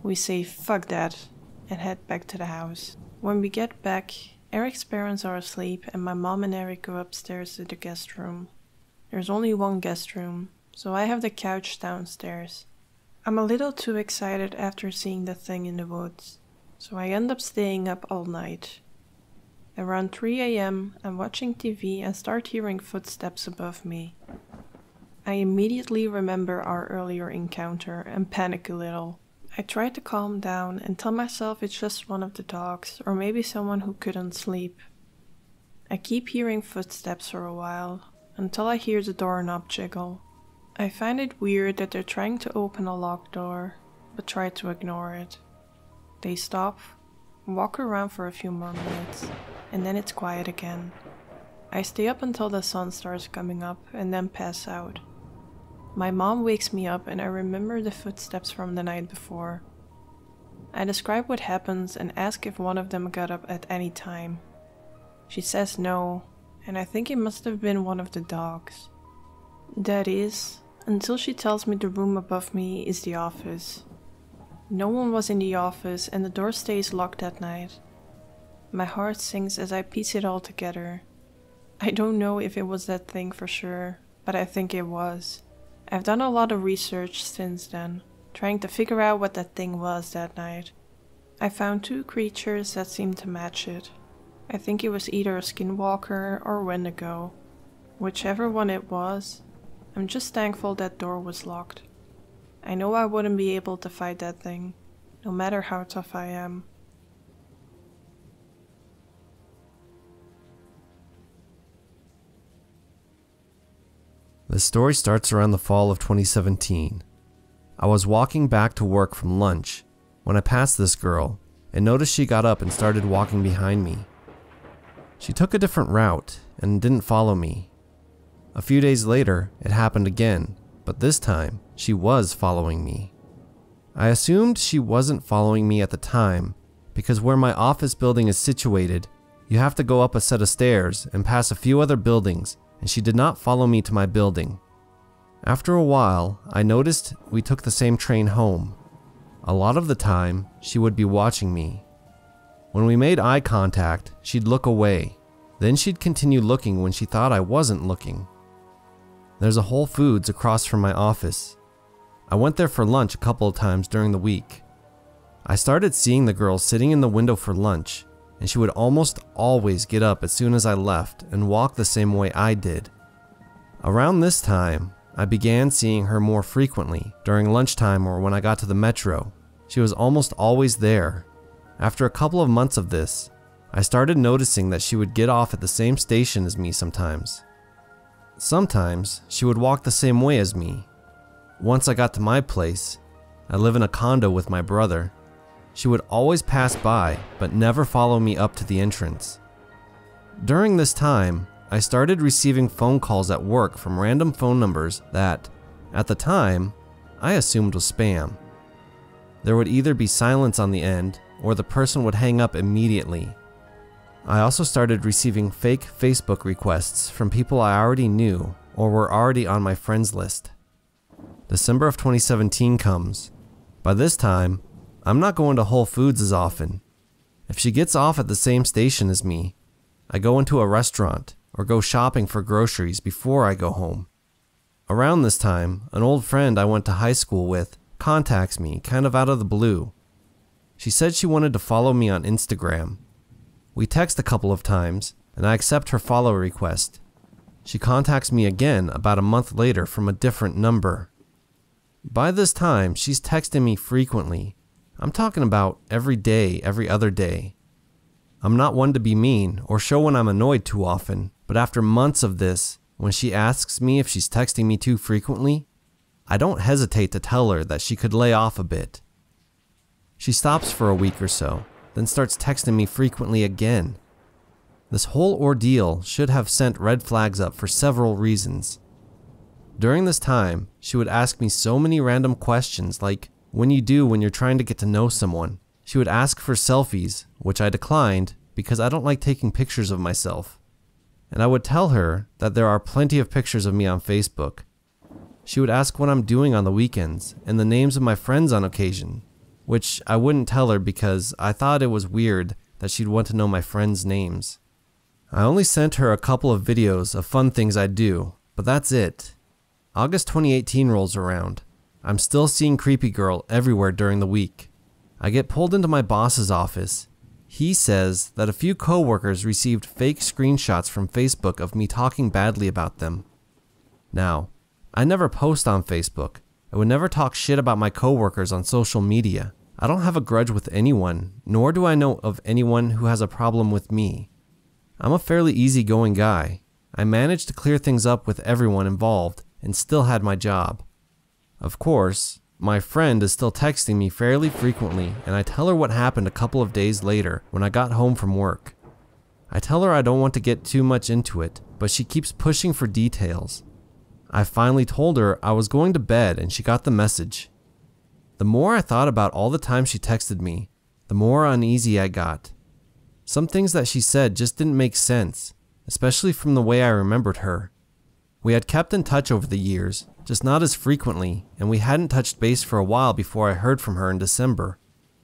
We say fuck that and head back to the house. When we get back, Eric's parents are asleep and my mom and Eric go upstairs to the guest room. There's only one guest room, so I have the couch downstairs. I'm a little too excited after seeing the thing in the woods, so I end up staying up all night. Around 3 a.m., I'm watching TV and start hearing footsteps above me. I immediately remember our earlier encounter and panic a little. I try to calm down and tell myself it's just one of the dogs or maybe someone who couldn't sleep. I keep hearing footsteps for a while until I hear the doorknob jiggle. I find it weird that they're trying to open a locked door, but try to ignore it. They stop, walk around for a few more minutes, and then it's quiet again. I stay up until the sun starts coming up and then pass out. My mom wakes me up and I remember the footsteps from the night before. I describe what happens and ask if one of them got up at any time. She says no, and I think it must have been one of the dogs. That is, until she tells me the room above me is the office. No one was in the office and the door stays locked that night. My heart sinks as I piece it all together. I don't know if it was that thing for sure, but I think it was. I've done a lot of research since then, trying to figure out what that thing was that night. I found two creatures that seemed to match it. I think it was either a skinwalker or wendigo. Whichever one it was, I'm just thankful that door was locked. I know I wouldn't be able to fight that thing, no matter how tough I am. The story starts around the fall of 2017. I was walking back to work from lunch when I passed this girl and noticed she got up and started walking behind me. She took a different route and didn't follow me. A few days later, it happened again, but this time she was following me. I assumed she wasn't following me at the time because where my office building is situated, you have to go up a set of stairs and pass a few other buildings, and she did not follow me to my building. After a while, I noticed we took the same train home. A lot of the time, she would be watching me. When we made eye contact, she'd look away. Then she'd continue looking when she thought I wasn't looking. There's a Whole Foods across from my office. I went there for lunch a couple of times during the week. I started seeing the girl sitting in the window for lunch, and she would almost always get up as soon as I left and walk the same way I did. Around this time, I began seeing her more frequently during lunchtime or when I got to the metro. She was almost always there. After a couple of months of this, I started noticing that she would get off at the same station as me sometimes. Sometimes, she would walk the same way as me. Once I got to my place, I live in a condo with my brother. She would always pass by, but never follow me up to the entrance. During this time, I started receiving phone calls at work from random phone numbers that, at the time, I assumed was spam. There would either be silence on the end, or the person would hang up immediately. I also started receiving fake Facebook requests from people I already knew or were already on my friends list. December of 2017 comes. By this time, I'm not going to Whole Foods as often. If she gets off at the same station as me, I go into a restaurant or go shopping for groceries before I go home. Around this time, an old friend I went to high school with contacts me kind of out of the blue. She said she wanted to follow me on Instagram. We text a couple of times, and I accept her follow request. She contacts me again about a month later from a different number. By this time, she's texting me frequently. I'm talking about every day, every other day. I'm not one to be mean or show when I'm annoyed too often, but after months of this, when she asks me if she's texting me too frequently, I don't hesitate to tell her that she could lay off a bit. She stops for a week or so, then starts texting me frequently again. This whole ordeal should have sent red flags up for several reasons. During this time, she would ask me so many random questions like when you're trying to get to know someone. She would ask for selfies, which I declined because I don't like taking pictures of myself. And I would tell her that there are plenty of pictures of me on Facebook. She would ask what I'm doing on the weekends and the names of my friends on occasion, which I wouldn't tell her because I thought it was weird that she'd want to know my friends' names. I only sent her a couple of videos of fun things I do, but that's it. August 2018 rolls around. I'm still seeing Creepy Girl everywhere during the week. I get pulled into my boss's office. He says that a few coworkers received fake screenshots from Facebook of me talking badly about them. Now, I never post on Facebook. I would never talk shit about my coworkers on social media. I don't have a grudge with anyone, nor do I know of anyone who has a problem with me. I'm a fairly easygoing guy. I managed to clear things up with everyone involved and still had my job. Of course, my friend is still texting me fairly frequently, and I tell her what happened a couple of days later when I got home from work. I tell her I don't want to get too much into it, but she keeps pushing for details. I finally told her I was going to bed and she got the message. The more I thought about all the time she texted me, the more uneasy I got. Some things that she said just didn't make sense, especially from the way I remembered her. We had kept in touch over the years, just not as frequently, and we hadn't touched base for a while before I heard from her in December.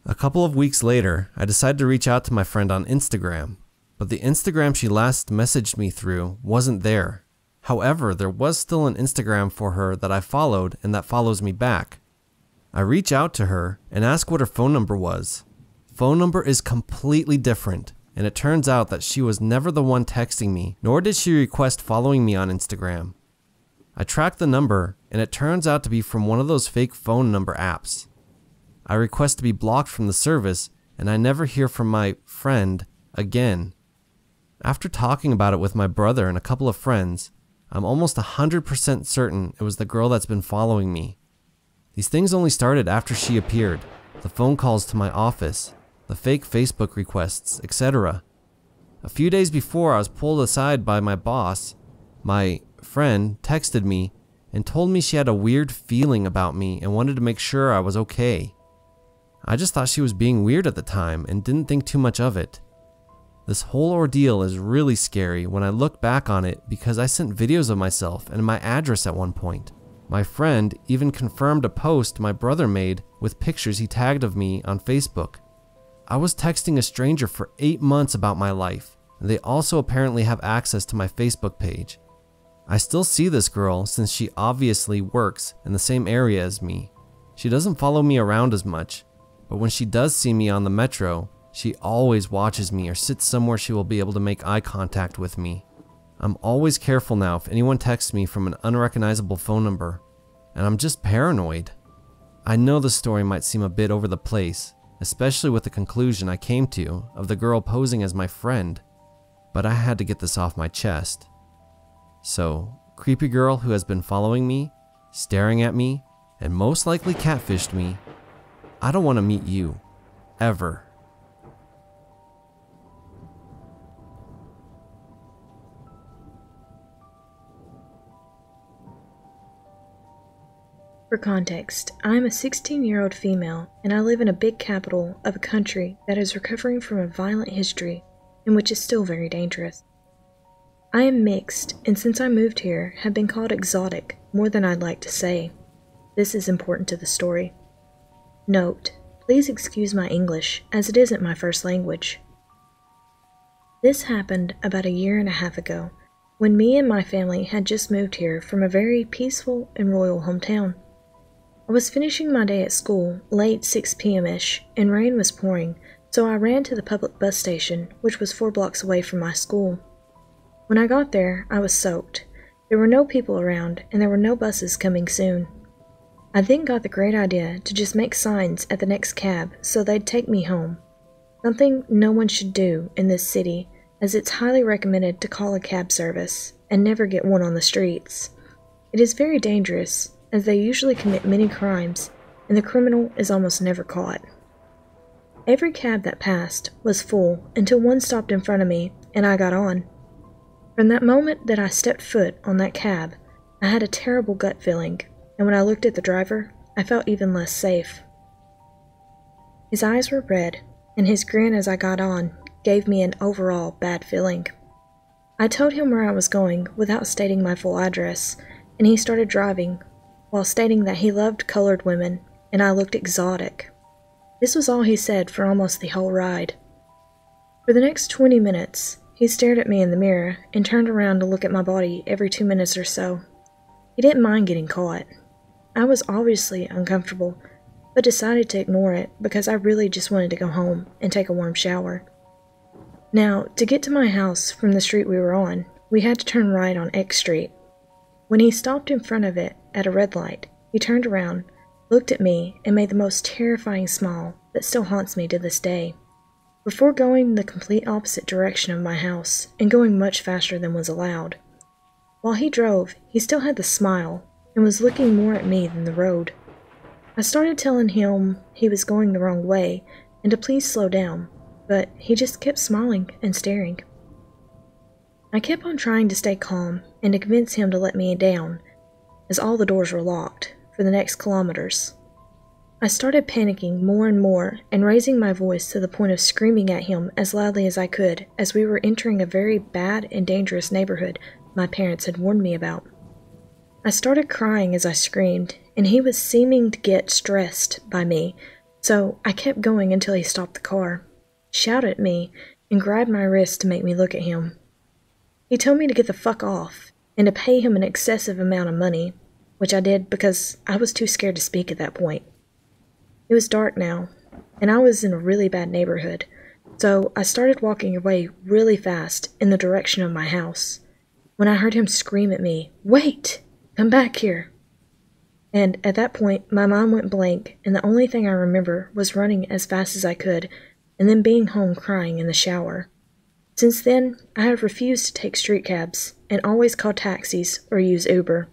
A couple of weeks later, I decided to reach out to my friend on Instagram, but the Instagram she last messaged me through wasn't there. However, there was still an Instagram for her that I followed and that follows me back. I reach out to her and ask what her phone number was. Phone number is completely different, and it turns out that she was never the one texting me, nor did she request following me on Instagram. I tracked the number, and it turns out to be from one of those fake phone number apps. I request to be blocked from the service, and I never hear from my friend again. After talking about it with my brother and a couple of friends, I'm almost 100% certain it was the girl that's been following me. These things only started after she appeared, the phone calls to my office, the fake Facebook requests, etc. A few days before I was pulled aside by my boss, my friend texted me and told me she had a weird feeling about me and wanted to make sure I was okay. I just thought she was being weird at the time and didn't think too much of it. This whole ordeal is really scary when I look back on it because I sent videos of myself and my address at one point. My friend even confirmed a post my brother made with pictures he tagged of me on Facebook. I was texting a stranger for 8 months about my life, and they also apparently have access to my Facebook page. I still see this girl since she obviously works in the same area as me. She doesn't follow me around as much, but when she does see me on the metro, she always watches me or sits somewhere she will be able to make eye contact with me. I'm always careful now if anyone texts me from an unrecognizable phone number, and I'm just paranoid. I know the story might seem a bit over the place, especially with the conclusion I came to of the girl posing as my friend, but I had to get this off my chest. So, creepy girl who has been following me, staring at me, and most likely catfished me, I don't want to meet you, ever. For context, I am a 16-year-old female, and I live in a big capital of a country that is recovering from a violent history and which is still very dangerous. I am mixed, and since I moved here, have been called exotic more than I'd like to say. This is important to the story. Note, please excuse my English, as it isn't my first language. This happened about 1.5 years ago, when me and my family had just moved here from a very peaceful and royal hometown. I was finishing my day at school, late 6 p.m.-ish, and rain was pouring, so I ran to the public bus station, which was 4 blocks away from my school. When I got there, I was soaked. There were no people around, and there were no buses coming soon. I then got the great idea to just make signs at the next cab so they'd take me home. Something no one should do in this city, as it's highly recommended to call a cab service and never get one on the streets. It is very dangerous, as they usually commit many crimes, and the criminal is almost never caught. Every cab that passed was full until one stopped in front of me, and I got on. From that moment that I stepped foot on that cab, I had a terrible gut feeling, and when I looked at the driver, I felt even less safe. His eyes were red, and his grin as I got on gave me an overall bad feeling. I told him where I was going without stating my full address, and he started driving, while stating that he loved colored women and I looked exotic. This was all he said for almost the whole ride. For the next 20 minutes, he stared at me in the mirror and turned around to look at my body every 2 minutes or so. He didn't mind getting caught. I was obviously uncomfortable, but decided to ignore it because I really just wanted to go home and take a warm shower. Now, to get to my house from the street we were on, we had to turn right on X Street. When he stopped in front of it at a red light, he turned around, looked at me, and made the most terrifying smile that still haunts me to this day. Before going the complete opposite direction of my house and going much faster than was allowed. While he drove, he still had the smile and was looking more at me than the road. I started telling him he was going the wrong way and to please slow down, but he just kept smiling and staring. I kept on trying to stay calm and to convince him to let me down, as all the doors were locked, for the next kilometers. I started panicking more and more and raising my voice to the point of screaming at him as loudly as I could as we were entering a very bad and dangerous neighborhood my parents had warned me about. I started crying as I screamed, and he was seeming to get stressed by me, so I kept going until he stopped the car, shouted at me, and grabbed my wrist to make me look at him. He told me to get the fuck off and to pay him an excessive amount of money, which I did because I was too scared to speak at that point. It was dark now, and I was in a really bad neighborhood, so I started walking away really fast in the direction of my house, when I heard him scream at me, "Wait! Come back here!" And at that point, my mind went blank, and the only thing I remember was running as fast as I could, and then being home crying in the shower. Since then, I have refused to take street cabs, and always call taxis or use Uber.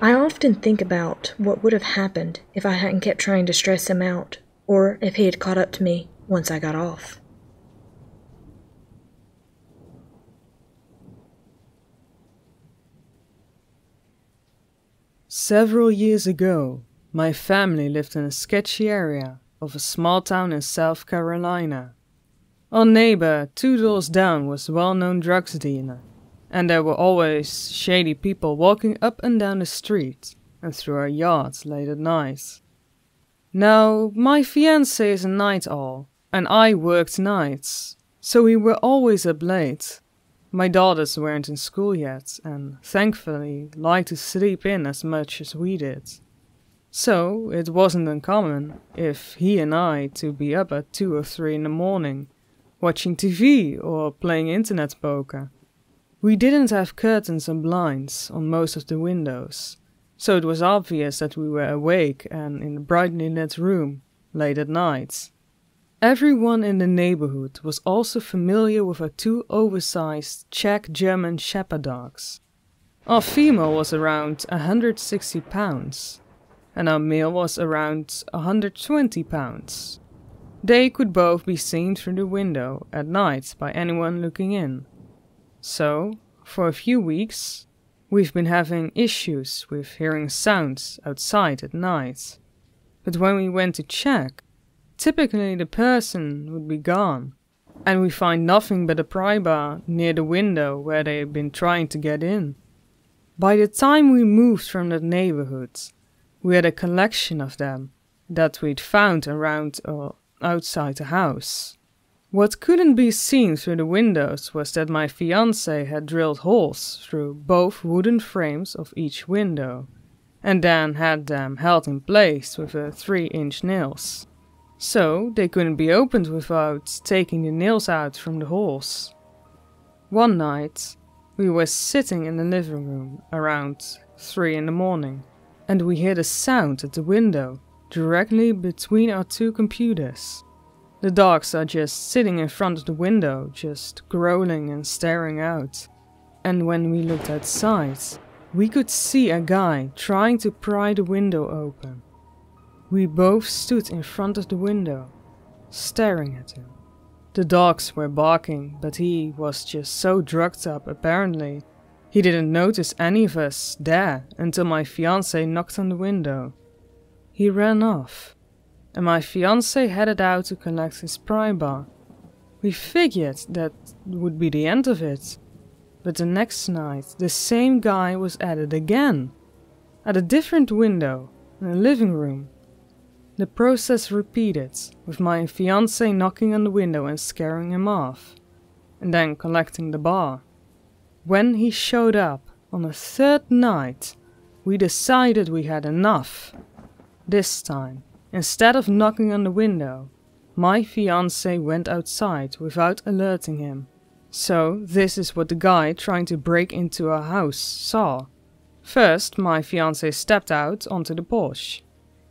I often think about what would have happened if I hadn't kept trying to stress him out, or if he had caught up to me once I got off. Several years ago, my family lived in a sketchy area of a small town in South Carolina. Our neighbor, 2 doors down, was a well-known drugs dealer, and there were always shady people walking up and down the street and through our yards late at night. Now, my fiancé is a night owl, and I worked nights, so we were always up late. My daughters weren't in school yet, and thankfully liked to sleep in as much as we did. So it wasn't uncommon, if he and I, to be up at 2 or 3 in the morning, watching TV or playing internet poker. We didn't have curtains and blinds on most of the windows, so it was obvious that we were awake and in a brightly lit room late at night. Everyone in the neighborhood was also familiar with our 2 oversized Czech German Shepherd dogs. Our female was around 160 pounds, and our male was around 120 pounds. They could both be seen through the window at night by anyone looking in. So, for a few weeks, we've been having issues with hearing sounds outside at night. But when we went to check, typically the person would be gone, and we find nothing but a pry bar near the window where they had been trying to get in. By the time we moved from that neighborhood, we had a collection of them that we'd found around or outside the house. What couldn't be seen through the windows was that my fiancé had drilled holes through both wooden frames of each window, and then had them held in place with 3-inch nails. So they couldn't be opened without taking the nails out from the holes. One night, we were sitting in the living room around 3 in the morning, and we heard a sound at the window directly between our 2 computers. The dogs are just sitting in front of the window, just growling and staring out. And when we looked outside, we could see a guy trying to pry the window open. We both stood in front of the window, staring at him. The dogs were barking, but he was just so drugged up, apparently, He didn't notice any of us there until my fiancé knocked on the window. He ran off, and my fiancé headed out to collect his pry bar. We figured that would be the end of it, but the next night the same guy was at it again, at a different window in the living room. The process repeated, with my fiancé knocking on the window and scaring him off, and then collecting the bar. When he showed up on the third night, we decided we had enough. This time, instead of knocking on the window, my fiancé went outside without alerting him. So this is what the guy trying to break into our house saw. First, my fiancé stepped out onto the porch.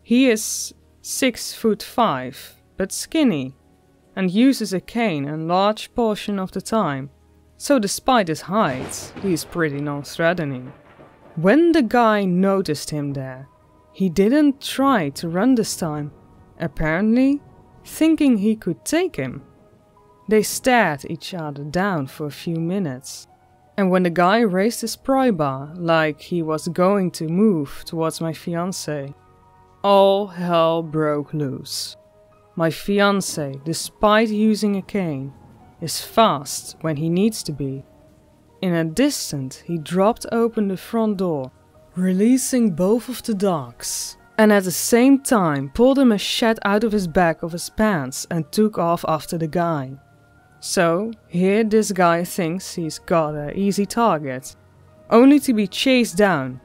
He is 6'5", but skinny, and uses a cane a large portion of the time. So despite his height, he is pretty non-threatening. When the guy noticed him there, he didn't try to run this time, apparently thinking he could take him. They stared each other down for a few minutes, and when the guy raised his pry bar like he was going to move towards my fiancé, all hell broke loose. My fiancé, despite using a cane, is fast when he needs to be. In an instant, he dropped open the front door, releasing both of the dogs, and at the same time pulled a machete out of his back of his pants and took off after the guy. So, here this guy thinks he's got an easy target, only to be chased down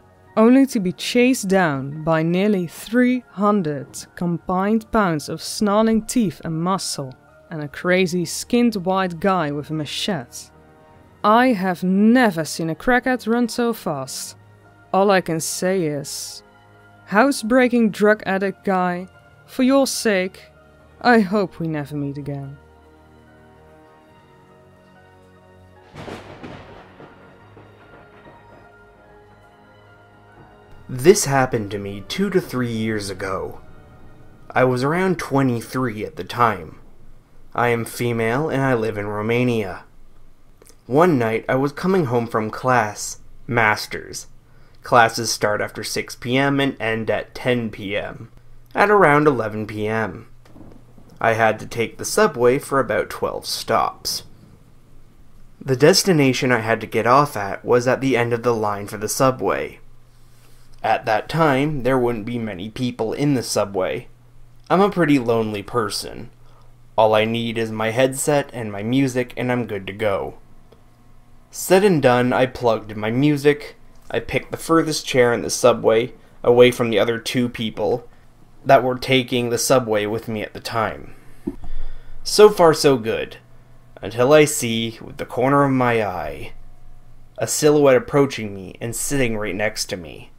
by nearly 300 combined pounds of snarling teeth and muscle, and a crazy skinned white guy with a machete. I have never seen a crackhead run so fast. All I can say is, housebreaking drug addict guy, for your sake, I hope we never meet again. This happened to me 2 to 3 years ago. I was around 23 at the time. I am female and I live in Romania. One night I was coming home from class, masters. Classes start after 6 p.m. and end at 10 p.m. At around 11 p.m. I had to take the subway for about 12 stops. The destination I had to get off at was at the end of the line for the subway. At that time, there wouldn't be many people in the subway. I'm a pretty lonely person. All I need is my headset and my music and I'm good to go. Said and done, I plugged in my music. I picked the furthest chair in the subway, away from the other 2 people that were taking the subway with me at the time. So far so good, until I see, with the corner of my eye, a silhouette approaching me and sitting right next to me.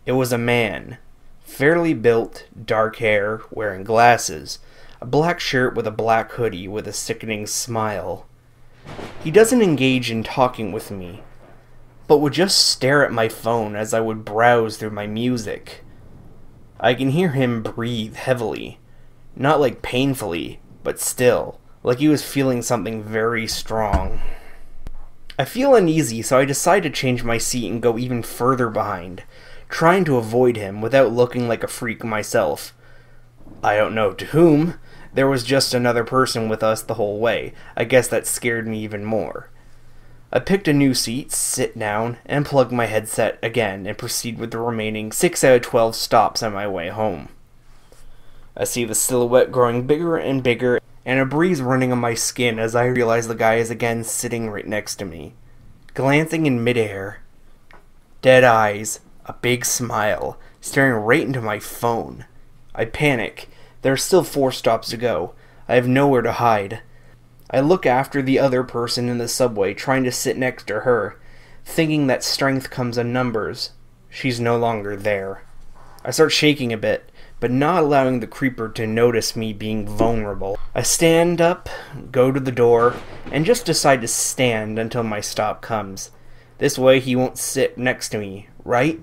It was a man, fairly built, dark hair, wearing glasses, a black shirt with a black hoodie with a sickening smile. He doesn't engage in talking with me, but would just stare at my phone as I would browse through my music. I can hear him breathe heavily, not like painfully, but still, like he was feeling something very strong. I feel uneasy, so I decide to change my seat and go even further behind, trying to avoid him without looking like a freak myself. I don't know to whom. There was just another person with us the whole way. I guess that scared me even more. I picked a new seat, sit down, and plug my headset again and proceed with the remaining 6 out of 12 stops on my way home. I see the silhouette growing bigger and bigger, and a breeze running on my skin as I realize the guy is again sitting right next to me, glancing in midair. Dead eyes, a big smile, staring right into my phone. I panic. There are still 4 stops to go. I have nowhere to hide. I look after the other person in the subway, trying to sit next to her, thinking that strength comes in numbers. She's no longer there. I start shaking a bit, but not allowing the creeper to notice me being vulnerable. I stand up, go to the door, and just decide to stand until my stop comes. This way he won't sit next to me, right?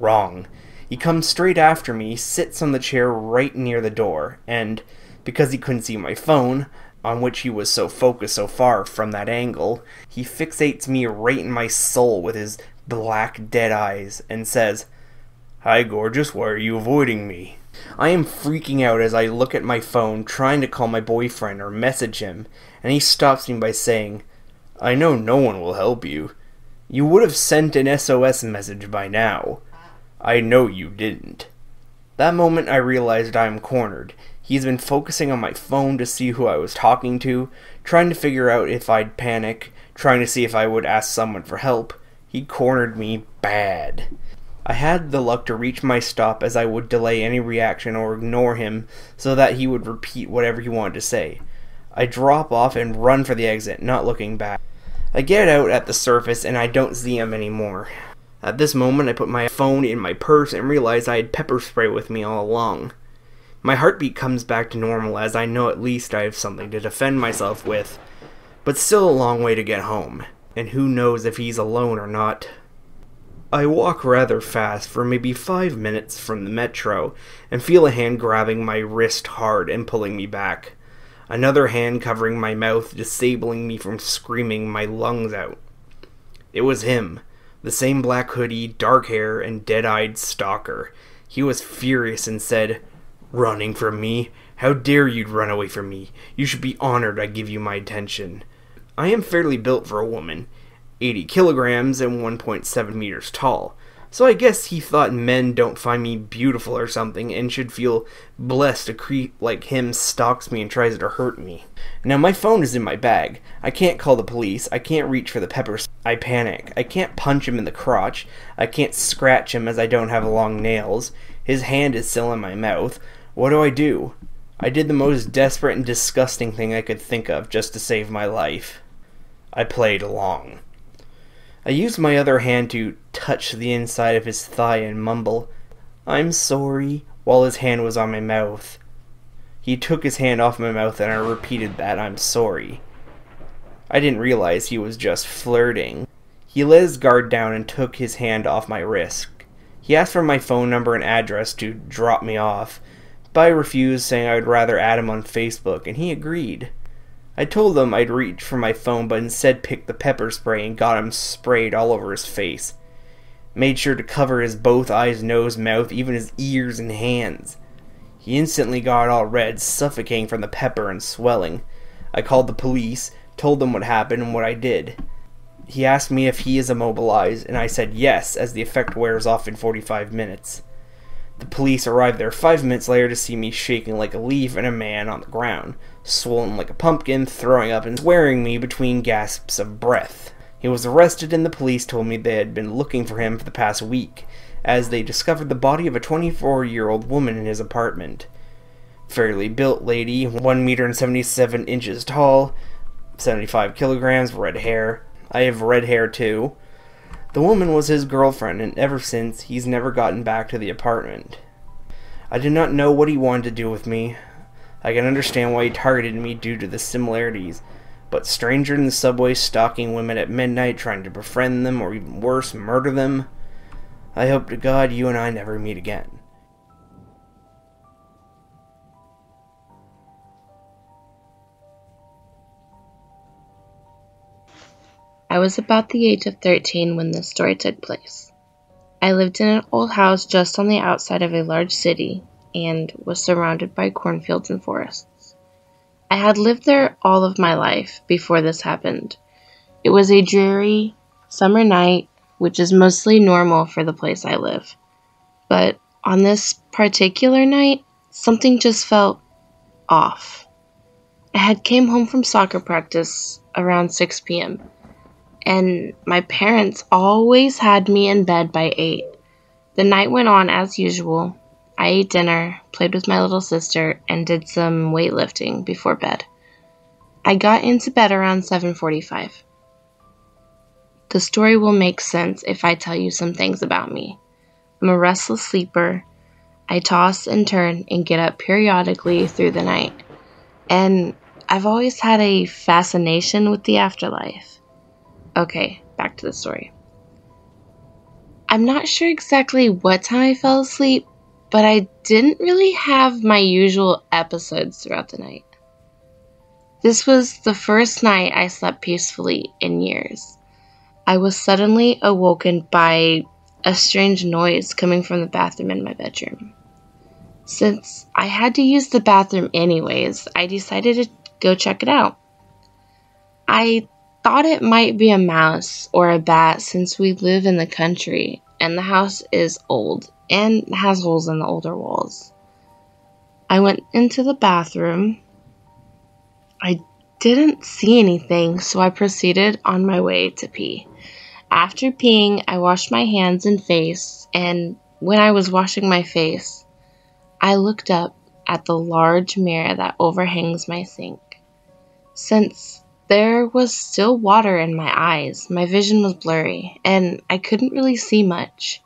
Wrong. He comes straight after me, sits on the chair right near the door, and, because he couldn't see my phone, on which he was so focused so far from that angle, he fixates me right in my soul with his black dead eyes and says, "Hi, gorgeous, why are you avoiding me?" I am freaking out as I look at my phone trying to call my boyfriend or message him, and he stops me by saying, "I know no one will help you. You would have sent an SOS message by now. I know you didn't." That moment I realized I am cornered. He's been focusing on my phone to see who I was talking to, trying to figure out if I'd panic, trying to see if I would ask someone for help. He cornered me bad. I had the luck to reach my stop as I would delay any reaction or ignore him so that he would repeat whatever he wanted to say. I drop off and run for the exit, not looking back. I get out at the surface and I don't see him anymore. At this moment I put my phone in my purse and realize I had pepper spray with me all along. My heartbeat comes back to normal as I know at least I have something to defend myself with, but still a long way to get home, and who knows if he's alone or not. I walk rather fast for maybe 5 minutes from the metro and feel a hand grabbing my wrist hard and pulling me back. Another hand covering my mouth, disabling me from screaming my lungs out. It was him, the same black hoodie, dark hair, and dead-eyed stalker. He was furious and said, "Running from me? How dare you run away from me? You should be honored I give you my attention." I am fairly built for a woman, 80 kilograms and 1.7 meters tall, so I guess he thought men don't find me beautiful or something and should feel blessed a creep like him stalks me and tries to hurt me. Now my phone is in my bag. I can't call the police. I can't reach for the pepper spray. I panic. I can't punch him in the crotch. I can't scratch him as I don't have long nails. His hand is still in my mouth. What do? I did the most desperate and disgusting thing I could think of just to save my life. I played along. I used my other hand to touch the inside of his thigh and mumble, "I'm sorry," while his hand was on my mouth. He took his hand off my mouth and I repeated that, "I'm sorry." I didn't realize he was just flirting. He let his guard down and took his hand off my wrist. He asked for my phone number and address to drop me off, but I refused, saying I would rather add him on Facebook, and he agreed. I told him I'd reach for my phone, but instead picked the pepper spray and got him sprayed all over his face. Made sure to cover his both eyes, nose, mouth, even his ears and hands. He instantly got all red, suffocating from the pepper and swelling. I called the police, told them what happened and what I did. He asked me if he is immobilized, and I said yes, as the effect wears off in 45 minutes. The police arrived there 5 minutes later to see me shaking like a leaf and a man on the ground, swollen like a pumpkin, throwing up and swearing me between gasps of breath. He was arrested and the police told me they had been looking for him for the past week, as they discovered the body of a 24-year-old woman in his apartment. Fairly built lady, 1 meter and 77 inches tall, 75 kilograms, red hair. I have red hair too. The woman was his girlfriend, and ever since, he's never gotten back to the apartment. I did not know what he wanted to do with me. I can understand why he targeted me due to the similarities, but stranger in the subway stalking women at midnight, trying to befriend them, or even worse, murder them? I hope to God you and I never meet again. I was about the age of 13 when this story took place. I lived in an old house just on the outside of a large city and was surrounded by cornfields and forests. I had lived there all of my life before this happened. It was a dreary summer night, which is mostly normal for the place I live. But on this particular night, something just felt off. I had came home from soccer practice around 6 p.m. and my parents always had me in bed by 8. The night went on as usual. I ate dinner, played with my little sister, and did some weightlifting before bed. I got into bed around 7:45. The story will make sense if I tell you some things about me. I'm a restless sleeper. I toss and turn and get up periodically through the night. And I've always had a fascination with the afterlife. Okay, back to the story. I'm not sure exactly what time I fell asleep, but I didn't really have my usual episodes throughout the night. This was the first night I slept peacefully in years. I was suddenly awoken by a strange noise coming from the bathroom in my bedroom. Since I had to use the bathroom anyways, I decided to go check it out. I thought it might be a mouse or a bat since we live in the country and the house is old and has holes in the older walls. I went into the bathroom. I didn't see anything, so I proceeded on my way to pee. After peeing, I washed my hands and face, and when I was washing my face, I looked up at the large mirror that overhangs my sink. Since there was still water in my eyes, my vision was blurry, and I couldn't really see much.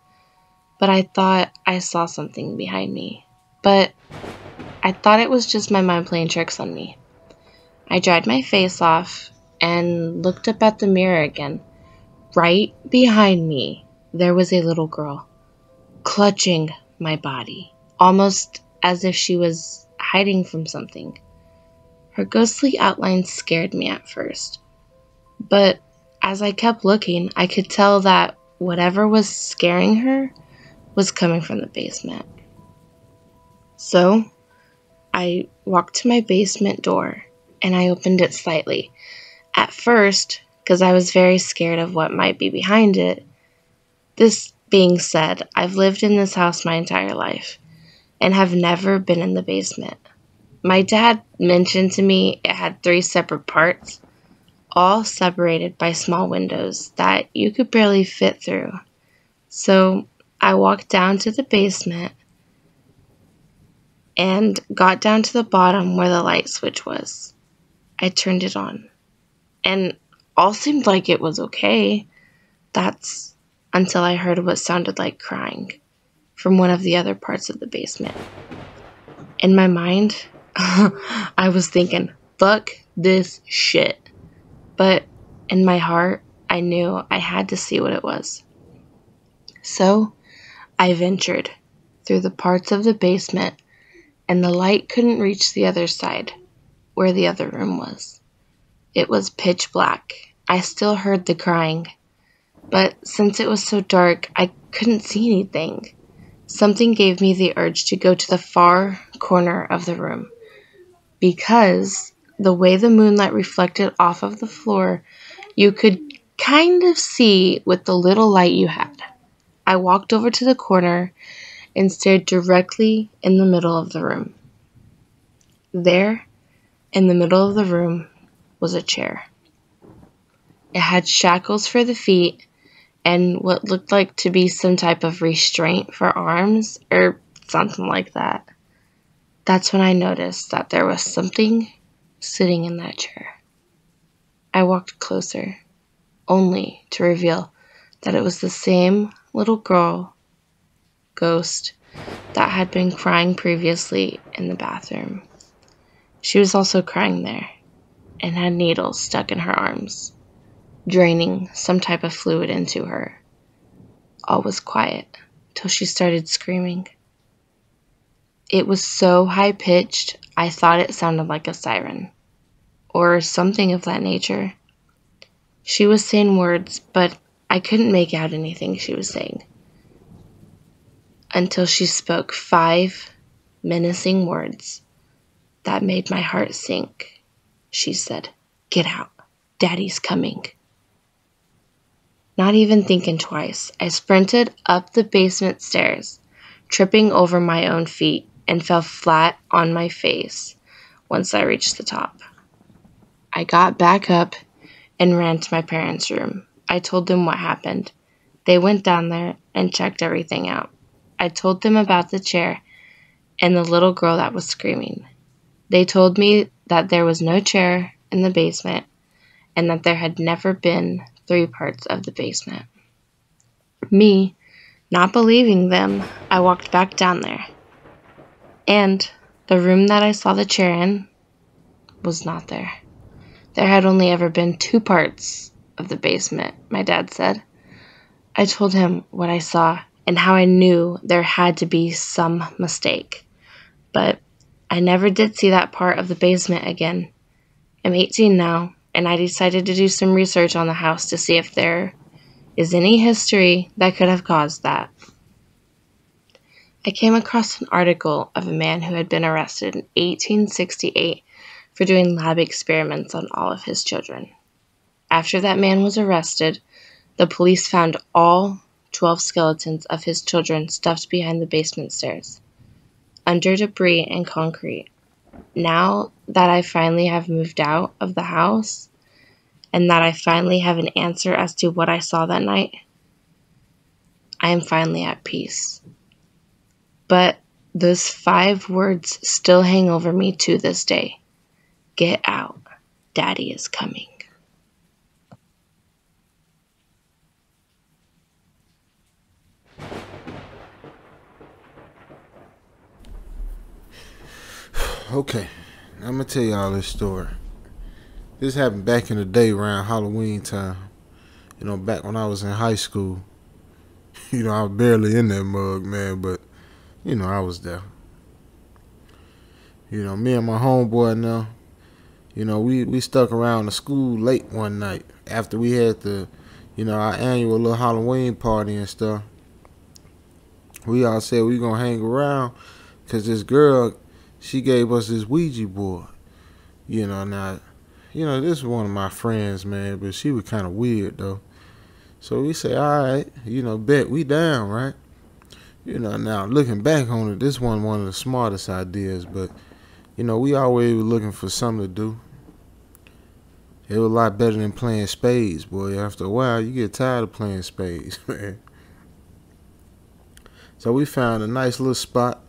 But I thought I saw something behind me. But I thought it was just my mind playing tricks on me. I dried my face off and looked up at the mirror again. Right behind me, there was a little girl, clutching my body, almost as if she was hiding from something. Her ghostly outline scared me at first, but as I kept looking, I could tell that whatever was scaring her was coming from the basement. So, I walked to my basement door, and I opened it slightly. At first, because I was very scared of what might be behind it. This being said, I've lived in this house my entire life, and have never been in the basement. My dad mentioned to me it had 3 separate parts, all separated by small windows that you could barely fit through. So I walked down to the basement and got down to the bottom where the light switch was. I turned it on, and all seemed like it was okay. That's until I heard what sounded like crying from one of the other parts of the basement. In my mind, I was thinking, fuck this shit. But in my heart, I knew I had to see what it was. So I ventured through the parts of the basement, and the light couldn't reach the other side, where the other room was. It was pitch black. I still heard the crying, but since it was so dark, I couldn't see anything. Something gave me the urge to go to the far corner of the room, because the way the moonlight reflected off of the floor, you could kind of see with the little light you had. I walked over to the corner and stared directly in the middle of the room. There, in the middle of the room, was a chair. It had shackles for the feet and what looked like to be some type of restraint for arms or something like that. That's when I noticed that there was something sitting in that chair. I walked closer, only to reveal that it was the same little girl, ghost, that had been crying previously in the bathroom. She was also crying there, and had needles stuck in her arms, draining some type of fluid into her. All was quiet till she started screaming. It was so high-pitched, I thought it sounded like a siren, or something of that nature. She was saying words, but I couldn't make out anything she was saying. Until she spoke 5 menacing words that made my heart sink. She said, "Get out. Daddy's coming." Not even thinking twice, I sprinted up the basement stairs, tripping over my own feet, and fell flat on my face once I reached the top. I got back up and ran to my parents' room. I told them what happened. They went down there and checked everything out. I told them about the chair and the little girl that was screaming. They told me that there was no chair in the basement and that there had never been 3 parts of the basement. Me, not believing them, I walked back down there. And the room that I saw the chair in was not there. There had only ever been 2 parts of the basement, my dad said. I told him what I saw and how I knew there had to be some mistake. But I never did see that part of the basement again. I'm 18 now, and I decided to do some research on the house to see if there is any history that could have caused that. I came across an article of a man who had been arrested in 1868 for doing lab experiments on all of his children. After that man was arrested, the police found all 12 skeletons of his children stuffed behind the basement stairs, under debris and concrete. Now that I finally have moved out of the house, and that I finally have an answer as to what I saw that night, I am finally at peace. But those 5 words still hang over me to this day. Get out. Daddy is coming. Okay, I'm gonna tell y'all this story. This happened back in the day around Halloween time. You know, back when I was in high school. You know, I was barely in that mug, man, but, you know, I was there. You know, me and my homeboy now, you know, we stuck around the school late one night after we had the, you know, our annual little Halloween party and stuff. We all said we gonna hang around because this girl, she gave us this Ouija board. You know, now, you know, this is one of my friends, man, but she was kind of weird, though. So we say, all right, you know, bet we down, right? You know, now, looking back on it, this wasn't one of the smartest ideas, but, you know, we always were looking for something to do. It was a lot better than playing spades, boy. After a while, you get tired of playing spades, man. So we found a nice little spot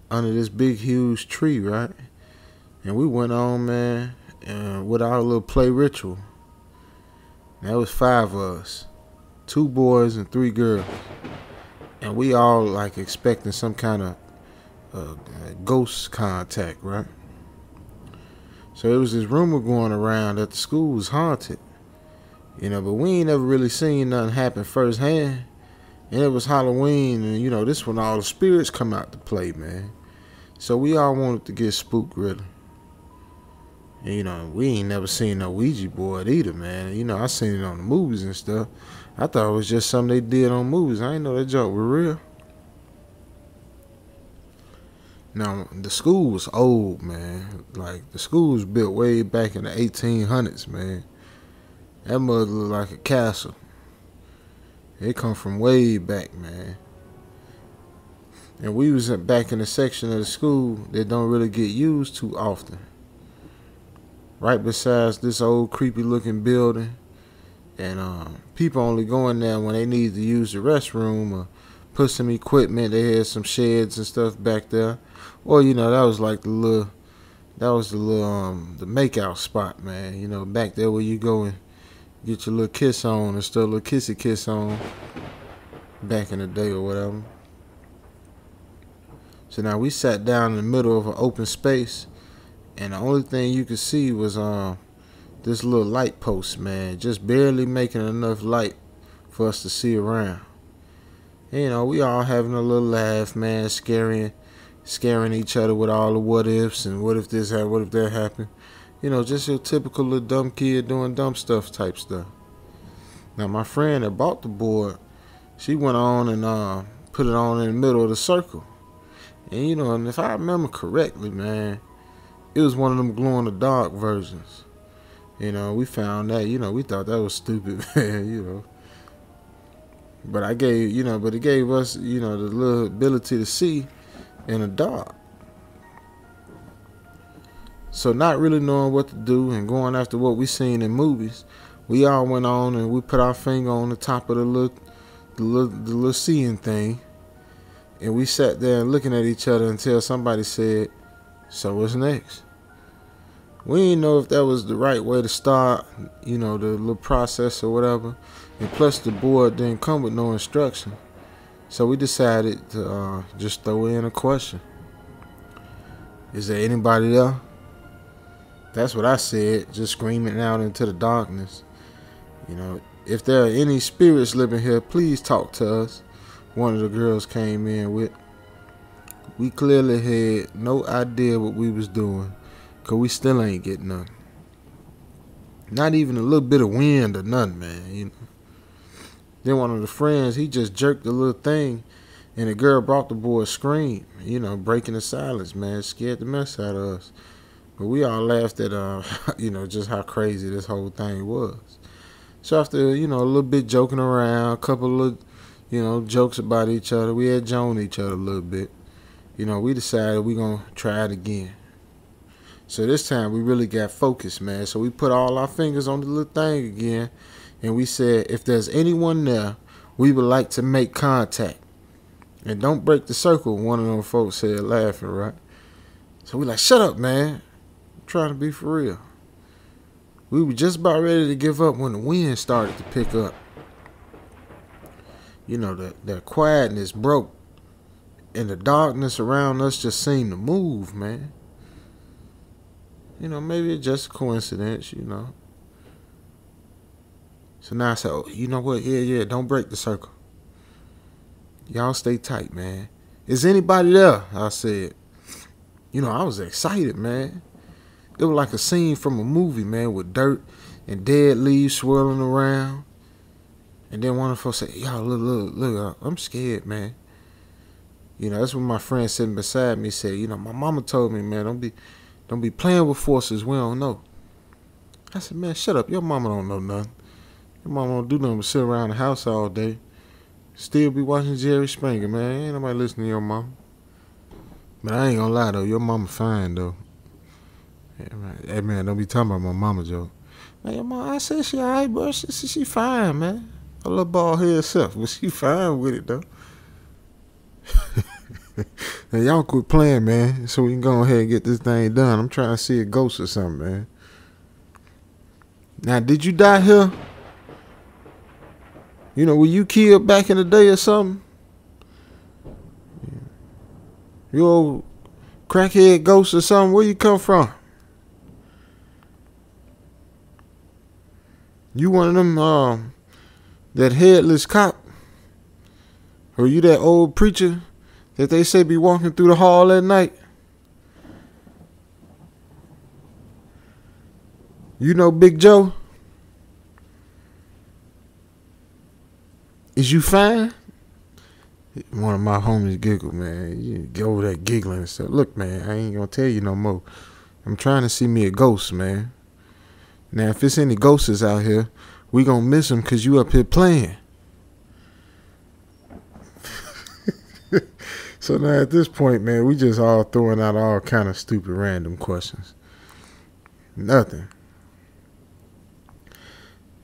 under this big, huge tree, right? And we went on, man, with our little play ritual. That was 5 of us. 2 boys and 3 girls. And we all, like, expecting some kind of ghost contact, right? So there was this rumor going around that the school was haunted. You know, but we ain't never really seen nothing happen firsthand. And it was Halloween, and, you know, this when all the spirits come out to play, man. So we all wanted to get spooked, really. And, you know, we ain't never seen no Ouija board either, man. You know, I seen it on the movies and stuff. I thought it was just something they did on movies. I didn't know that joke was real. Now, the school was old, man. Like, the school was built way back in the 1800s, man. That mother looked like a castle. It come from way back, man. And we was back in the section of the school that don't really get used too often. Right besides this old creepy looking building. And people only go in there when they need to use the restroom or put some equipment. They had some sheds and stuff back there. Or, you know, that was like the little the makeout spot, man. You know, back there where you go and get your little kiss on and stuff, little kissy kiss on back in the day or whatever. So now we sat down in the middle of an open space, and the only thing you could see was this little light post, man, just barely making enough light for us to see around. And, you know, we all having a little laugh, man, scaring each other with all the what ifs and what if this happened, what if that happened. You know, just your typical little dumb kid doing dumb stuff type stuff. Now, my friend that bought the board, she went on and put it on in the middle of the circle. And, you know, and if I remember correctly, man, it was one of them glow-in-the-dark versions. You know, we found that, you know, we thought that was stupid, man, you know. But it gave us, you know, the little ability to see in the dark. So not really knowing what to do and going after what we seen in movies, we all went on and we put our finger on the top of the little seeing thing. And we sat there looking at each other until somebody said, "So what's next?" We didn't know if that was the right way to start, you know, the little process or whatever. And plus the board didn't come with no instruction. So we decided to just throw in a question. "Is there anybody there?" That's what I said, just screaming out into the darkness. You know, "If there are any spirits living here, please talk to us," one of the girls came in with. We clearly had no idea what we was doing, 'cause we still ain't getting none. Not even a little bit of wind or nothing, man. You know. Then one of the friends, he just jerked the little thing, and the girl brought the boy a scream, you know, breaking the silence, man. Scared the mess out of us. But we all laughed at, you know, just how crazy this whole thing was. So after, you know, a little bit joking around, a couple of, you know, jokes about each other, we had Joan each other a little bit. You know, we decided we gonna try it again. So this time we really got focused, man. So we put all our fingers on the little thing again, and we said, if there's anyone there, we would like to make contact. And don't break the circle, one of them folks said, laughing, right? So we like, shut up, man. I'm trying to be for real. We were just about ready to give up when the wind started to pick up. You know, the quietness broke, and the darkness around us just seemed to move, man. You know, maybe it's just a coincidence, you know. So now I said, oh, you know what? Yeah, don't break the circle. Y'all stay tight, man. Is anybody there? I said. You know, I was excited, man. It was like a scene from a movie, man, with dirt and dead leaves swirling around. And then one of us said, y'all, look, I'm scared, man. You know, that's when my friend sitting beside me said, you know, my mama told me, man, don't be playing with forces we don't know. I said, man, shut up. Your mama don't know nothing. Your mama don't do nothing but sit around the house all day. Still be watching Jerry Springer, man. Ain't nobody listening to your mama. But I ain't gonna lie, though. Your mama fine, though. Hey, man, don't be talking about my mama, Joe. Man, your mama, I said she all right, bro. She fine, man. A little bald head self, but she fine with it, though. Now, y'all quit playing, man, so we can go ahead and get this thing done. I'm trying to see a ghost or something, man. Now, did you die here? You know, were you killed back in the day or something? You old crackhead ghost or something? Where you come from? You one of them, that headless cop? Or you that old preacher that they say be walking through the hall at night? You know Big Joe? Is you fine? One of my homies giggled, man. You go over there giggling and stuff. Look, man, I ain't gonna tell you no more. I'm trying to see me a ghost, man. Now, if it's any ghosts out here, we gonna miss them because you up here playing. So now at this point, man, we just all throwing out all kind of stupid random questions. Nothing.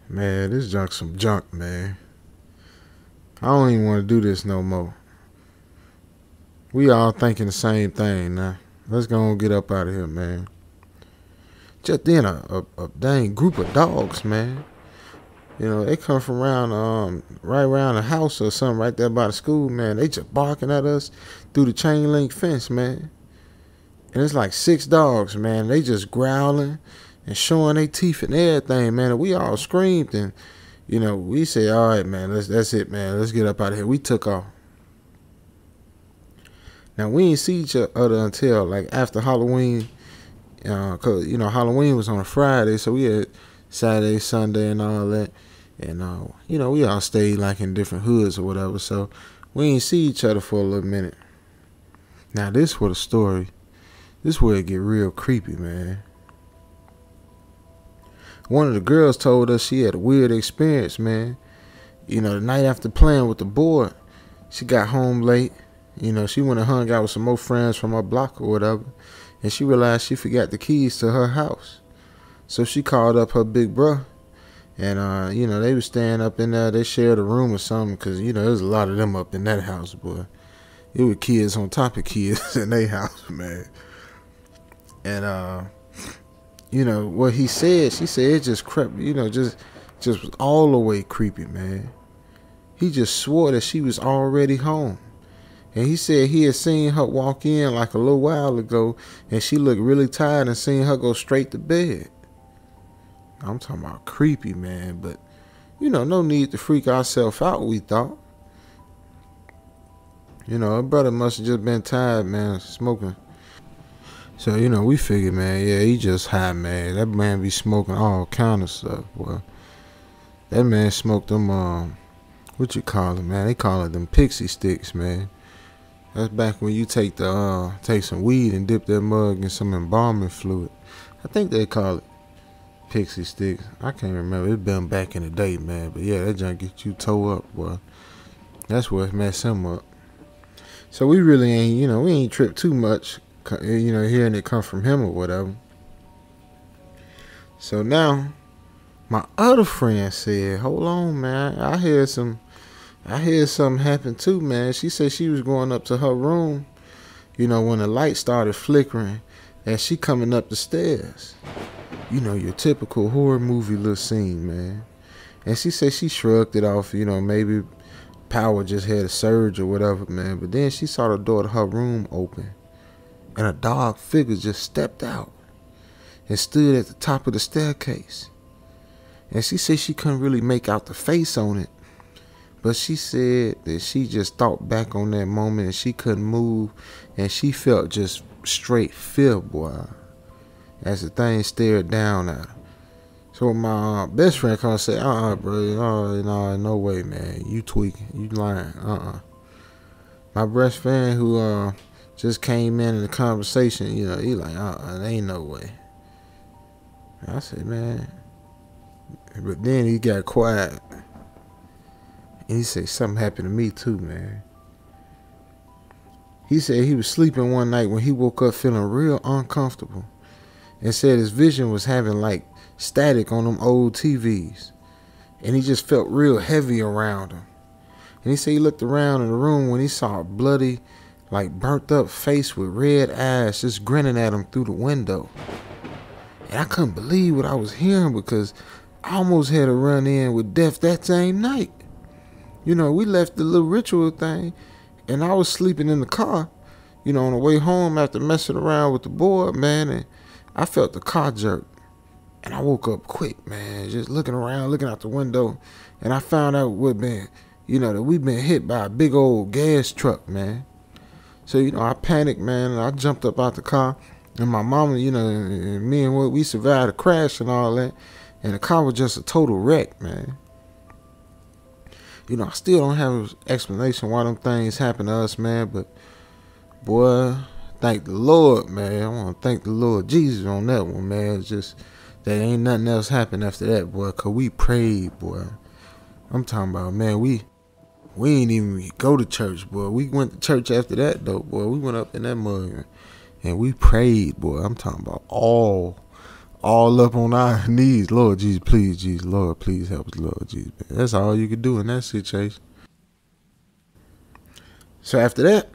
Man, this junk's some junk, man. I don't even want to do this no more. We all thinking the same thing now. Let's go and get up out of here, man. Just then a dang group of dogs, man. You know, they come from around, right around the house or something right there by the school, man. They just barking at us through the chain link fence, man. And it's like 6 dogs, man. They just growling and showing their teeth and everything, man. And we all screamed and, you know, we said, all right, man, that's it, man. Let's get up out of here. We took off. Now, we didn't see each other until, like, after Halloween. Because, you know, Halloween was on a Friday, so we had Saturday, Sunday, and all that. And, you know, we all stayed, like, in different hoods or whatever. So we didn't see each other for a little minute. Now, this was the story. This where it get real creepy, man. One of the girls told us she had a weird experience, man. You know, the night after playing with the boy, she got home late. You know, she went and hung out with some more friends from her block or whatever. And she realized she forgot the keys to her house. So she called up her big bro. And, you know, they was staying up in there. They shared a room or something because, you know, there's a lot of them up in that house, boy. It was kids on top of kids in their house, man. And, you know, what he said, she said it just crept, you know, just was all the way creepy, man. He just swore that she was already home. And he said he had seen her walk in like a little while ago, and she looked really tired and seen her go straight to bed. I'm talking about creepy, man, but, you know, no need to freak ourselves out, we thought. You know, her brother must have just been tired, man, smoking. So, we figured, man, yeah, he just high, man. That man be smoking all kind of stuff, boy. That man smoked them, what you call them, man? They call it them pixie sticks, man. That's back when you take some weed and dip that mug in some embalming fluid. I think they call it pixie sticks. I can't remember. It's been back in the day, man. But yeah, that junk get you toe up, boy. That's what messed him up. So we really ain't, we ain't tripped too much, hearing it come from him or whatever. So now, my other friend said, hold on, man. I hear something happen too, man. She said she was going up to her room, when the light started flickering, and she coming up the stairs. Your typical horror movie little scene, man. And she said she shrugged it off, maybe power just had a surge or whatever, man. But then she saw the door to her room open, and a dark figure just stepped out and stood at the top of the staircase. And she said she couldn't really make out the face on it, but she said that she just thought back on that moment and she couldn't move, and she felt just straight fear, boy, as the thing stared down at her. So my best friend come and say, bro, no way, man, you tweaking, you lying, My best friend who just came in the conversation, he like, there ain't no way. I said, man. But then he got quiet. And he said, something happened to me too, man. He said he was sleeping one night when he woke up feeling real uncomfortable. And said his vision was having like static on them old TVs. And he just felt real heavy around him. And he said he looked around in the room when he saw a bloody, like burnt up face with red eyes just grinning at him through the window. And I couldn't believe what I was hearing because I almost had a run in with death that same night. We left the little ritual thing, and I was sleeping in the car, on the way home after messing around with the board, man, and I felt the car jerk. And I woke up quick, man, just looking around, looking out the window, and I found out that we'd been hit by a big old gas truck, man. So, I panicked, man, and I jumped up out the car. And my mama, and me and we survived a crash and all that. And the car was just a total wreck, man. I still don't have an explanation why them things happen to us, man. But, boy, thank the Lord, man. I want to thank the Lord Jesus on that one, man. It's just that ain't nothing else happened after that, boy. Because we prayed, boy. I'm talking about, man, we ain't even go to church, boy. We went to church after that, though, boy. We went up in that mug. And we prayed, boy. I'm talking about all up on our knees. Lord Jesus, please, Jesus. Lord, please help us, Lord Jesus. That's all you could do in that situation. So after that,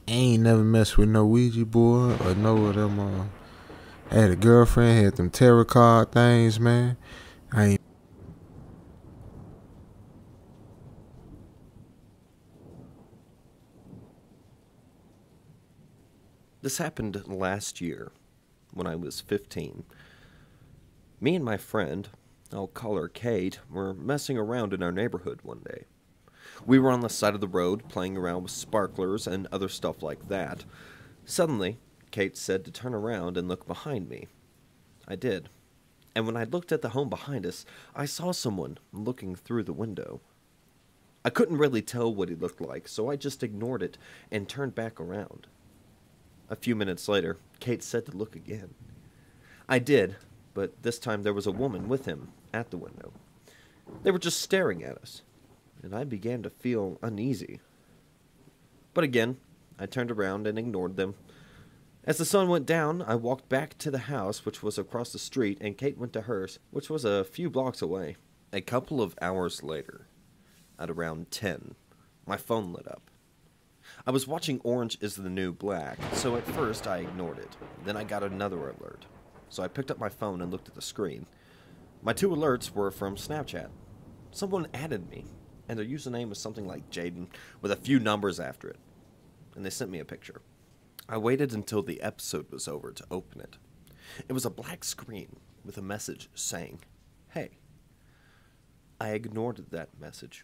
I ain't never messed with no Ouija board or no of them. I had a girlfriend, had them tarot card things, man. I ain't. This happened last year, when I was 15. Me and my friend, I'll call her Kate, were messing around in our neighborhood one day. We were on the side of the road, playing around with sparklers and other stuff like that. Suddenly, Kate said to turn around and look behind me. I did. And when I looked at the home behind us, I saw someone looking through the window. I couldn't really tell what he looked like, so I just ignored it and turned back around. A few minutes later, Kate said to look again. I did, but this time there was a woman with him at the window. They were just staring at us, and I began to feel uneasy. But again, I turned around and ignored them. As the sun went down, I walked back to the house, which was across the street, and Kate went to hers, which was a few blocks away. A couple of hours later, at around 10, my phone lit up. I was watching Orange is the New Black, so at first I ignored it. Then I got another alert, so I picked up my phone and looked at the screen. My two alerts were from Snapchat. Someone added me, and their username was something like Jaden, with a few numbers after it. And they sent me a picture. I waited until the episode was over to open it. It was a black screen with a message saying, "Hey." I ignored that message.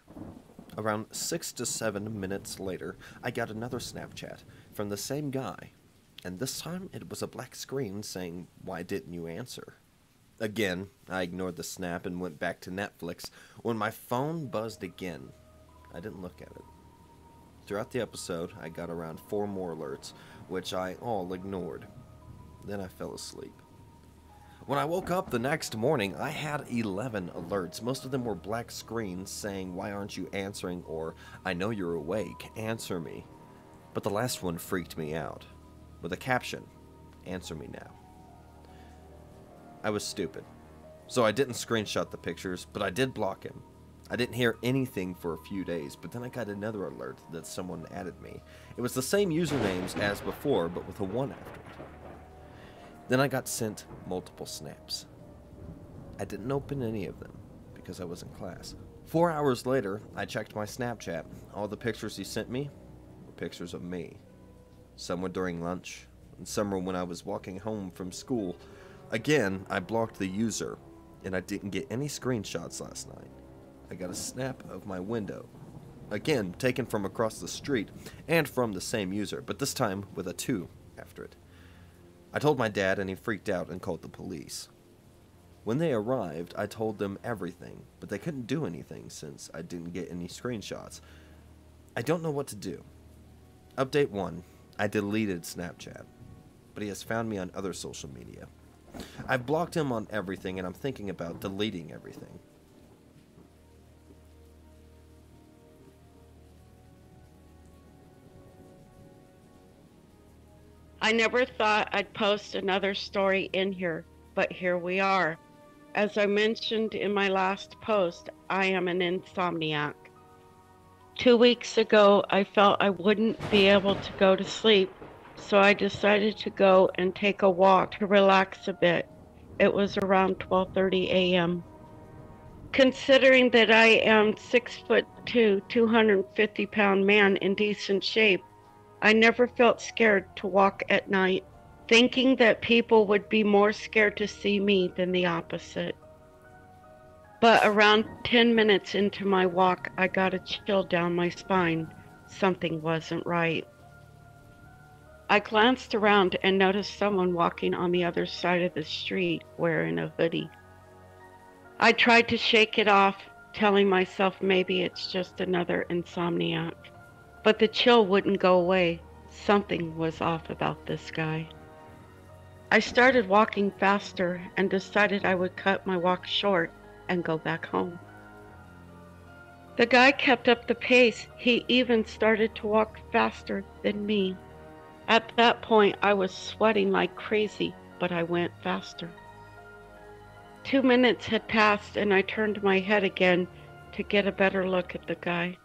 Around 6 to 7 minutes later, I got another Snapchat from the same guy. and this time it was a black screen saying, "Why didn't you answer?" Again, I ignored the snap and went back to Netflix when my phone buzzed again. I didn't look at it. Throughout the episode, I got around 4 more alerts, which I all ignored. Then I fell asleep. When I woke up the next morning, I had 11 alerts. Most of them were black screens saying, "Why aren't you answering?" or "I know you're awake, answer me." But the last one freaked me out, with a caption, "Answer me now." I was stupid, so I didn't screenshot the pictures, but I did block him. I didn't hear anything for a few days, but then I got another alert that someone added me. It was the same usernames as before, but with a 1 after it. Then I got sent multiple snaps. I didn't open any of them, because I was in class. 4 hours later, I checked my Snapchat. All the pictures he sent me were pictures of me. Some were during lunch, and some were when I was walking home from school. Again, I blocked the user, and I didn't get any screenshots last night. I got a snap of my window, again taken from across the street, and from the same user, but this time with a 2 after it. I told my dad, and he freaked out and called the police. When they arrived, I told them everything, but they couldn't do anything since I didn't get any screenshots. I don't know what to do. Update 1. I deleted Snapchat, but he has found me on other social media. I've blocked him on everything, and I'm thinking about deleting everything. I never thought I'd post another story in here, but here we are. As I mentioned in my last post, I am an insomniac. 2 weeks ago, I felt I wouldn't be able to go to sleep, so I decided to go and take a walk to relax a bit. It was around 12:30 a.m. Considering that I am 6'2", 250-pound man in decent shape, I never felt scared to walk at night, thinking that people would be more scared to see me than the opposite. But around 10 minutes into my walk, I got a chill down my spine. Something wasn't right. I glanced around and noticed someone walking on the other side of the street wearing a hoodie. I tried to shake it off, telling myself maybe it's just another insomniac. But the chill wouldn't go away. Something was off about this guy. I started walking faster and decided I would cut my walk short and go back home. The guy kept up the pace. He even started to walk faster than me. At that point, I was sweating like crazy, but I went faster. 2 minutes had passed and I turned my head again to get a better look at the guy.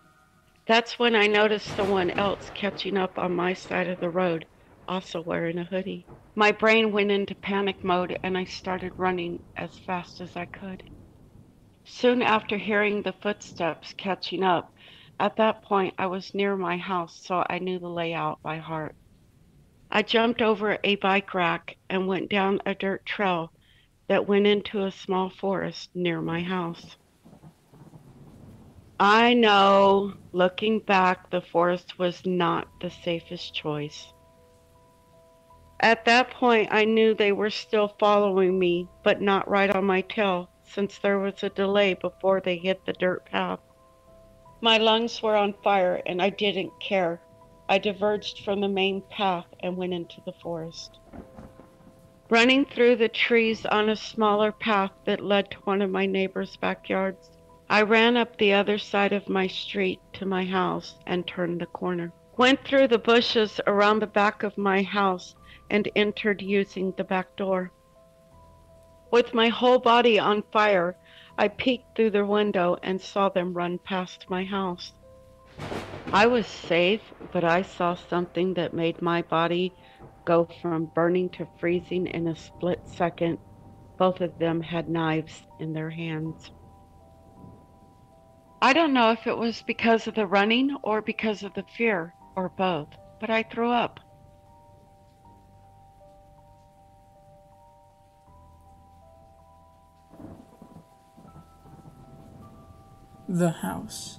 That's when I noticed someone else catching up on my side of the road, also wearing a hoodie. My brain went into panic mode and I started running as fast as I could. Soon after hearing the footsteps catching up, at that point I was near my house, so I knew the layout by heart. I jumped over a bike rack and went down a dirt trail that went into a small forest near my house. I know, looking back, the forest was not the safest choice. At that point, I knew they were still following me, but not right on my tail, since there was a delay before they hit the dirt path. My lungs were on fire, and I didn't care. I diverged from the main path and went into the forest. Running through the trees on a smaller path that led to one of my neighbor's backyards, I ran up the other side of my street to my house and turned the corner. Went through the bushes around the back of my house and entered using the back door. With my whole body on fire, I peeked through the window and saw them run past my house. I was safe, but I saw something that made my body go from burning to freezing in a split second. Both of them had knives in their hands. I don't know if it was because of the running or because of the fear, or both, but I threw up. The house.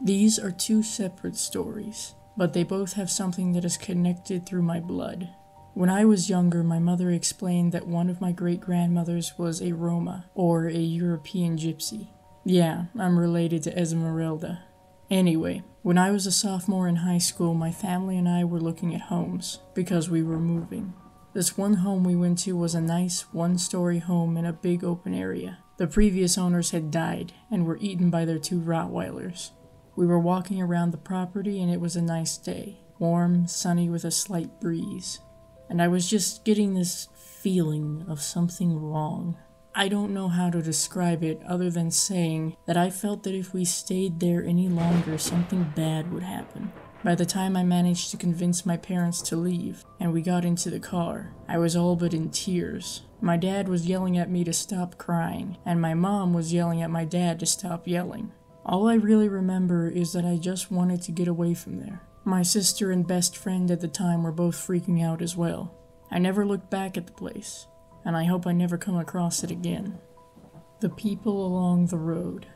These are 2 separate stories, but they both have something that is connected through my blood. When I was younger, my mother explained that one of my great-grandmothers was a Roma, or a European gypsy. Yeah, I'm related to Esmeralda. Anyway, when I was a sophomore in high school, my family and I were looking at homes, because we were moving. This one home we went to was a nice one-story home in a big open area. The previous owners had died, and were eaten by their 2 Rottweilers. We were walking around the property and it was a nice day. Warm, sunny with a slight breeze. And I was just getting this feeling of something wrong. I don't know how to describe it other than saying that I felt that if we stayed there any longer, something bad would happen. By the time I managed to convince my parents to leave, and we got into the car, I was all but in tears. My dad was yelling at me to stop crying, and my mom was yelling at my dad to stop yelling. All I really remember is that I just wanted to get away from there. My sister and best friend at the time were both freaking out as well. I never looked back at the place, and I hope I never come across it again. The people along the road.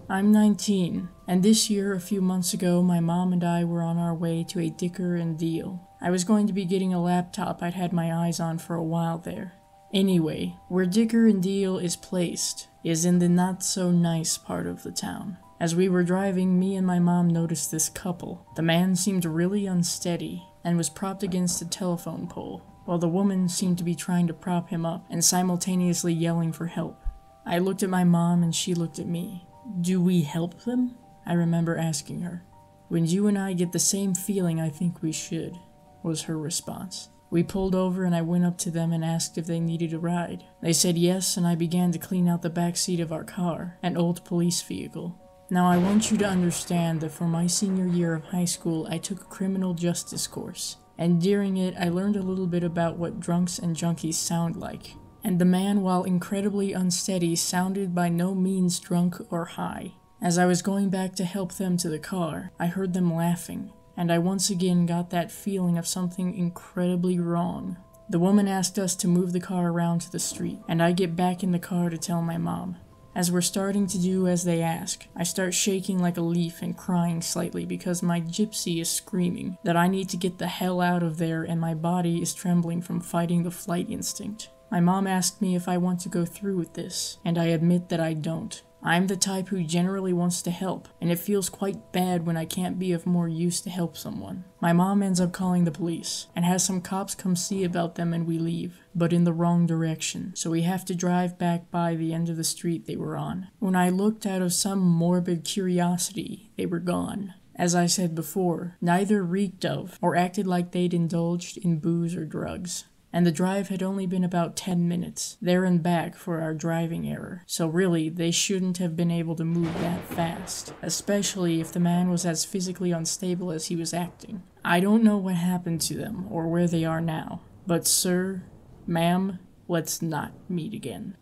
I'm 19, and this year, a few months ago, my mom and I were on our way to a Dicker and Deal. I was going to be getting a laptop I'd had my eyes on for a while there. Anyway, where Dicker and Deal is placed is in the not-so-nice part of the town. As we were driving, me and my mom noticed this couple. The man seemed really unsteady and was propped against a telephone pole, while the woman seemed to be trying to prop him up and simultaneously yelling for help. I looked at my mom and she looked at me. "Do we help them?" I remember asking her. "When you and I get the same feeling, I think we should," was her response. We pulled over and I went up to them and asked if they needed a ride. They said yes, and I began to clean out the back seat of our car, an old police vehicle. Now I want you to understand that for my senior year of high school, I took a criminal justice course, and during it I learned a little bit about what drunks and junkies sound like. And the man, while incredibly unsteady, sounded by no means drunk or high. As I was going back to help them to the car, I heard them laughing, and I once again got that feeling of something incredibly wrong. The woman asked us to move the car around to the street, and I get back in the car to tell my mom. As we're starting to do as they ask, I start shaking like a leaf and crying slightly because my gypsy is screaming that I need to get the hell out of there, and my body is trembling from fighting the flight instinct. My mom asked me if I want to go through with this, and I admit that I don't. I'm the type who generally wants to help, and it feels quite bad when I can't be of more use to help someone. My mom ends up calling the police, and has some cops come see about them, and we leave, but in the wrong direction, so we have to drive back by the end of the street they were on. When I looked out of some morbid curiosity, they were gone. As I said before, neither reeked of or acted like they'd indulged in booze or drugs. And the drive had only been about 10 minutes, there and back for our driving error, so really, they shouldn't have been able to move that fast, especially if the man was as physically unstable as he was acting. I don't know what happened to them, or where they are now, but sir, ma'am, let's not meet again.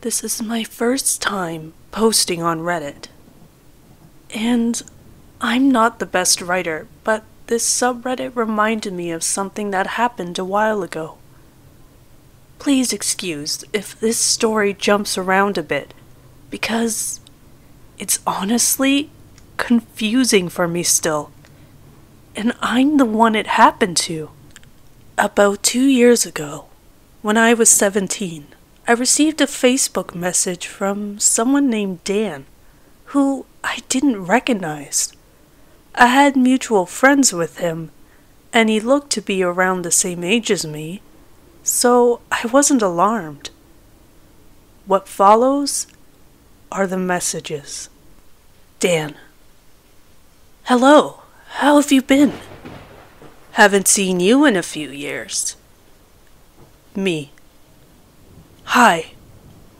This is my first time posting on Reddit. And I'm not the best writer, but this subreddit reminded me of something that happened a while ago. Please excuse if this story jumps around a bit, because it's honestly confusing for me still. And I'm the one it happened to. About 2 years ago, when I was 17, I received a Facebook message from someone named Dan, who I didn't recognize. I had mutual friends with him, and he looked to be around the same age as me, so I wasn't alarmed. What follows are the messages. Dan. Hello, how have you been? Haven't seen you in a few years. Me. Hi,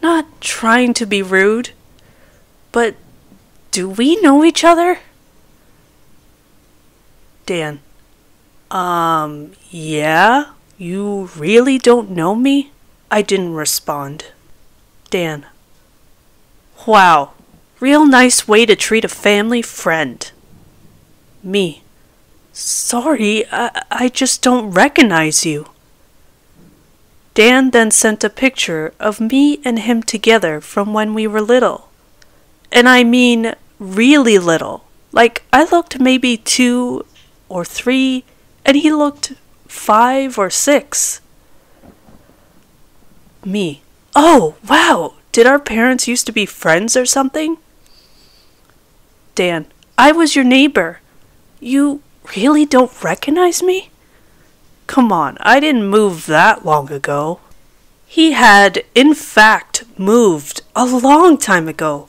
not trying to be rude, but do we know each other? Dan. Yeah? You really don't know me? I didn't respond. Dan. Wow, real nice way to treat a family friend. Me. Sorry, I just don't recognize you. Dan then sent a picture of me and him together from when we were little. And I mean really little. Like, I looked maybe 2 or 3, and he looked 5 or 6. Me. Oh, wow! Did our parents used to be friends or something? Dan. I was your neighbor. You really don't recognize me? Come on, I didn't move that long ago. He had, in fact, moved a long time ago.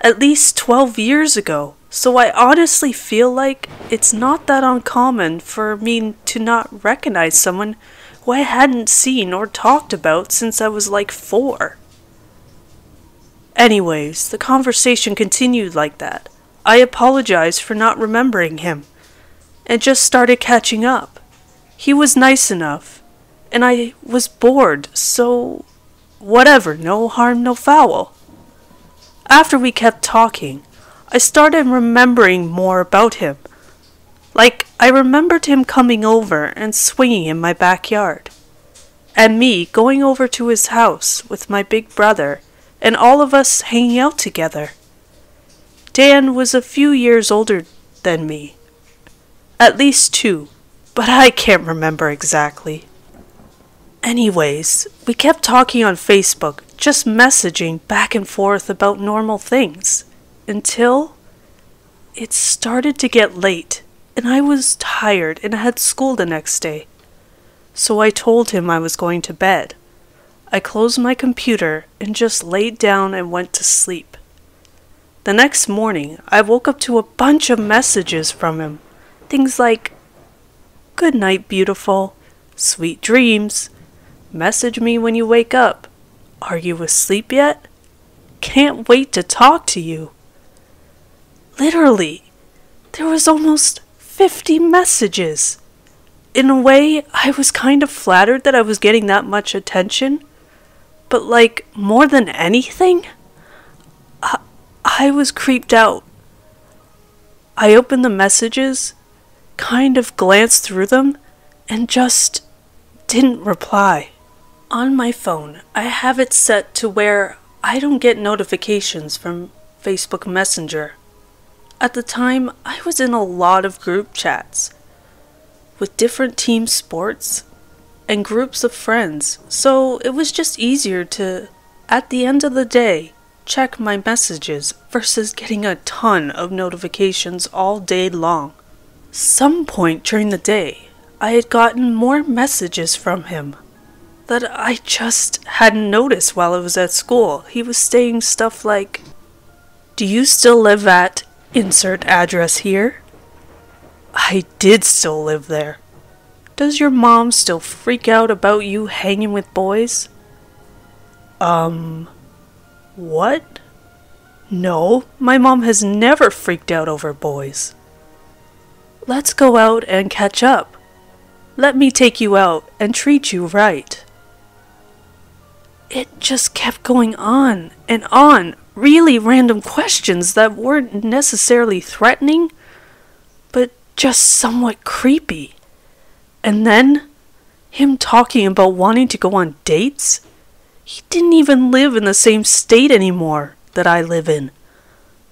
At least 12 years ago. So I honestly feel like it's not that uncommon for me to not recognize someone who I hadn't seen or talked about since I was like 4. Anyways, the conversation continued like that. I apologized for not remembering him, and just started catching up. He was nice enough, and I was bored, so whatever, no harm, no foul. After we kept talking, I started remembering more about him. Like, I remembered him coming over and swinging in my backyard, and me going over to his house with my big brother, and all of us hanging out together. Dan was a few years older than me. At least 2, but I can't remember exactly. Anyways, we kept talking on Facebook, just messaging back and forth about normal things, until it started to get late, and I was tired and had school the next day. So I told him I was going to bed. I closed my computer and just laid down and went to sleep. The next morning, I woke up to a bunch of messages from him. Things like, "Good night, beautiful," "Sweet dreams," "Message me when you wake up," "Are you asleep yet?" "Can't wait to talk to you." Literally, there was almost 50 messages. In a way, I was kind of flattered that I was getting that much attention. But like, more than anything, I was creeped out. I opened the messages, kind of glanced through them, and just didn't reply. On my phone, I have it set to where I don't get notifications from Facebook Messenger. At the time, I was in a lot of group chats with different team sports and groups of friends, so it was just easier to, at the end of the day, check my messages versus getting a ton of notifications all day long. Some point during the day, I had gotten more messages from him that I just hadn't noticed while I was at school. He was saying stuff like, "Do you still live at insert address here?" I did still live there. "Does your mom still freak out about you hanging with boys?" What? No, my mom has never freaked out over boys. "Let's go out and catch up. Let me take you out and treat you right." It just kept going on, really random questions that weren't necessarily threatening, but just somewhat creepy. And then, him talking about wanting to go on dates? He didn't even live in the same state anymore that I live in.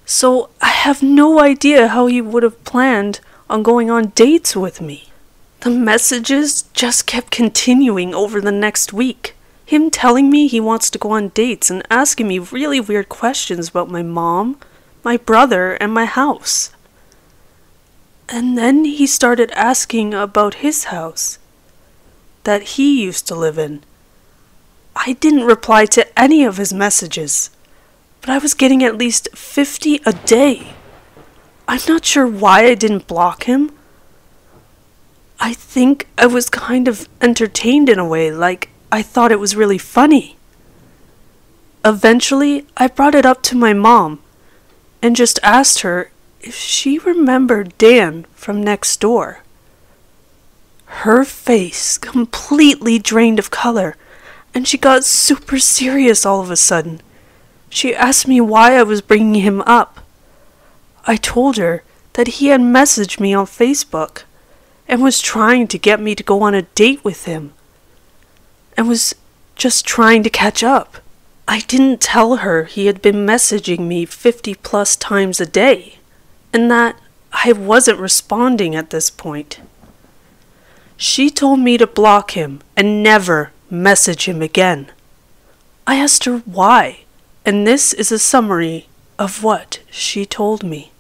So I have no idea how he would have planned on going on dates with me. The messages just kept continuing over the next week. Him telling me he wants to go on dates and asking me really weird questions about my mom, my brother, and my house. And then he started asking about his house that he used to live in. I didn't reply to any of his messages, but I was getting at least 50 a day. I'm not sure why I didn't block him. I think I was kind of entertained in a way, like I thought it was really funny. Eventually, I brought it up to my mom and just asked her if she remembered Dan from next door. Her face completely drained of color, and she got super serious all of a sudden. She asked me why I was bringing him up. I told her that he had messaged me on Facebook and was trying to get me to go on a date with him, and was just trying to catch up. I didn't tell her he had been messaging me 50+ times a day, and that I wasn't responding at this point. She told me to block him and never message him again. I asked her why, and this is a summary of what she told me.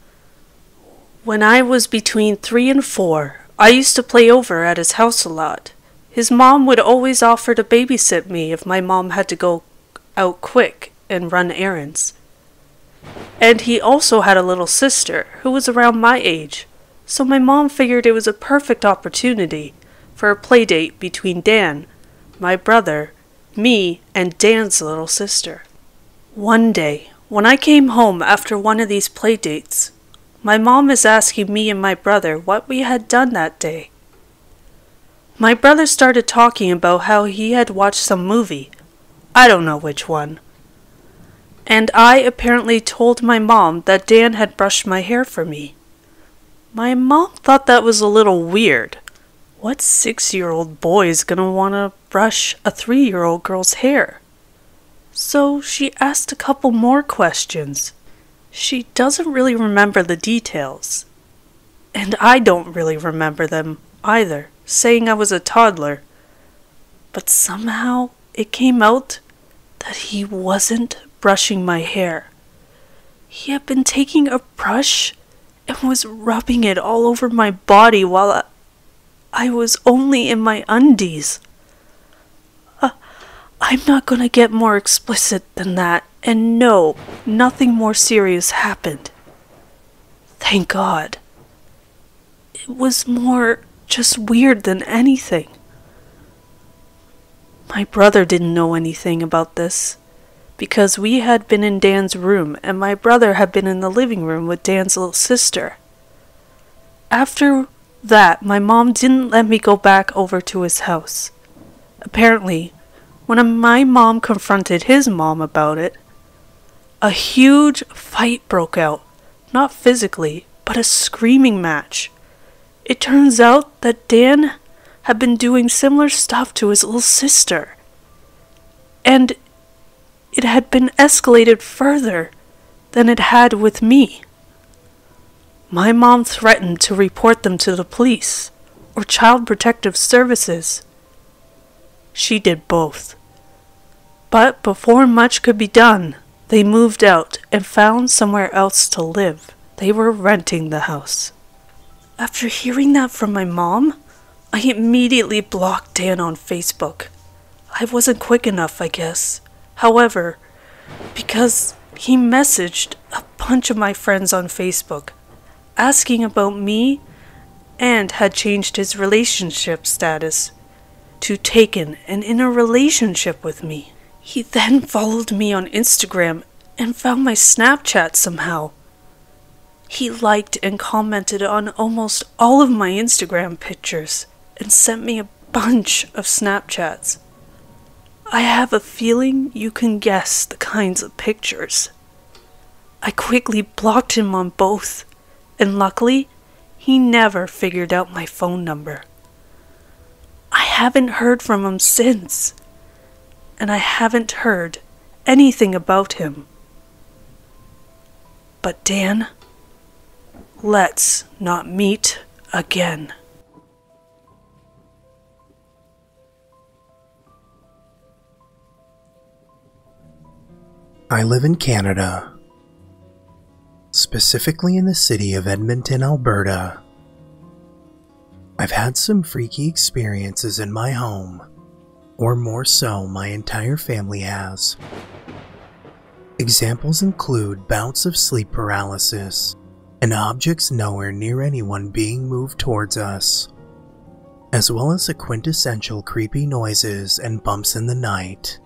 When I was between 3 and 4, I used to play over at his house a lot. His mom would always offer to babysit me if my mom had to go out quick and run errands. And he also had a little sister who was around my age, so my mom figured it was a perfect opportunity for a play date between Dan, my brother, me, and Dan's little sister. One day, when I came home after one of these play dates, my mom is asking me and my brother what we had done that day. My brother started talking about how he had watched some movie. I don't know which one. And I apparently told my mom that Dan had brushed my hair for me. My mom thought that was a little weird. What 6-year-old boy is gonna wanna brush a 3-year-old girl's hair? So she asked a couple more questions. She doesn't really remember the details. And I don't really remember them either, saying I was a toddler. But somehow it came out that he wasn't brushing my hair. He had been taking a brush and was rubbing it all over my body while I was only in my undies. I'm not gonna get more explicit than that, and no, nothing more serious happened. Thank God. It was more just weird than anything. My brother didn't know anything about this, because we had been in Dan's room and my brother had been in the living room with Dan's little sister. After that, my mom didn't let me go back over to his house. Apparently, when my mom confronted his mom about it, a huge fight broke out, not physically, but a screaming match. It turns out that Dan had been doing similar stuff to his little sister, and it had been escalated further than it had with me. My mom threatened to report them to the police or Child Protective Services. She did both. But before much could be done, they moved out and found somewhere else to live. They were renting the house. After hearing that from my mom, I immediately blocked Dan on Facebook. I wasn't quick enough, I guess. However, because he messaged a bunch of my friends on Facebook, asking about me, and had changed his relationship status to taken and in a relationship with me. He then followed me on Instagram and found my Snapchat somehow. He liked and commented on almost all of my Instagram pictures and sent me a bunch of Snapchats. I have a feeling you can guess the kinds of pictures. I quickly blocked him on both, and luckily, he never figured out my phone number. I haven't heard from him since, and I haven't heard anything about him. But Dan, let's not meet again. I live in Canada, specifically in the city of Edmonton, Alberta. I've had some freaky experiences in my home, or more so, my entire family has. Examples include bouts of sleep paralysis and objects nowhere near anyone being moved towards us, as well as the quintessential creepy noises and bumps in the night.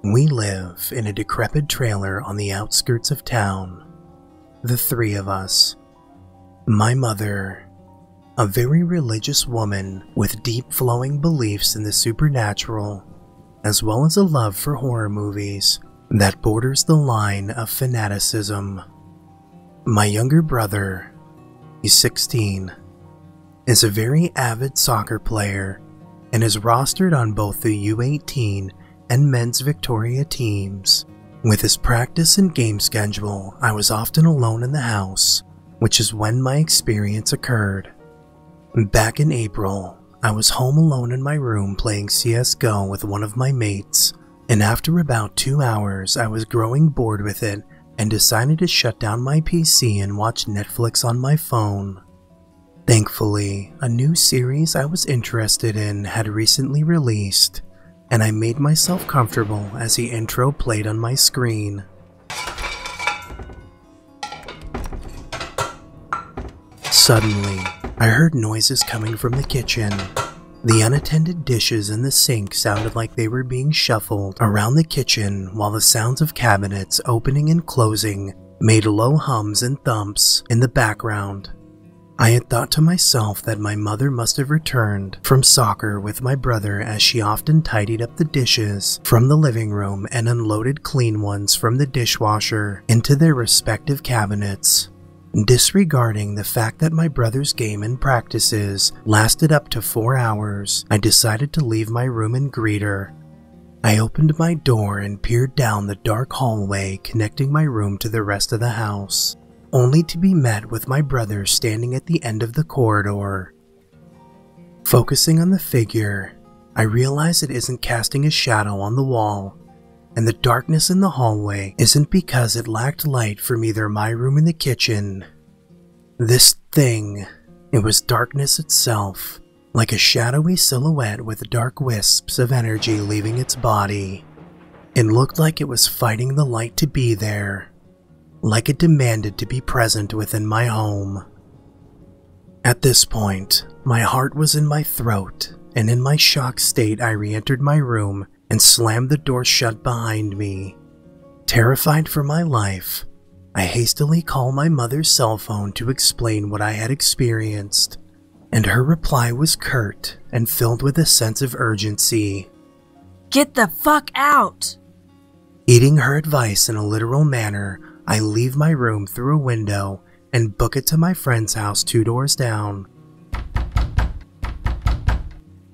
We live in a decrepit trailer on the outskirts of town. The three of us. My mother, a very religious woman with deep flowing beliefs in the supernatural, as well as a love for horror movies that borders the line of fanaticism. My younger brother, he's 16, is a very avid soccer player and is rostered on both the U18 and men's Victoria teams. With his practice and game schedule, I was often alone in the house, which is when my experience occurred. Back in April, I was home alone in my room playing CSGO with one of my mates, and after about 2 hours I was growing bored with it and decided to shut down my PC and watch Netflix on my phone. Thankfully, a new series I was interested in had recently released, and I made myself comfortable as the intro played on my screen. Suddenly, I heard noises coming from the kitchen. The unattended dishes in the sink sounded like they were being shuffled around the kitchen, while the sounds of cabinets opening and closing made low hums and thumps in the background. I had thought to myself that my mother must have returned from soccer with my brother, as she often tidied up the dishes from the living room and unloaded clean ones from the dishwasher into their respective cabinets. Disregarding the fact that my brother's game and practices lasted up to 4 hours, I decided to leave my room and greet her. I opened my door and peered down the dark hallway connecting my room to the rest of the house, only to be met with my brother standing at the end of the corridor. Focusing on the figure, I realize it isn't casting a shadow on the wall, and the darkness in the hallway isn't because it lacked light from either my room or the kitchen. This thing, it was darkness itself, like a shadowy silhouette with dark wisps of energy leaving its body. It looked like it was fighting the light to be there, like it demanded to be present within my home. At this point, my heart was in my throat, and in my shocked state I re-entered my room and slammed the door shut behind me. Terrified for my life, I hastily called my mother's cell phone to explain what I had experienced, and her reply was curt and filled with a sense of urgency. "Get the fuck out!" Eating her advice in a literal manner, I leave my room through a window and book it to my friend's house 2 doors down.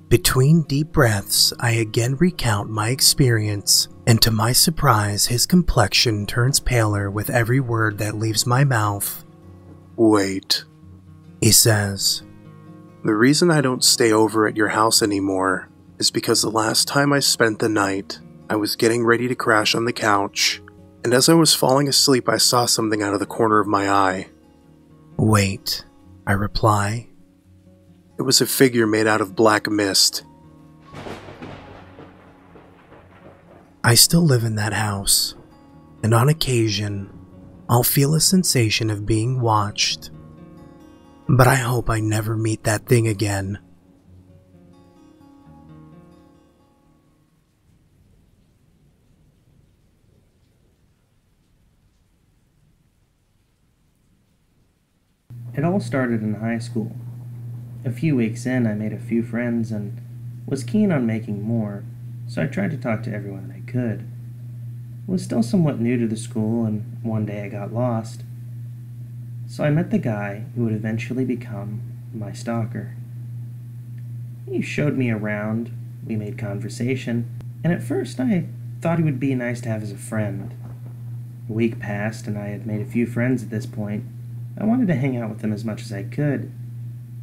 Between deep breaths, I again recount my experience, and to my surprise, his complexion turns paler with every word that leaves my mouth. "Wait," he says. "The reason I don't stay over at your house anymore is because the last time I spent the night, I was getting ready to crash on the couch, and as I was falling asleep, I saw something out of the corner of my eye." "Wait," I reply. "It was a figure made out of black mist." I still live in that house, and on occasion, I'll feel a sensation of being watched. But I hope I never meet that thing again. It all started in high school. A few weeks in, I made a few friends and was keen on making more, so I tried to talk to everyone I could. I was still somewhat new to the school, and one day I got lost. So I met the guy who would eventually become my stalker. He showed me around, we made conversation, and at first I thought he would be nice to have as a friend. A week passed, and I had made a few friends at this point. I wanted to hang out with them as much as I could,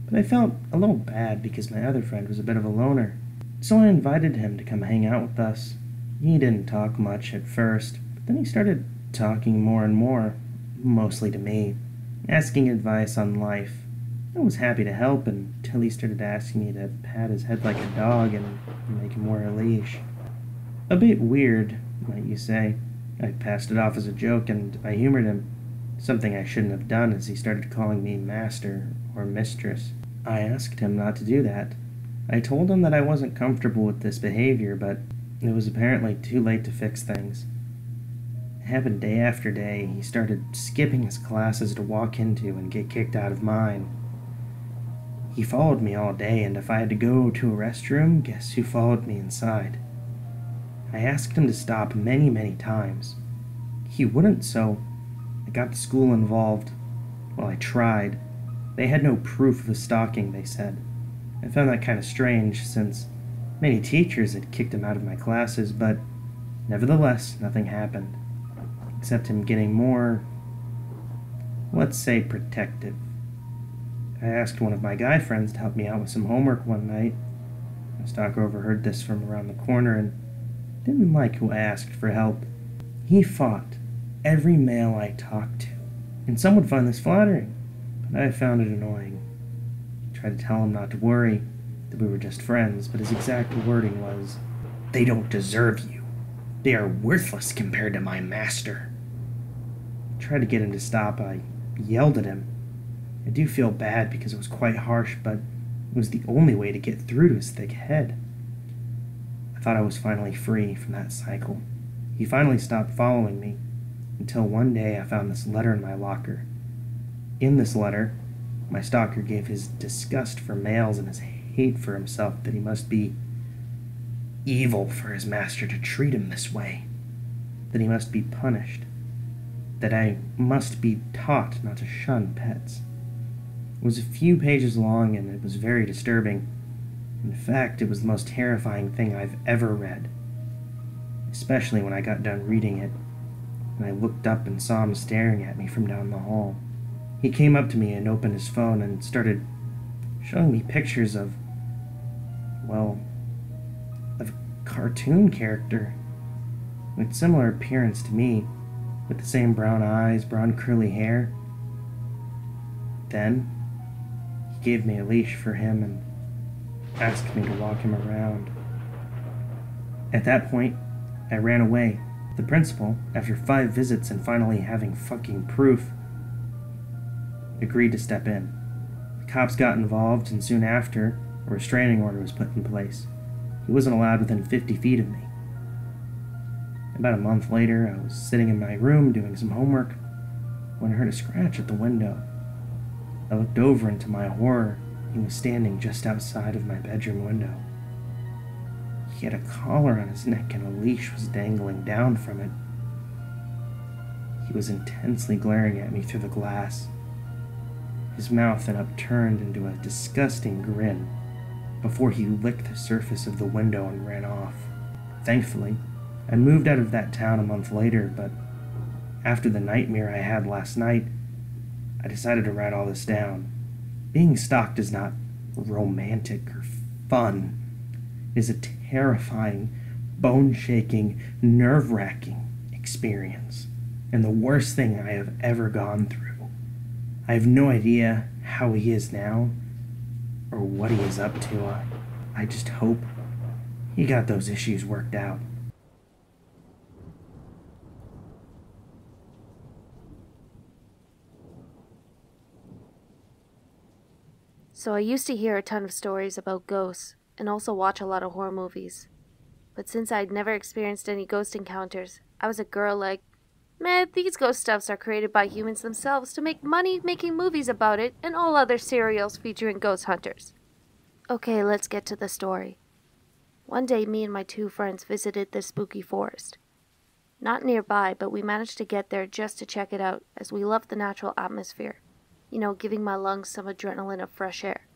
but I felt a little bad because my other friend was a bit of a loner. So I invited him to come hang out with us. He didn't talk much at first, but then he started talking more and more, mostly to me, asking advice on life. I was happy to help until he started asking me to pat his head like a dog and make him wear a leash. A bit weird, might you say. I passed it off as a joke and I humored him. Something I shouldn't have done, as he started calling me master or mistress. I asked him not to do that. I told him that I wasn't comfortable with this behavior, but it was apparently too late to fix things. It happened day after day. He started skipping his classes to walk into and get kicked out of mine. He followed me all day, and if I had to go to a restroom, guess who followed me inside? I asked him to stop many, many times. He wouldn't, so I got the school involved. Well, I tried. They had no proof of the stalking, they said. I found that kind of strange, since Many teachers had kicked him out of my classes, but nevertheless, nothing happened, except him getting more, let's say, protective. I asked one of my guy friends to help me out with some homework one night. My stalker overheard this from around the corner and didn't like who asked for help. He fought every male I talked to, and some would find this flattering, but I found it annoying. I tried to tell him not to worry, that we were just friends, but his exact wording was, "They don't deserve you. They are worthless compared to my master." I tried to get him to stop. I yelled at him. I do feel bad because it was quite harsh, but it was the only way to get through to his thick head. I thought I was finally free from that cycle. He finally stopped following me, until one day I found this letter in my locker. In this letter, my stalker gave his disgust for males and his hate for himself that he must be evil for his master to treat him this way, that he must be punished, that I must be taught not to shun pets. It was a few pages long and it was very disturbing. In fact, it was the most terrifying thing I've ever read, especially when I got done reading it, and I looked up and saw him staring at me from down the hall. He came up to me and opened his phone and started showing me pictures of, well, of a cartoon character with similar appearance to me, with the same brown eyes, brown curly hair. Then, he gave me a leash for him and asked me to walk him around. At that point, I ran away. The principal, after 5 visits and finally having fucking proof, agreed to step in. The cops got involved, and soon after, a restraining order was put in place. He wasn't allowed within 50 feet of me. About a month later, I was sitting in my room doing some homework when I heard a scratch at the window. I looked over, and to my horror, he was standing just outside of my bedroom window. He had a collar on his neck and a leash was dangling down from it. He was intensely glaring at me through the glass. His mouth then upturned into a disgusting grin before he licked the surface of the window and ran off. Thankfully, I moved out of that town a month later, but after the nightmare I had last night, I decided to write all this down. Being stalked is not romantic or fun. It is a terrifying, bone-shaking, nerve-wracking experience, and the worst thing I have ever gone through. I have no idea how he is now, or what he is up to. I just hope he got those issues worked out. So I used to hear a ton of stories about ghosts, and also watch a lot of horror movies. But since I'd never experienced any ghost encounters, I was a girl like, man, these ghost stuffs are created by humans themselves to make money making movies about it and all other serials featuring ghost hunters. Okay, let's get to the story. One day, me and my 2 friends visited this spooky forest. Not nearby, but we managed to get there just to check it out, as we loved the natural atmosphere. You know, giving my lungs some adrenaline of fresh air.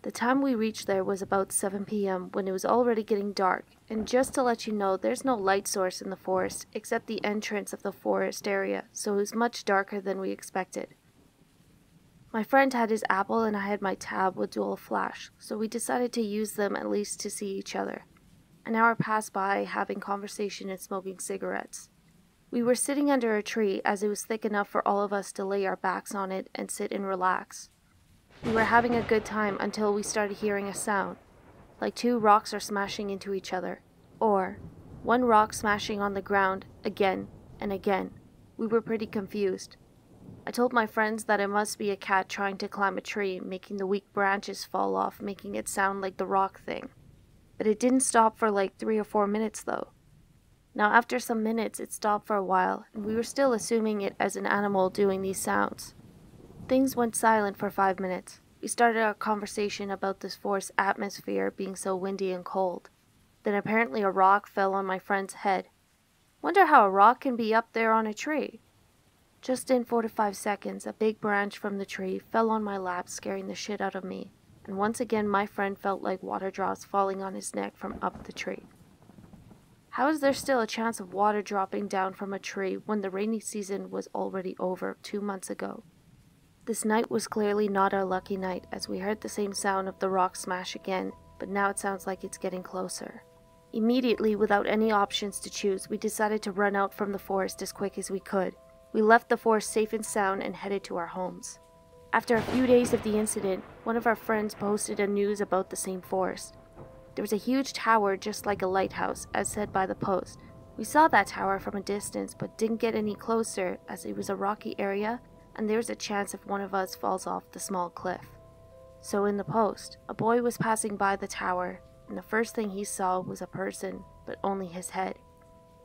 The time we reached there was about 7 p.m. when it was already getting dark, and just to let you know, there's no light source in the forest except the entrance of the forest area, so it was much darker than we expected. My friend had his Apple and I had my Tab with dual flash, so we decided to use them at least to see each other. An hour passed by having conversation and smoking cigarettes. We were sitting under a tree as it was thick enough for all of us to lay our backs on it and sit and relax. We were having a good time until we started hearing a sound, like 2 rocks are smashing into each other, or 1 rock smashing on the ground again and again. We were pretty confused. I told my friends that it must be a cat trying to climb a tree, making the weak branches fall off, making it sound like the rock thing. But it didn't stop for like 3 or 4 minutes though. Now after some minutes it stopped for a while, and we were still assuming it as an animal doing these sounds. Things went silent for 5 minutes. We started our conversation about this forest atmosphere being so windy and cold. Then apparently a rock fell on my friend's head. Wonder how a rock can be up there on a tree. Just in 4 to 5 seconds, a big branch from the tree fell on my lap, scaring the shit out of me. and once again my friend felt like water drops falling on his neck from up the tree. How is there still a chance of water dropping down from a tree when the rainy season was already over 2 months ago? This night was clearly not our lucky night, as we heard the same sound of the rock smash again, but now it sounds like it's getting closer. Immediately, without any options to choose, we decided to run out from the forest as quick as we could. We left the forest safe and sound and headed to our homes. After a few days of the incident, one of our friends posted a news about the same forest. There was a huge tower just like a lighthouse, as said by the post. We saw that tower from a distance, but didn't get any closer as it was a rocky area and there was a chance if one of us falls off the small cliff. So in the post, a boy was passing by the tower, and the first thing he saw was a person, but only his head.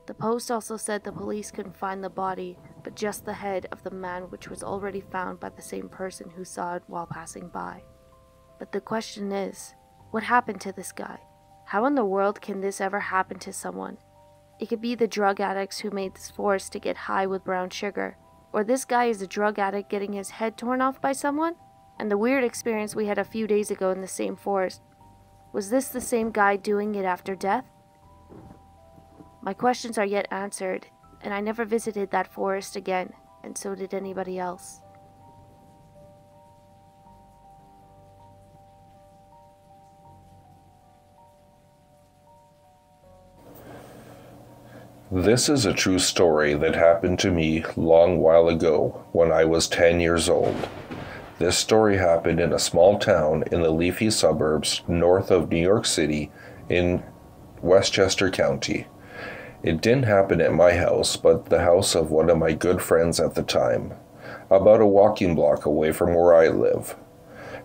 The post also said the police couldn't find the body, but just the head of the man, which was already found by the same person who saw it while passing by. But the question is, what happened to this guy? How in the world can this ever happen to someone? It could be the drug addicts who made this forest to get high with brown sugar, or this guy is a drug addict getting his head torn off by someone? And the weird experience we had a few days ago in the same forest, was this the same guy doing it after death? My questions are yet answered, and I never visited that forest again, and so did anybody else. This is a true story that happened to me long while ago when I was 10 years old. This story happened in a small town in the leafy suburbs north of New York City in Westchester County. It didn't happen at my house, but the house of one of my good friends at the time, about a walking block away from where I live.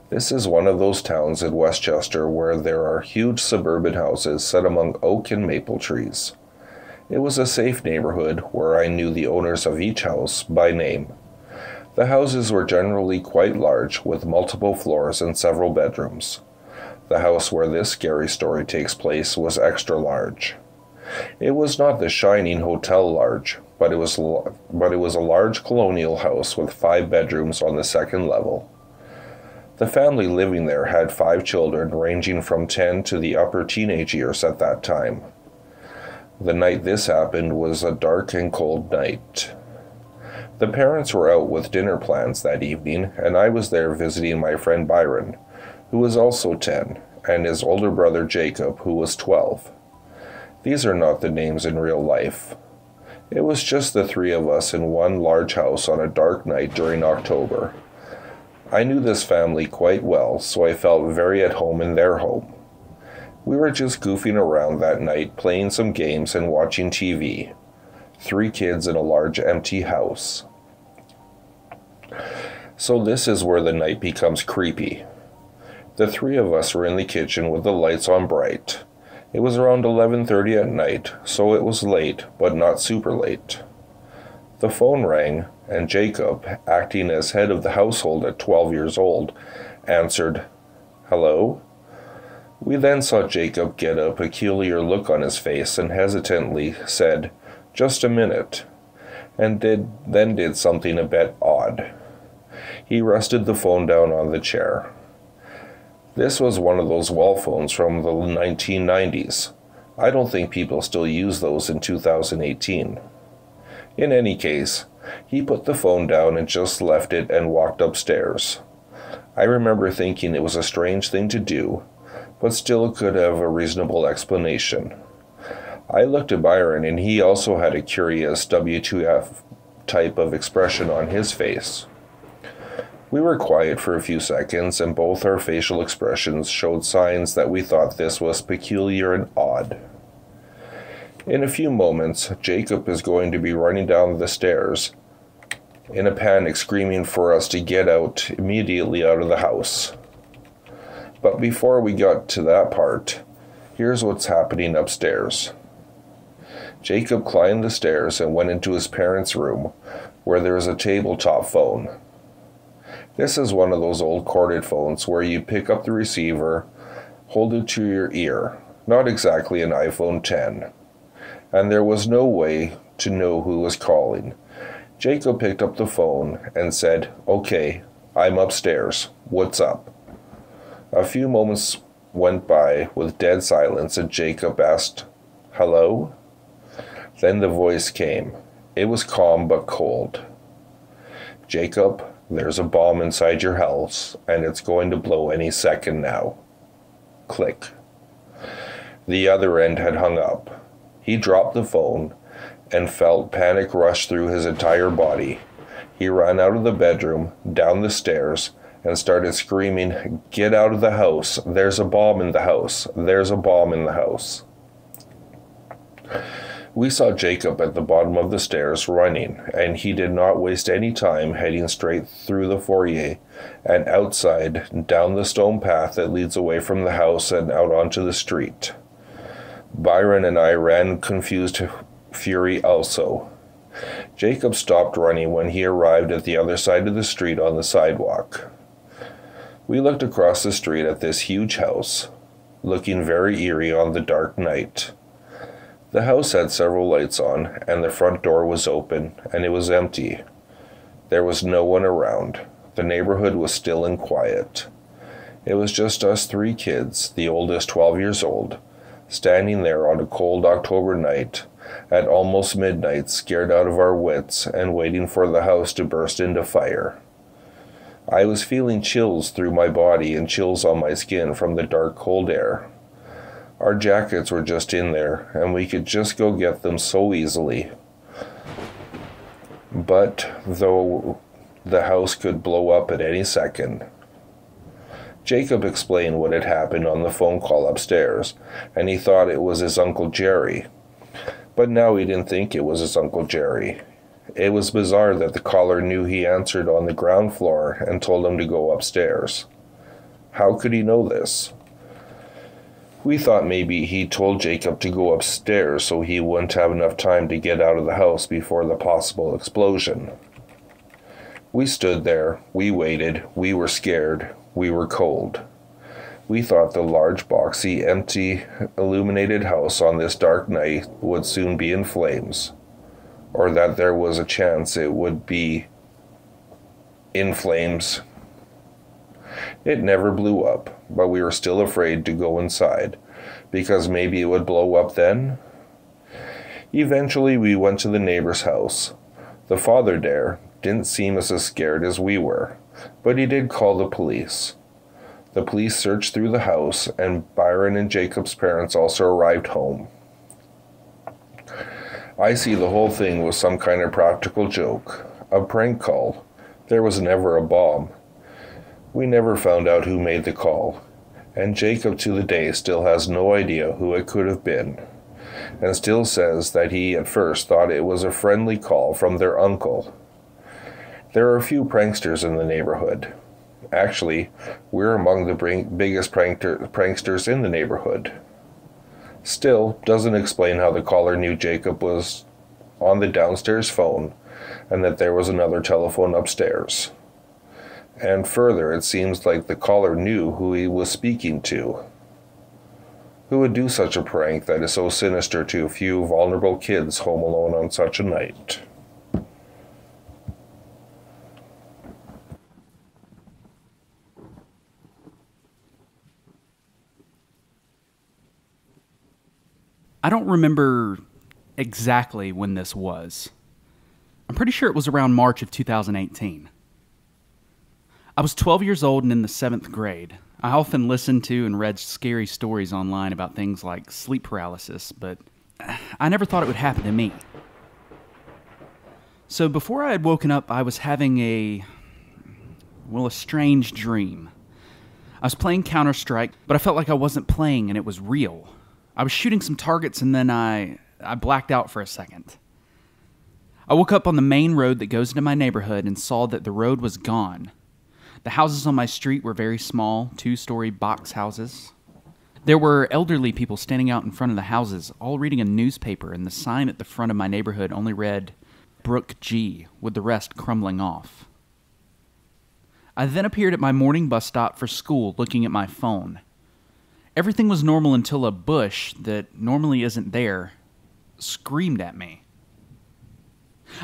This is one of those towns in Westchester where there are huge suburban houses set among oak and maple trees. It was a safe neighborhood where I knew the owners of each house by name. The houses were generally quite large, with multiple floors and several bedrooms. The house where this scary story takes place was extra large. It was not the shining hotel large, but it was a large colonial house with 5 bedrooms on the second level. The family living there had 5 children ranging from 10 to the upper teenage years at that time. The night this happened was a dark and cold night. The parents were out with dinner plans that evening, and I was there visiting my friend Byron, who was also 10, and his older brother Jacob, who was 12. These are not the names in real life. It was just the 3 of us in one large house on a dark night during October. I knew this family quite well, so I felt very at home in their home. We were just goofing around that night, playing some games and watching TV. 3 kids in a large empty house. So this is where the night becomes creepy. The 3 of us were in the kitchen with the lights on bright. It was around 11:30 at night, so it was late, but not super late. The phone rang, and Jacob, acting as head of the household at 12 years old, answered, "Hello?" We then saw Jacob get a peculiar look on his face and hesitantly said, "Just a minute," and then did something a bit odd. He rested the phone down on the chair. This was one of those wall phones from the 1990s. I don't think people still use those in 2018. In any case, he put the phone down and just left it and walked upstairs. I remember thinking it was a strange thing to do, but still could have a reasonable explanation. I looked at Byron, and he also had a curious WTF type of expression on his face. We were quiet for a few seconds, and both our facial expressions showed signs that we thought this was peculiar and odd. In a few moments, Jacob is going to be running down the stairs, in a panic, screaming for us to get out immediately out of the house. But before we got to that part, here's what's happening upstairs. Jacob climbed the stairs and went into his parents' room, where there is a tabletop phone. This is one of those old corded phones where you pick up the receiver, hold it to your ear, not exactly an iPhone 10. And there was no way to know who was calling. Jacob picked up the phone and said, "Okay, I'm upstairs. What's up?" A few moments went by with dead silence, and Jacob asked, "Hello?" Then the voice came. It was calm but cold. "Jacob, there's a bomb inside your house, and it's going to blow any second now." Click. The other end had hung up. He dropped the phone and felt panic rush through his entire body. He ran out of the bedroom, down the stairs, and started screaming, "Get out of the house! There's a bomb in the house! There's a bomb in the house!" We saw Jacob at the bottom of the stairs running, and he did not waste any time heading straight through the foyer and outside down the stone path that leads away from the house and out onto the street. Byron and I ran in confused fury also. Jacob stopped running when he arrived at the other side of the street on the sidewalk. We looked across the street at this huge house, looking very eerie on the dark night. The house had several lights on, and the front door was open, and it was empty. There was no one around. The neighborhood was still and quiet. It was just us 3 kids, the oldest 12 years old, standing there on a cold October night, at almost midnight, scared out of our wits, and waiting for the house to burst into fire. I was feeling chills through my body and chills on my skin from the dark, cold air. Our jackets were just in there, and we could just go get them so easily. But, though the house could blow up at any second. Jacob explained what had happened on the phone call upstairs, and he thought it was his Uncle Jerry. But now he didn't think it was his Uncle Jerry. It was bizarre that the caller knew he answered on the ground floor and told him to go upstairs. How could he know this? We thought maybe he told Jacob to go upstairs so he wouldn't have enough time to get out of the house before the possible explosion. We stood there, we waited, we were scared, we were cold. We thought the large, boxy, empty, illuminated house on this dark night would soon be in flames, or that there was a chance it would be in flames. It never blew up, but we were still afraid to go inside, because maybe it would blow up then. Eventually we went to the neighbor's house. The father there didn't seem as scared as we were, but he did call the police. The police searched through the house, and Byron and Jacob's parents also arrived home. I see the whole thing was some kind of practical joke, a prank call. There was never a bomb. We never found out who made the call, and Jacob to the day still has no idea who it could have been, and still says that he at first thought it was a friendly call from their uncle. There are a few pranksters in the neighborhood. Actually, we're among the biggest pranksters in the neighborhood. Still, doesn't explain how the caller knew Jacob was on the downstairs phone, and that there was another telephone upstairs. And further, it seems like the caller knew who he was speaking to. Who would do such a prank that is so sinister to a few vulnerable kids home alone on such a night? I don't remember exactly when this was. I'm pretty sure it was around March of 2018. I was 12 years old and in the 7th grade. I often listened to and read scary stories online about things like sleep paralysis, but I never thought it would happen to me. So before I had woken up, I was having a strange dream. I was playing Counter-Strike, but I felt like I wasn't playing and it was real. I was shooting some targets and then I blacked out for a second. I woke up on the main road that goes into my neighborhood and saw that the road was gone. The houses on my street were very small, 2-story box houses. There were elderly people standing out in front of the houses, all reading a newspaper, and the sign at the front of my neighborhood only read, Brook G, with the rest crumbling off. I then appeared at my morning bus stop for school looking at my phone. Everything was normal until a bush that normally isn't there screamed at me.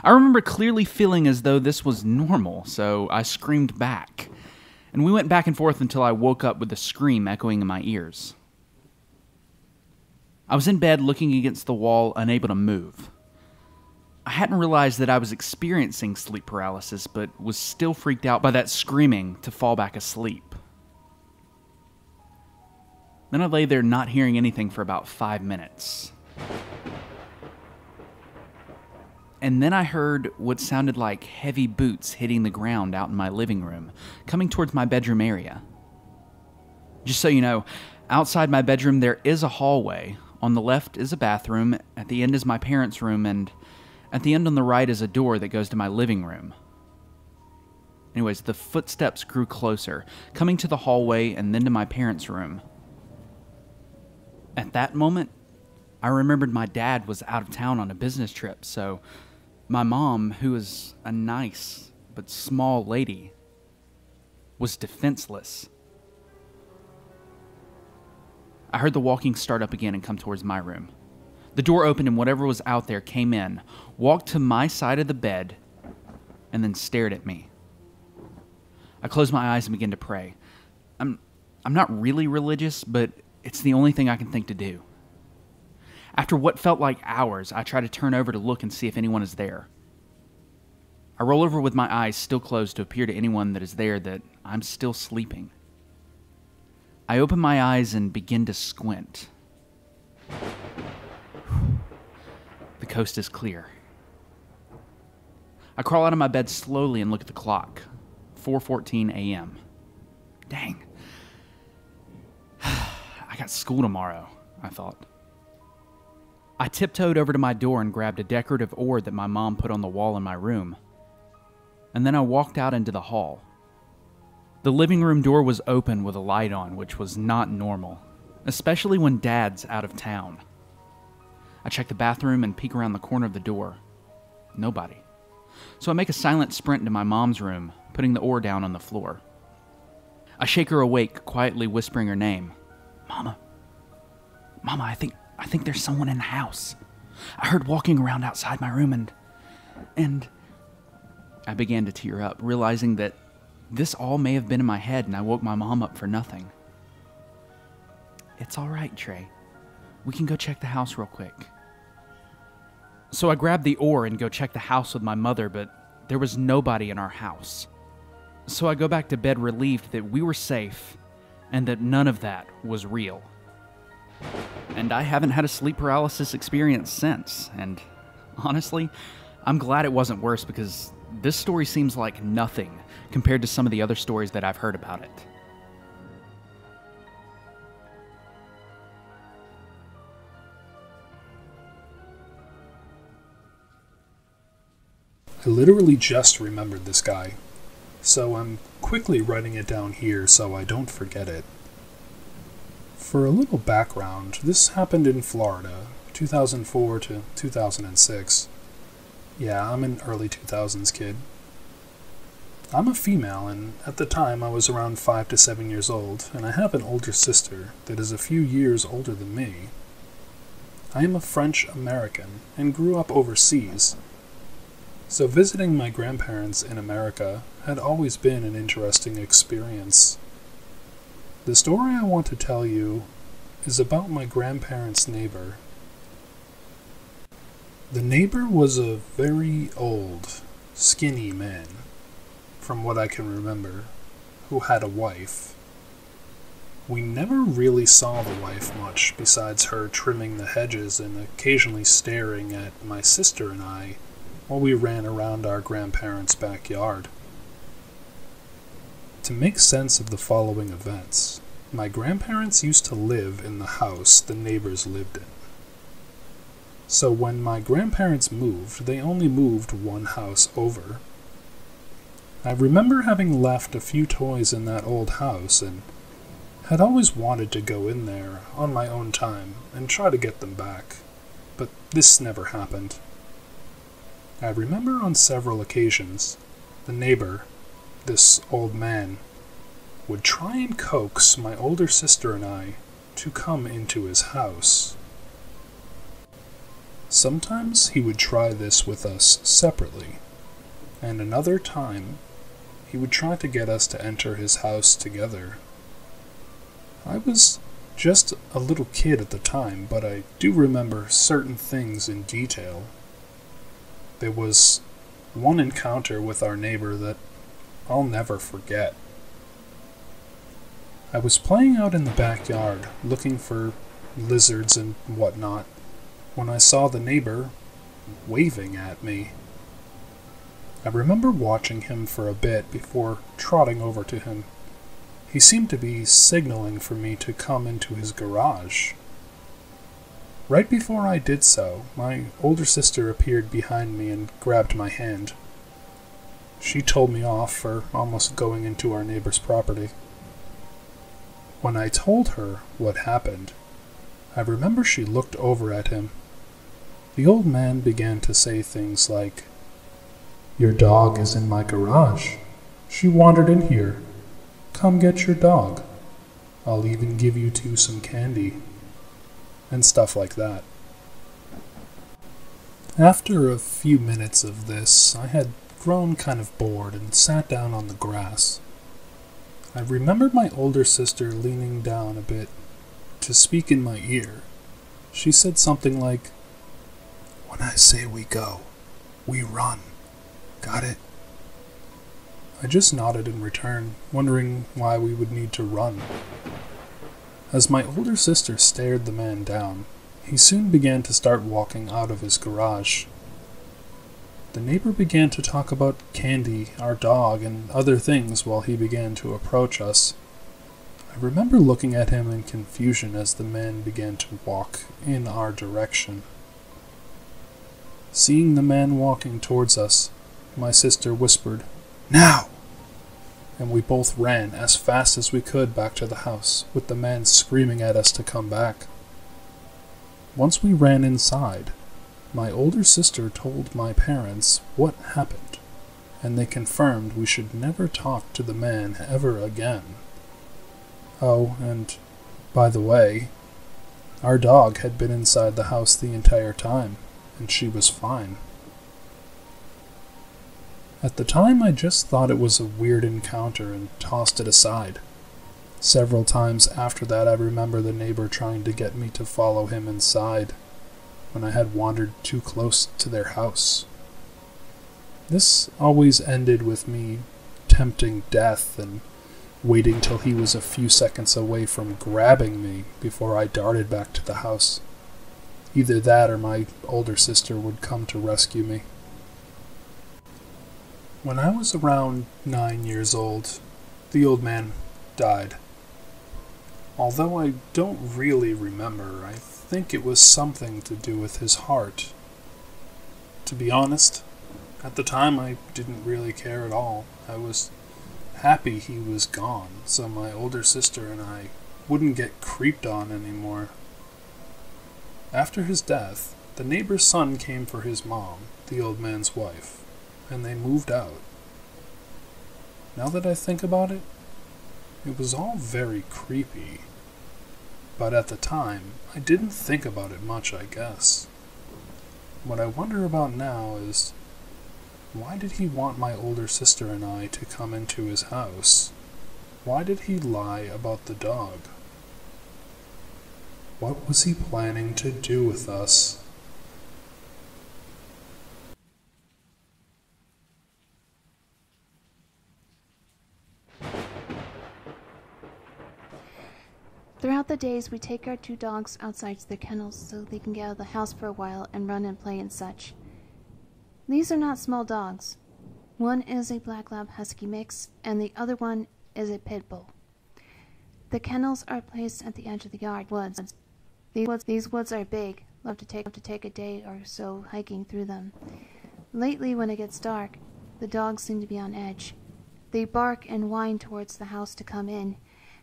I remember clearly feeling as though this was normal, so I screamed back. and we went back and forth until I woke up with a scream echoing in my ears. I was in bed looking against the wall, unable to move. I hadn't realized that I was experiencing sleep paralysis, but was still freaked out by that screaming to fall back asleep. Then I lay there not hearing anything for about 5 minutes. And then I heard what sounded like heavy boots hitting the ground out in my living room, coming towards my bedroom area. Just so you know, outside my bedroom there is a hallway. On the left is a bathroom, at the end is my parents' room, and at the end on the right is a door that goes to my living room. Anyways, the footsteps grew closer, coming to the hallway and then to my parents' room. At that moment, I remembered my dad was out of town on a business trip, so my mom, who is a nice but small lady, was defenseless. I heard the walking start up again and come towards my room. The door opened and whatever was out there came in, walked to my side of the bed, and then stared at me. I closed my eyes and began to pray. I'm not really religious, but it's the only thing I can think to do. After what felt like hours, I try to turn over to look and see if anyone is there. I roll over with my eyes still closed to appear to anyone that is there that I'm still sleeping. I open my eyes and begin to squint. The coast is clear. I crawl out of my bed slowly and look at the clock. 4:14 a.m. Dang. I got school tomorrow, I thought. I tiptoed over to my door and grabbed a decorative orb that my mom put on the wall in my room. And then I walked out into the hall. The living room door was open with a light on, which was not normal, especially when Dad's out of town. I check the bathroom and peek around the corner of the door. Nobody. So I make a silent sprint into my mom's room, putting the orb down on the floor. I shake her awake, quietly whispering her name. Mama, I think there's someone in the house. I heard walking around outside my room and I began to tear up, realizing that this all may have been in my head and I woke my mom up for nothing. It's all right, Trey. We can go check the house real quick. So I grabbed the oar and go check the house with my mother, but there was nobody in our house. So I go back to bed relieved that we were safe and that none of that was real. And I haven't had a sleep paralysis experience since, and honestly, I'm glad it wasn't worse because this story seems like nothing compared to some of the other stories that I've heard about it. I literally just remembered this guy, so I'm quickly writing it down here so I don't forget it. For a little background, this happened in Florida, 2004 to 2006. Yeah, I'm an early 2000s kid. I'm a female, and at the time I was around 5 to 7 years old, and I have an older sister that is a few years older than me. I am a French American and grew up overseas, so visiting my grandparents in America had always been an interesting experience. The story I want to tell you is about my grandparents' neighbor. The neighbor was a very old, skinny man, from what I can remember, who had a wife. We never really saw the wife much besides her trimming the hedges and occasionally staring at my sister and I while we ran around our grandparents' backyard. To make sense of the following events, my grandparents used to live in the house the neighbors lived in. So when my grandparents moved, they only moved one house over. I remember having left a few toys in that old house and had always wanted to go in there on my own time and try to get them back, but this never happened. I remember on several occasions, the neighbor, this old man, would try and coax my older sister and I to come into his house. Sometimes he would try this with us separately, and another time he would try to get us to enter his house together. I was just a little kid at the time, but I do remember certain things in detail. There was one encounter with our neighbor that I'll never forget. I was playing out in the backyard, looking for lizards and whatnot, when I saw the neighbor waving at me. I remember watching him for a bit before trotting over to him. He seemed to be signaling for me to come into his garage. Right before I did so, my older sister appeared behind me and grabbed my hand. She told me off for almost going into our neighbor's property. When I told her what happened, I remember she looked over at him. The old man began to say things like, "Your dog is in my garage. She wandered in here. Come get your dog. I'll even give you two some candy." And stuff like that. After a few minutes of this, I had grown kind of bored and sat down on the grass. I remembered my older sister leaning down a bit to speak in my ear. She said something like, "When I say we go, we run. Got it?" I just nodded in return, wondering why we would need to run. As my older sister stared the man down, he soon began to start walking out of his garage. The neighbor began to talk about Candy, our dog, and other things while he began to approach us. I remember looking at him in confusion as the man began to walk in our direction. Seeing the man walking towards us, my sister whispered, "Now!" And we both ran as fast as we could back to the house, with the man screaming at us to come back. Once we ran inside, my older sister told my parents what happened, and they confirmed we should never talk to the man ever again. Oh, and by the way, our dog had been inside the house the entire time, and she was fine. At the time, I just thought it was a weird encounter and tossed it aside. Several times after that, I remember the neighbor trying to get me to follow him inside when I had wandered too close to their house. This always ended with me tempting death and waiting till he was a few seconds away from grabbing me before I darted back to the house. Either that or my older sister would come to rescue me. When I was around 9 years old, the old man died. Although I don't really remember, I think it was something to do with his heart. To be honest, at the time I didn't really care at all. I was happy he was gone, so my older sister and I wouldn't get creeped on anymore. After his death, the neighbor's son came for his mom, the old man's wife, and they moved out. Now that I think about it, it was all very creepy. But at the time, I didn't think about it much, I guess. What I wonder about now is, why did he want my older sister and I to come into his house? Why did he lie about the dog? What was he planning to do with us? Throughout the days, we take our two dogs outside to their kennels so they can get out of the house for a while and run and play and such. These are not small dogs. One is a Black Lab Husky mix, and the other one is a Pit Bull. The kennels are placed at the edge of the yard woods. These woods are big. Love to take a day or so hiking through them. Lately, when it gets dark, the dogs seem to be on edge. They bark and whine towards the house to come in.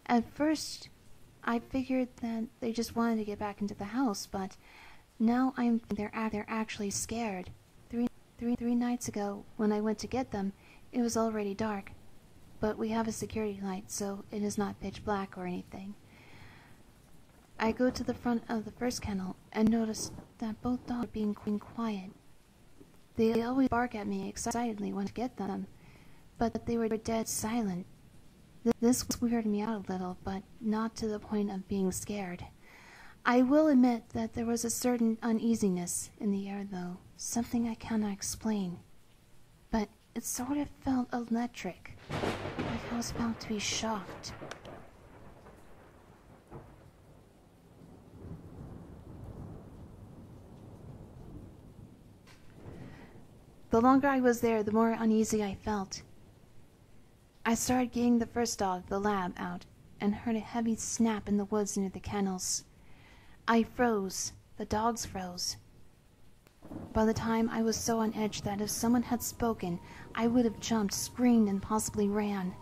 At first, I figured that they just wanted to get back into the house, but now they're actually scared. Three nights ago, when I went to get them, it was already dark, but we have a security light, so it is not pitch black or anything. I go to the front of the first kennel and notice that both dogs are being quiet. They always bark at me excitedly when I get them. but they were dead silent. This weirded me out a little, but not to the point of being scared. I will admit that there was a certain uneasiness in the air, though, something I cannot explain. But it sort of felt electric, like I was about to be shocked. The longer I was there, the more uneasy I felt. I started getting the first dog, the lab, out, and heard a heavy snap in the woods near the kennels. I froze. The dogs froze. By the time I was so on edge that if someone had spoken, I would have jumped, screamed, and possibly ran.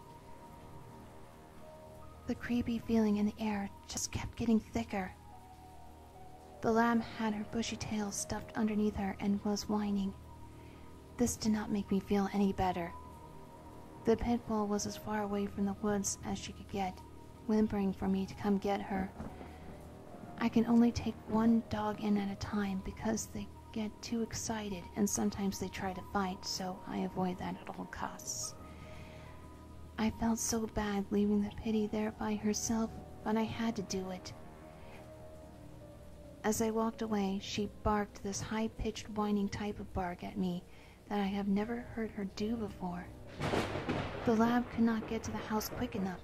The creepy feeling in the air just kept getting thicker. The lab had her bushy tail stuffed underneath her and was whining. This did not make me feel any better. The pit bull was as far away from the woods as she could get, whimpering for me to come get her. I can only take one dog in at a time because they get too excited and sometimes they try to fight, so I avoid that at all costs. I felt so bad leaving the pitty there by herself, but I had to do it. As I walked away, she barked this high-pitched whining type of bark at me that I have never heard her do before. The lab could not get to the house quick enough.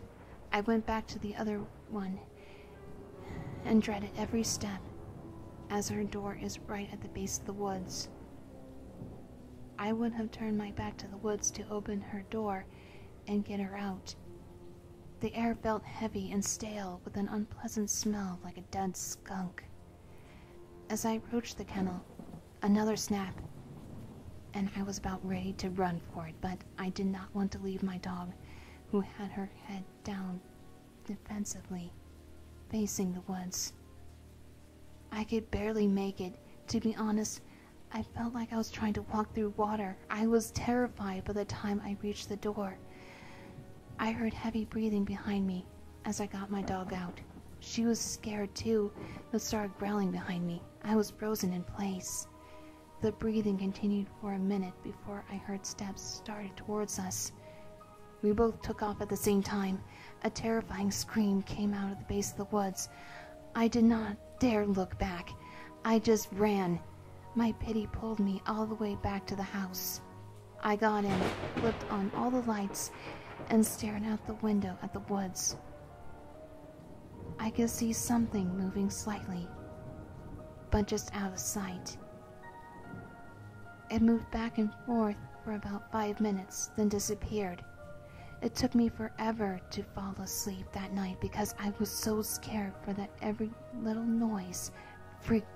I went back to the other one and dreaded every step, as her door is right at the base of the woods. I would have turned my back to the woods to open her door and get her out. The air felt heavy and stale with an unpleasant smell like a dead skunk. As I approached the kennel, another snap, and I was about ready to run for it, but I did not want to leave my dog, who had her head down defensively, facing the woods. I could barely make it. To be honest, I felt like I was trying to walk through water. I was terrified by the time I reached the door. I heard heavy breathing behind me as I got my dog out. She was scared too, but started growling behind me. I was frozen in place. The breathing continued for a minute before I heard steps started towards us. We both took off at the same time. A terrifying scream came out of the base of the woods. I did not dare look back. I just ran. My pity pulled me all the way back to the house. I got in, flipped on all the lights, and stared out the window at the woods. I could see something moving slightly, but just out of sight. It moved back and forth for about 5 minutes, then disappeared. It took me forever to fall asleep that night because I was so scared for that every little noise freaked.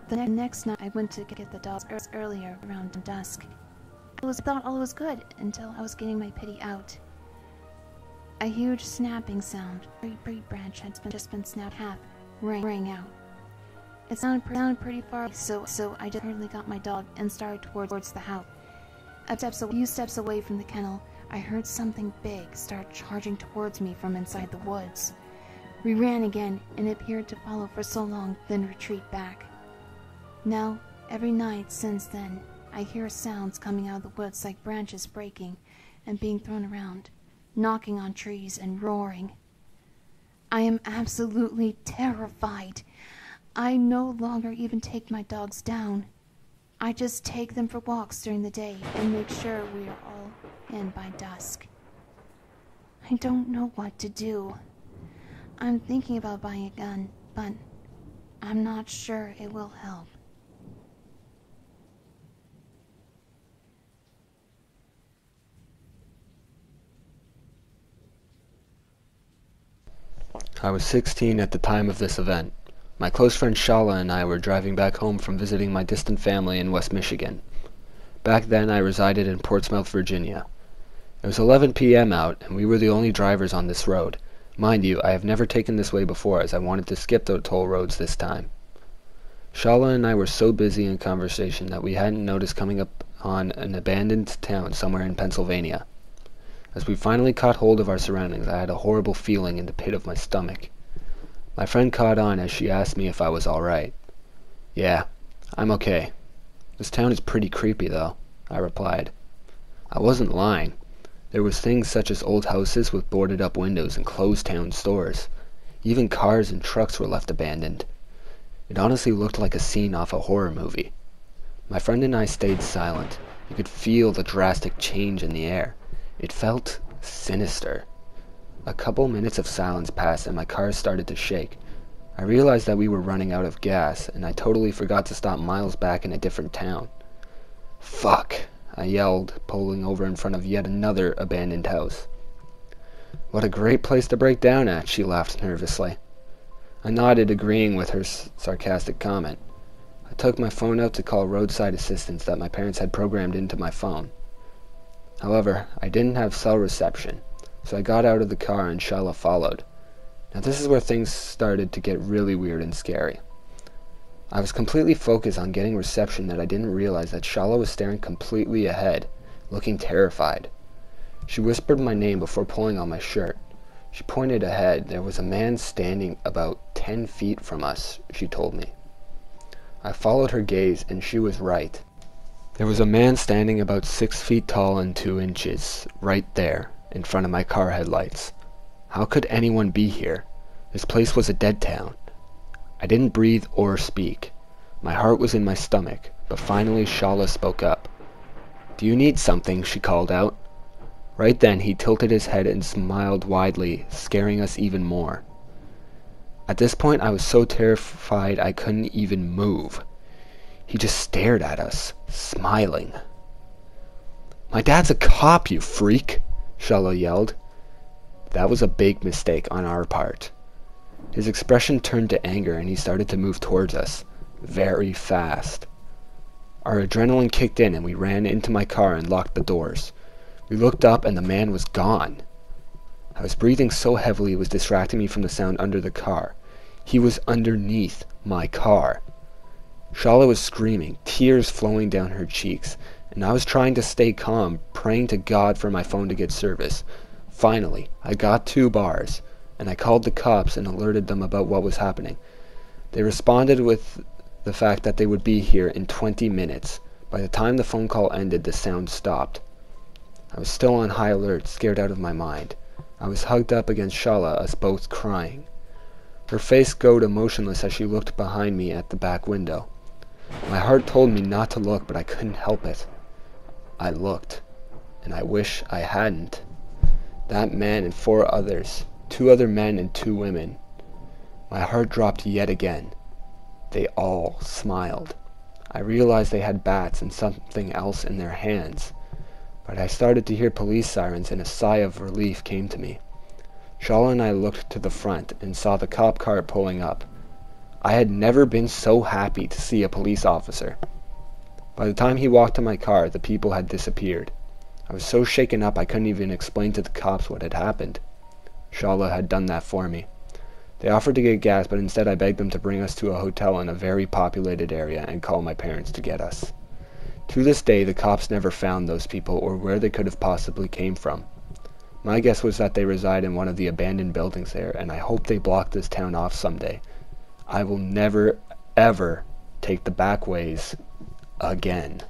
The next night I went to get the dogs earlier around dusk. I thought all was good until I was getting my pity out. A huge snapping sound, every branch had just been snapped half, rang out. It sounded pretty far, so I just hurriedly got my dog and started towards the house. A few steps away from the kennel, I heard something big start charging towards me from inside the woods. We ran again and appeared to follow for so long, then retreat back. Now, every night since then, I hear sounds coming out of the woods like branches breaking and being thrown around, knocking on trees and roaring. I am absolutely terrified. I no longer even take my dogs down. I just take them for walks during the day and make sure we are all in by dusk. I don't know what to do. I'm thinking about buying a gun, but I'm not sure it will help. I was 16 at the time of this event. My close friend Shala and I were driving back home from visiting my distant family in West Michigan. Back then I resided in Portsmouth, Virginia. It was 11 p.m. out, and we were the only drivers on this road. Mind you, I have never taken this way before, as I wanted to skip the toll roads this time. Shala and I were so busy in conversation that we hadn't noticed coming up on an abandoned town somewhere in Pennsylvania. As we finally caught hold of our surroundings, I had a horrible feeling in the pit of my stomach. My friend caught on as she asked me if I was alright. "Yeah, I'm okay. This town is pretty creepy, though," I replied. I wasn't lying. There was things such as old houses with boarded up windows and closed town stores. Even cars and trucks were left abandoned. It honestly looked like a scene off a horror movie. My friend and I stayed silent. You could feel the drastic change in the air. It felt sinister. A couple minutes of silence passed and my car started to shake. I realized that we were running out of gas, and I totally forgot to stop miles back in a different town. "Fuck," I yelled, pulling over in front of yet another abandoned house. "What a great place to break down at," she laughed nervously. I nodded, agreeing with her sarcastic comment. I took my phone out to call roadside assistance that my parents had programmed into my phone. However, I didn't have cell reception, so I got out of the car and Shala followed. Now this is where things started to get really weird and scary. I was completely focused on getting reception that I didn't realize that Shala was staring completely ahead, looking terrified. She whispered my name before pulling on my shirt. She pointed ahead. There was a man standing about 10 feet from us, she told me. I followed her gaze, and she was right. There was a man standing about 6 feet tall and 2 inches, right there, in front of my car headlights. How could anyone be here? This place was a dead town. I didn't breathe or speak. My heart was in my stomach, but finally Shala spoke up. "Do you need something?" she called out. Right then he tilted his head and smiled widely, scaring us even more. At this point I was so terrified I couldn't even move. He just stared at us, smiling. "My dad's a cop, you freak!" Shala yelled. That was a big mistake on our part. His expression turned to anger and he started to move towards us, very fast. Our adrenaline kicked in and we ran into my car and locked the doors. We looked up and the man was gone. I was breathing so heavily it was distracting me from the sound under the car. He was underneath my car. Shala was screaming, tears flowing down her cheeks, and I was trying to stay calm, praying to God for my phone to get service. Finally, I got 2 bars, and I called the cops and alerted them about what was happening. They responded with the fact that they would be here in 20 minutes. By the time the phone call ended, the sound stopped. I was still on high alert, scared out of my mind. I was hugged up against Shala, us both crying. Her face glowed emotionless as she looked behind me at the back window. My heart told me not to look, but I couldn't help it. I looked, and I wish I hadn't. That man and 4 others, 2 other men and 2 women. My heart dropped yet again. They all smiled. I realized they had bats and something else in their hands, but I started to hear police sirens and a sigh of relief came to me. Shala and I looked to the front and saw the cop car pulling up. I had never been so happy to see a police officer. By the time he walked to my car, the people had disappeared. I was so shaken up I couldn't even explain to the cops what had happened. Shala had done that for me. They offered to get gas, but instead I begged them to bring us to a hotel in a very populated area and call my parents to get us. To this day, the cops never found those people or where they could have possibly came from. My guess was that they reside in one of the abandoned buildings there, and I hope they block this town off someday. I will never, ever take the back ways again.